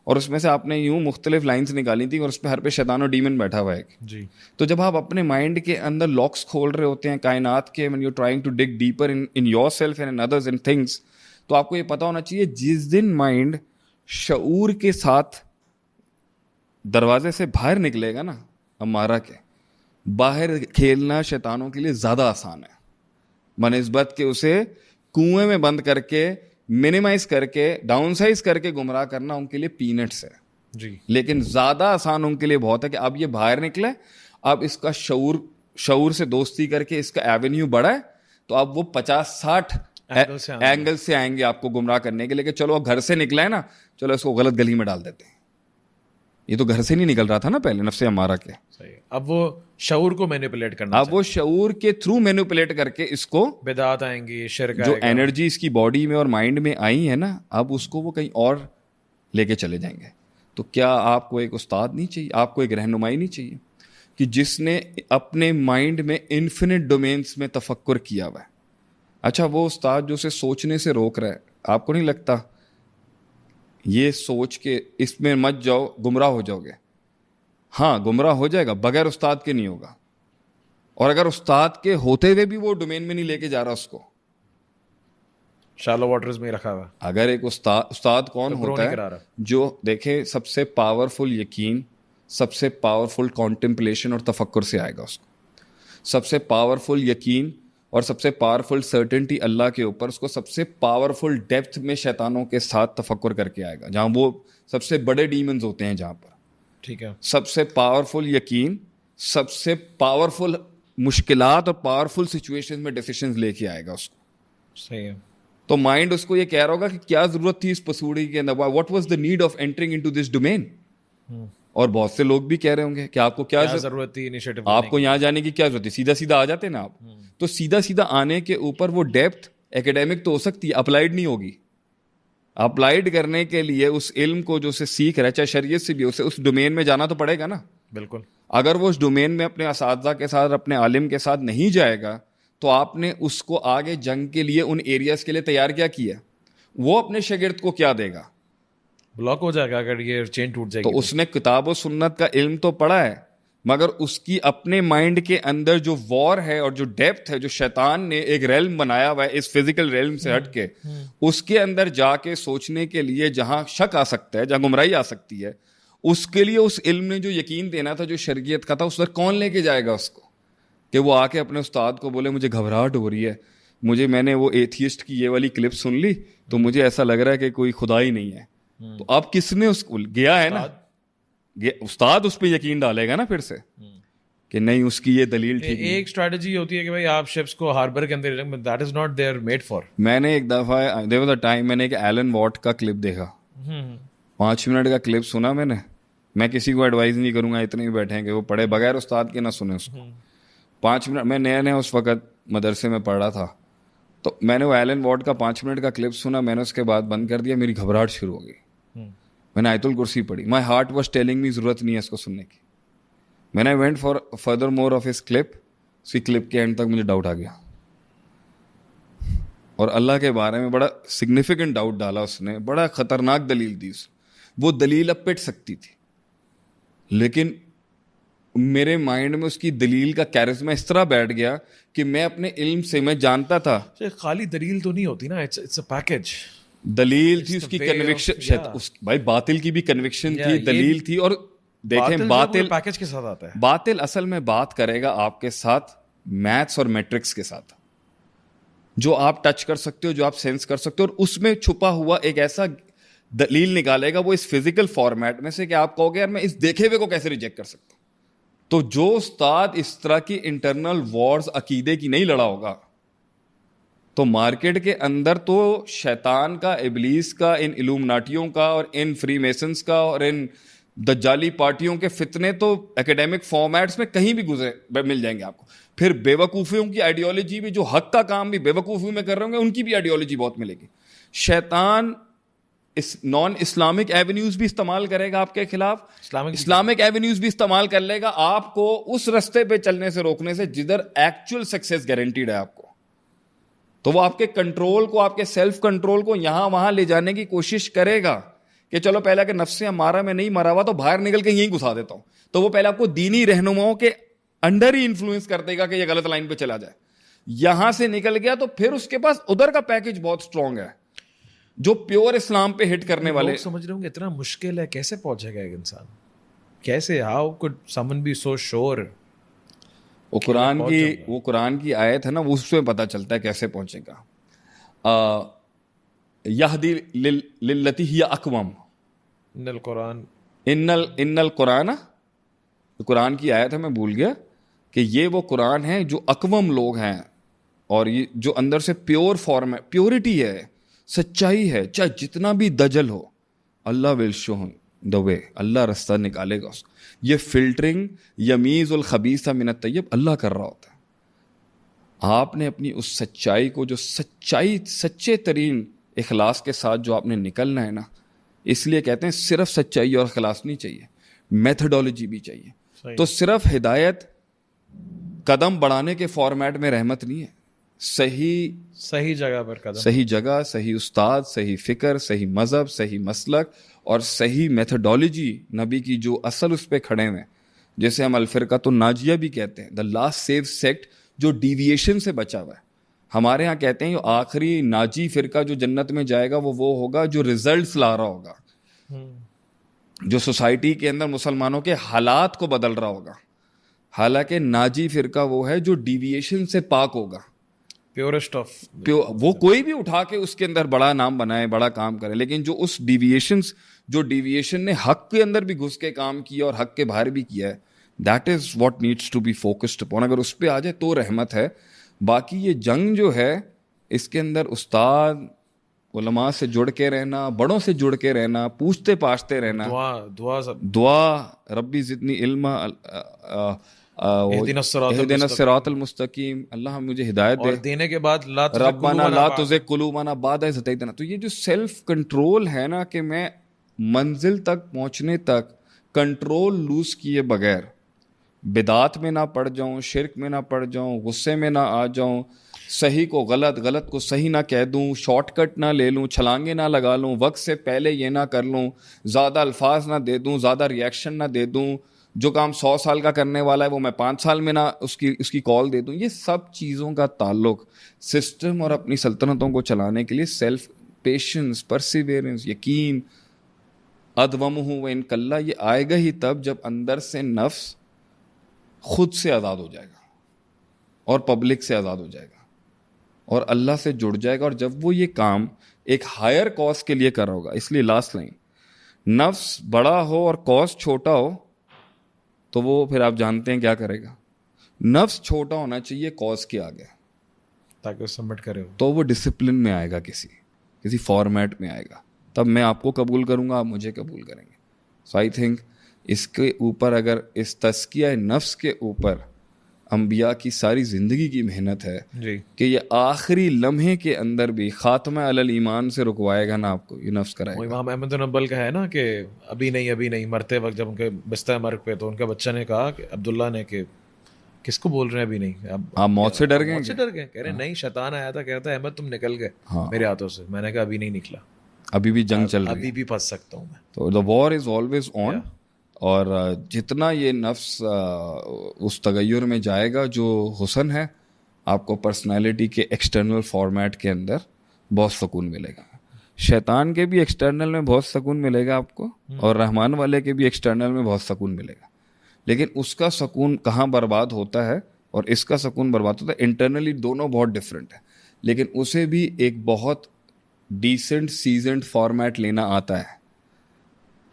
اور اس میں سے آپ نے یوں مختلف لائنز نکالی تھی اور اس پہ ہر پہ شیطان اور ڈیمن بیٹھا ہوا ہے جی. تو جب آپ اپنے مائنڈ کے اندر لاکس کھول رہے ہوتے ہیں کائنات کے، when you're trying to dig deeper in yourself and in others and things، تو آپ کو یہ پتا ہونا چاہیے جس دن مائنڈ شعور کے ساتھ دروازے سے باہر نکلے گا نا ہمارا کے، باہر کھیلنا شیطانوں کے لیے زیادہ آسان ہے بنسبت کہ اسے کنویں میں بند کر کے منیمائز کر کے ڈاؤن سائز کر کے گمراہ کرنا ان کے لیے پینٹس ہے جی. لیکن زیادہ آسان ان کے لیے بہت ہے کہ اب یہ باہر نکلے, اب اس کا شعور سے دوستی کر کے اس کا ایونیو بڑھا ہے, تو اب وہ 50-60 اینگل سے آئیں گے آپ کو گمراہ کرنے کے لیے کہ چلو اب گھر سے نکلا ہے نا, چلو اس کو غلط گلی میں ڈال دیتے ہیں. یہ تو گھر سے نہیں نکل رہا تھا نا پہلے, نفس امارہ کے. اب وہ شعور کو مینیپولیٹ کرنا, اب وہ شعور کے تھرو مینیپولیٹ کر کے اس کو بدعات آئیں گی, شرک جو انرجی اس کی باڈی میں اور مائنڈ میں آئی ہے نا, اب اس کو وہ کہیں اور لے کے چلے جائیں گے. تو کیا آپ کو ایک استاد نہیں چاہیے, آپ کو ایک رہنمائی نہیں چاہیے کہ جس نے اپنے مائنڈ میں انفینٹ ڈومینس میں تفکر کیا ہوا ہے. اچھا وہ استاد جو اسے سوچنے سے روک رہا ہے, آپ کو نہیں لگتا یہ سوچ کے اس میں مت جاؤ گمراہ ہو جاؤ گے؟ ہاں گمراہ ہو جائے گا, بغیر استاد کے نہیں ہوگا. اور اگر استاد کے ہوتے ہوئے بھی وہ ڈومین میں نہیں لے کے جا رہا اس کو, شالو واٹرز میں رکھا ہوا. اگر ایک استاد کون ہوتا ہے جو دیکھے سب سے پاورفل یقین, سب سے پاورفل کانٹمپلیشن اور تفکر سے آئے گا اس کو, سب سے پاورفل یقین اور سب سے پاورفل سرٹنٹی اللہ کے اوپر, اس کو سب سے پاورفل ڈیپتھ میں شیطانوں کے ساتھ تفکر کر کے آئے گا, جہاں وہ سب سے بڑے ڈیمنز ہوتے ہیں, جہاں پر ٹھیک ہے سب سے پاورفل یقین, سب سے پاورفل مشکلات اور پاورفل سچویشن میں ڈیسیشنز لے کے آئے گا اس کو. صحیح ہے. تو مائنڈ اس کو یہ کہہ رہا ہوگا کہ کیا ضرورت تھی اس پسوڑی کے اندر, what was the need of entering into this domain. اور بہت سے لوگ بھی کہہ رہے ہوں گے کہ آپ کو کیا ضرورت تھی انیشیٹو, آپ کو یہاں جانے کی کیا ضرورت ہے, سیدھا سیدھا آ جاتے نا آپ. تو سیدھا سیدھا آنے کے اوپر وہ ڈیپتھ ایکیڈیمک تو ہو سکتی ہے, اپلائیڈ نہیں ہوگی. اپلائیڈ کرنے کے لیے اس علم کو جو اسے سیکھ رہا ہے, چاہے شریعت سے بھی, اسے اس ڈومین میں جانا تو پڑے گا نا. بالکل. اگر وہ اس ڈومین میں اپنے اساتذہ کے ساتھ, اپنے عالم کے ساتھ نہیں جائے گا, تو آپ نے اس کو آگے جنگ کے لیے ان ایریاز کے لیے تیار کیا کیا, وہ اپنے شاگرد کو کیا دے گا؟ بلاک ہو جائے گا اگر یہ چین ٹوٹ جائے گی. تو اس نے کتاب و سنت کا علم تو پڑھا ہے, مگر اس کی اپنے مائنڈ کے اندر جو وار ہے اور جو ڈیپتھ ہے, جو شیطان نے ایک ریلم بنایا ہوا ہے اس فزیکل ریلم سے ہٹ کے, اس کے اندر جا کے سوچنے کے لیے جہاں شک آ سکتا ہے, جہاں گمراہی آ سکتی ہے, اس کے لیے اس علم نے جو یقین دینا تھا, جو شریعت کا تھا, اس پر کون لے کے جائے گا اس کو کہ وہ آ کے اپنے استاد کو بولے مجھے گھبراہٹ ہو رہی ہے, میں نے وہ ایتھیسٹ کی یہ والی کلپ سن لی تو مجھے ایسا لگ رہا ہے کہ کوئی خدا ہی نہیں ہے. تو اب کس نے اس کو گیا ہے نا, استاد اس پہ یقین ڈالے گا نا پھر سے کہ نہیں اس کی یہ دلیل ٹھیک. ایک اسٹریٹجی ہوتی ہے کہ بھائی آپ شپس کو ہاربر کے اندر, that is not they're made for. میں نے ایک دفعہ there was a time میں نے ایک ایلن واٹ کا کلپ دیکھا, 5 منٹ کا کلپ سنا میں کسی کو ایڈوائز نہیں کروں گا, اتنے بھی بیٹھے ہیں کہ وہ پڑھے بغیر استاد کے نہ سنے اس کو. 5 منٹ, میں نیا اس وقت مدرسے میں پڑھ رہا تھا, تو میں نے وہ ایلن واٹ کا 5 منٹ کا کلپ سنا, میں نے اس کے بعد بند کر دیا, میری گھبراہٹ شروع ہو گئی. میں نے آیت الکرسی پڑھی, my heart was telling me ضرورت نہیں ہے اس کو سننے کی. میں نے went for further more of his clip, اسی کلپ کے اینڈ تک مجھے ڈاؤٹ آ گیا, اور اللہ کے بارے میں بڑا سگنیفیکنٹ ڈاؤٹ ڈالا اس نے, بڑا خطرناک دلیل دی. وہ دلیل اب پٹ سکتی تھی, لیکن میرے مائنڈ میں اس کی دلیل کا کیرزما اس طرح بیٹھ گیا کہ میں اپنے علم سے میں جانتا تھا. خالی دلیل تو نہیں ہوتی نا, اٹس اے پیکج. دلیل تھی اس کی کنوکشن, بھائی باطل کی بھی کنوکشن تھی, دلیل تھی. اور دیکھیں باطل پیکج کے ساتھ آتا ہے. باطل اصل میں بات کرے گا آپ کے ساتھ میتھس اور میٹرکس کے ساتھ, جو آپ ٹچ کر سکتے ہو, جو آپ سینس کر سکتے ہو, اور اس میں چھپا ہوا ایک ایسا دلیل نکالے گا وہ اس فزیکل فارمیٹ میں سے کہ آپ کہو گے یار میں اس دیکھے ہوئے کو کیسے ریجیکٹ کر سکتا ہوں. تو جو استاد اس طرح کی انٹرنل وارز عقیدے کی نہیں لڑا ہوگا, تو مارکیٹ کے اندر تو شیطان کا, ابلیس کا, ان الومناٹیوں کا اور ان فری میسنز کا اور ان دجالی پارٹیوں کے فتنے تو ایکیڈیمک فارمیٹس میں کہیں بھی گزرے مل جائیں گے آپ کو. پھر بے وقوفیوں کی آئیڈیالوجی بھی, جو حق کا کام بھی بے وقوفیوں میں کر رہے ہوں گے, ان کی بھی آئیڈیالوجی بہت ملے گی. شیطان اس نان اسلامک ایونیوز بھی استعمال کرے گا آپ کے خلاف, اسلامک ایونیوز بھی استعمال کر لے گا آپ کو اس رستے پہ چلنے سے روکنے سے جدھر ایکچوئل سکسیس گارنٹیڈ ہے آپ کو. تو وہ آپ کے کنٹرول کو, آپ کے سیلف کنٹرول کو یہاں وہاں لے جانے کی کوشش کرے گا کہ چلو پہلے کہ نفس ہمارا میں نہیں مرا ہوا تو باہر نکل کے یہیں گھسا دیتا ہوں. تو وہ پہلے آپ کو دینی رہنماؤں کے انڈر ہی انفلوئنس کر دے گا کہ یہ غلط لائن پہ چلا جائے. یہاں سے نکل گیا تو پھر اس کے پاس ادھر کا پیکج بہت اسٹرانگ ہے جو پیور اسلام پہ ہٹ کرنے والے. سمجھ رہے ہوں گے اتنا مشکل ہے, کیسے پہنچے گا ایک انسان, کیسے, ہاؤ کوڈ سمن بی سو شور. وہ قرآن کی آیت ہے نا, وہ اس میں پتہ چلتا ہے کیسے پہنچے گا. یہدی للتی ہی اقوم، ان القرآن ان القرآن، قرآن کی آیت ہے میں بھول گیا کہ یہ وہ قرآن ہے جو اقوم لوگ ہیں، اور یہ جو اندر سے پیور فارم ہے، پیورٹی ہے، سچائی ہے، چاہے جتنا بھی دجل ہو، اللہ ول شو دا وے، اللہ رستہ نکالے گا اس کو. یہ فلٹرنگ یمیز الخبیث من الطیب اللہ کر رہا ہوتا ہے. آپ نے اپنی اس سچائی کو، جو سچائی سچے ترین اخلاص کے ساتھ جو آپ نے نکلنا ہے نا، اس لیے کہتے ہیں صرف سچائی اور اخلاص نہیں چاہیے، میتھڈولوجی بھی چاہیے. تو صرف ہدایت قدم بڑھانے کے فارمیٹ میں رحمت نہیں ہے، صحیح جگہ پر قدم، صحیح جگہ، صحیح استاد، صحیح فکر، صحیح مذہب، صحیح مسلک اور صحیح میتھڈولوجی نبی کی جو اصل اس پہ کھڑے ہوئے، جیسے ہم الفرقۃ الناجیہ بھی کہتے ہیں، دا لاسٹ سیو سیکٹ، جو ڈیویشن سے بچا ہوا ہے. ہمارے ہاں کہتے ہیں جو آخری ناجی فرقہ جو جنت میں جائے گا وہ ہوگا جو ریزلٹس لا رہا ہوگا، جو سوسائٹی کے اندر مسلمانوں کے حالات کو بدل رہا ہوگا. حالانکہ ناجی فرقہ وہ ہے جو ڈیویشن سے پاک ہوگا، پیورسٹ آف، وہ کوئی بھی اٹھا کے اس کے اندر بڑا نام بنائے، بڑا کام کرے، لیکن جو اس ڈیویشن نے حق کے اندر بھی گھس کے کام کیا اور حق کے باہر بھی کیا ہے، that is what needs to be focused upon. اگر اس پہ آ جائے تو رحمت ہے. باقی یہ جنگ جو ہے اس کے اندر استاد علماء سے جڑ کے رہنا، بڑوں سے جڑ کے رہنا، پوچھتے پاچھتے رہنا، دعا ربی زدنی علما، اہدنا الصراط المستقیم، اللہ مجھے ہدایت دے، اور دینے کے بعد ربنا لا تزغ قلوبنا بعد اذ ہدیتنا. تو یہ جو سیلف کنٹرول ہے نا، کہ میں منزل تک پہنچنے تک کنٹرول لوز کیے بغیر بدعات میں نہ پڑ جاؤں، شرک میں نہ پڑ جاؤں، غصے میں نہ آ جاؤں، صحیح کو غلط، غلط کو صحیح نہ کہہ دوں، شارٹ کٹ نہ لے لوں، چھلانگیں نہ لگا لوں، وقت سے پہلے یہ نہ کر لوں، زیادہ الفاظ نہ دے دوں، زیادہ ریئیکشن نہ دے دوں، جو کام 100 سال کا کرنے والا ہے وہ میں 5 سال میں نہ اس کی کال دے دوں. یہ سب چیزوں کا تعلق سسٹم اور اپنی سلطنتوں کو چلانے کے لیے سیلف پیشنس، پرسیویرنس، یقین، ادومہ و ان کلّا، یہ آئے گا ہی تب جب اندر سے نفس خود سے آزاد ہو جائے گا اور پبلک سے آزاد ہو جائے گا اور اللہ سے جڑ جائے گا. اور جب وہ یہ کام ایک ہائر کاز کے لیے کر رہا ہوگا، اس لیے لاسٹ لائن، نفس بڑا ہو اور کاز چھوٹا ہو تو وہ پھر آپ جانتے ہیں کیا کرے گا. نفس چھوٹا ہونا چاہیے کاز کے آگے، تاکہ وہ سبمٹ کرے، تو وہ ڈسپلن میں آئے گا، کسی فارمیٹ میں آئے گا، تب میں آپ کو قبول کروں گا، آپ مجھے قبول کریں گے. سو آئی تھنک اس کے اوپر، اگر اس تزکیہ نفس کے اوپر انبیاء کی ساری زندگی کی محنت ہے جی، کہ یہ آخری لمحے کے اندر بھی خاتمہ علی الایمان سے رکوائے گا نا آپ کو، یہ نفس کرائے گا. امام احمد بن حنبل کا ہے نا کہ ابھی نہیں مرتے وقت جب ان کے بستر مرگ پہ، تو ان کا بچہ نے کہا کہ عبداللہ نے کہ کس کو بول رہے ہیں ابھی نہیں، آپ موت سے ڈر گئے؟ کہہ رہے نہیں، شیطان آیا تھا، کہتا ہے احمد تم نکل گئے میرے ہاتھوں سے. میں نے کہا ابھی نہیں نکلا، ابھی بھی جنگ چل رہی ہے، ابھی بھی پھنس سکتا ہوں میں. تو the war is always on. اور جتنا یہ نفس اس تغیر میں جائے گا، جو حسن ہے آپ کو پرسنالٹی کے ایکسٹرنل فارمیٹ کے اندر بہت سکون ملے گا. شیطان کے بھی ایکسٹرنل میں بہت سکون ملے گا آپ کو، اور رحمان والے کے بھی ایکسٹرنل میں بہت سکون ملے گا. لیکن اس کا سکون کہاں برباد ہوتا ہے اور اس کا سکون برباد ہوتا ہے، انٹرنلی دونوں بہت ڈفرینٹ ہے. لیکن اسے بھی ایک بہت ڈیسنٹ سیزنڈ فارمیٹ لینا آتا ہے.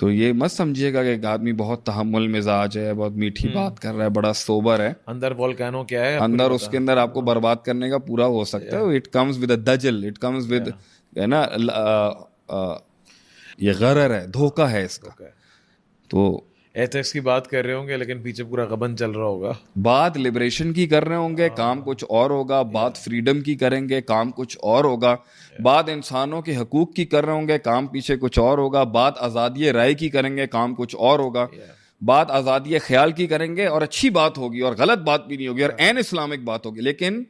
تو یہ مت سمجھیے گا کہ ایک آدمی بہت تحمل مزاج ہے، بہت میٹھی بات کر رہا ہے، بڑا سوبر ہے، اندر والکینو کیا ہے اندر اس کے اندر آپ کو برباد کرنے کا پورا ہو سکتا ہے. اٹ کمز ود اے دجل، اٹ کمز ود ہے نا، یہ غرر ہے، دھوکہ ہے اس کا. تو ایتھکس کی بات کر رہے ہوں گے لیکن پیچھے پورا غبن چل رہا ہوگا. بات لبریشن کی کر رہے ہوں گے، کام کچھ اور ہوگا. بات فریڈم کی کریں گے، کام کچھ اور ہوگا. بات انسانوں کے حقوق کی کر رہے ہوں گے، کام پیچھے کچھ اور ہوگا. بات آزادی رائے کی کریں گے، کام کچھ اور ہوگا. بات آزادی خیال کی کریں گے اور اچھی بات ہوگی اور غلط بات بھی نہیں ہوگی اور عین اسلامک بات ہوگی. لیکن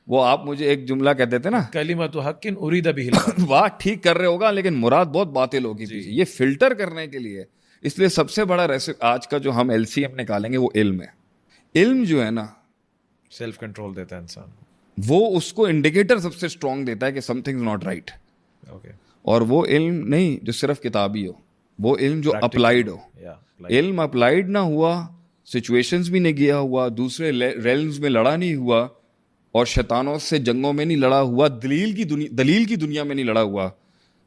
وہ آپ مجھے ایک جملہ کہتے تھے نا، کلمۃ حق ارید بہ الباطل، بات ٹھیک کر رہے ہوگا لیکن مراد بہت باطل ہوگی. یہ فلٹر کرنے کے لیے، اس لیے سب سے بڑا آج کا جو ہم LCM نکالیں گے وہ علم ہے. علم جو ہے نا سیلف کنٹرول دیتا ہے انسان کو، وہ اس کو انڈیکیٹر سب سے اسٹرانگ دیتا ہے کہ سم تھنگ ناٹ رائٹ. اور وہ علم نہیں جو صرف کتابی ہو، وہ علم جو اپلائیڈ ہو. علم اپلائیڈ نہ ہوا، سچویشنز بھی نہیں گیا ہوا، دوسرے ریلمز میں لڑا نہیں ہوا، اور شیطانوں سے جنگوں میں نہیں لڑا ہوا, دلیل کی دنیا میں نہیں لڑا ہوا,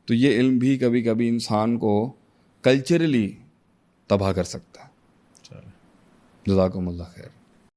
تو یہ علم بھی کبھی کبھی انسان کو کلچرلی تباہ کر سکتا ہے. جزاکم اللہ خیر.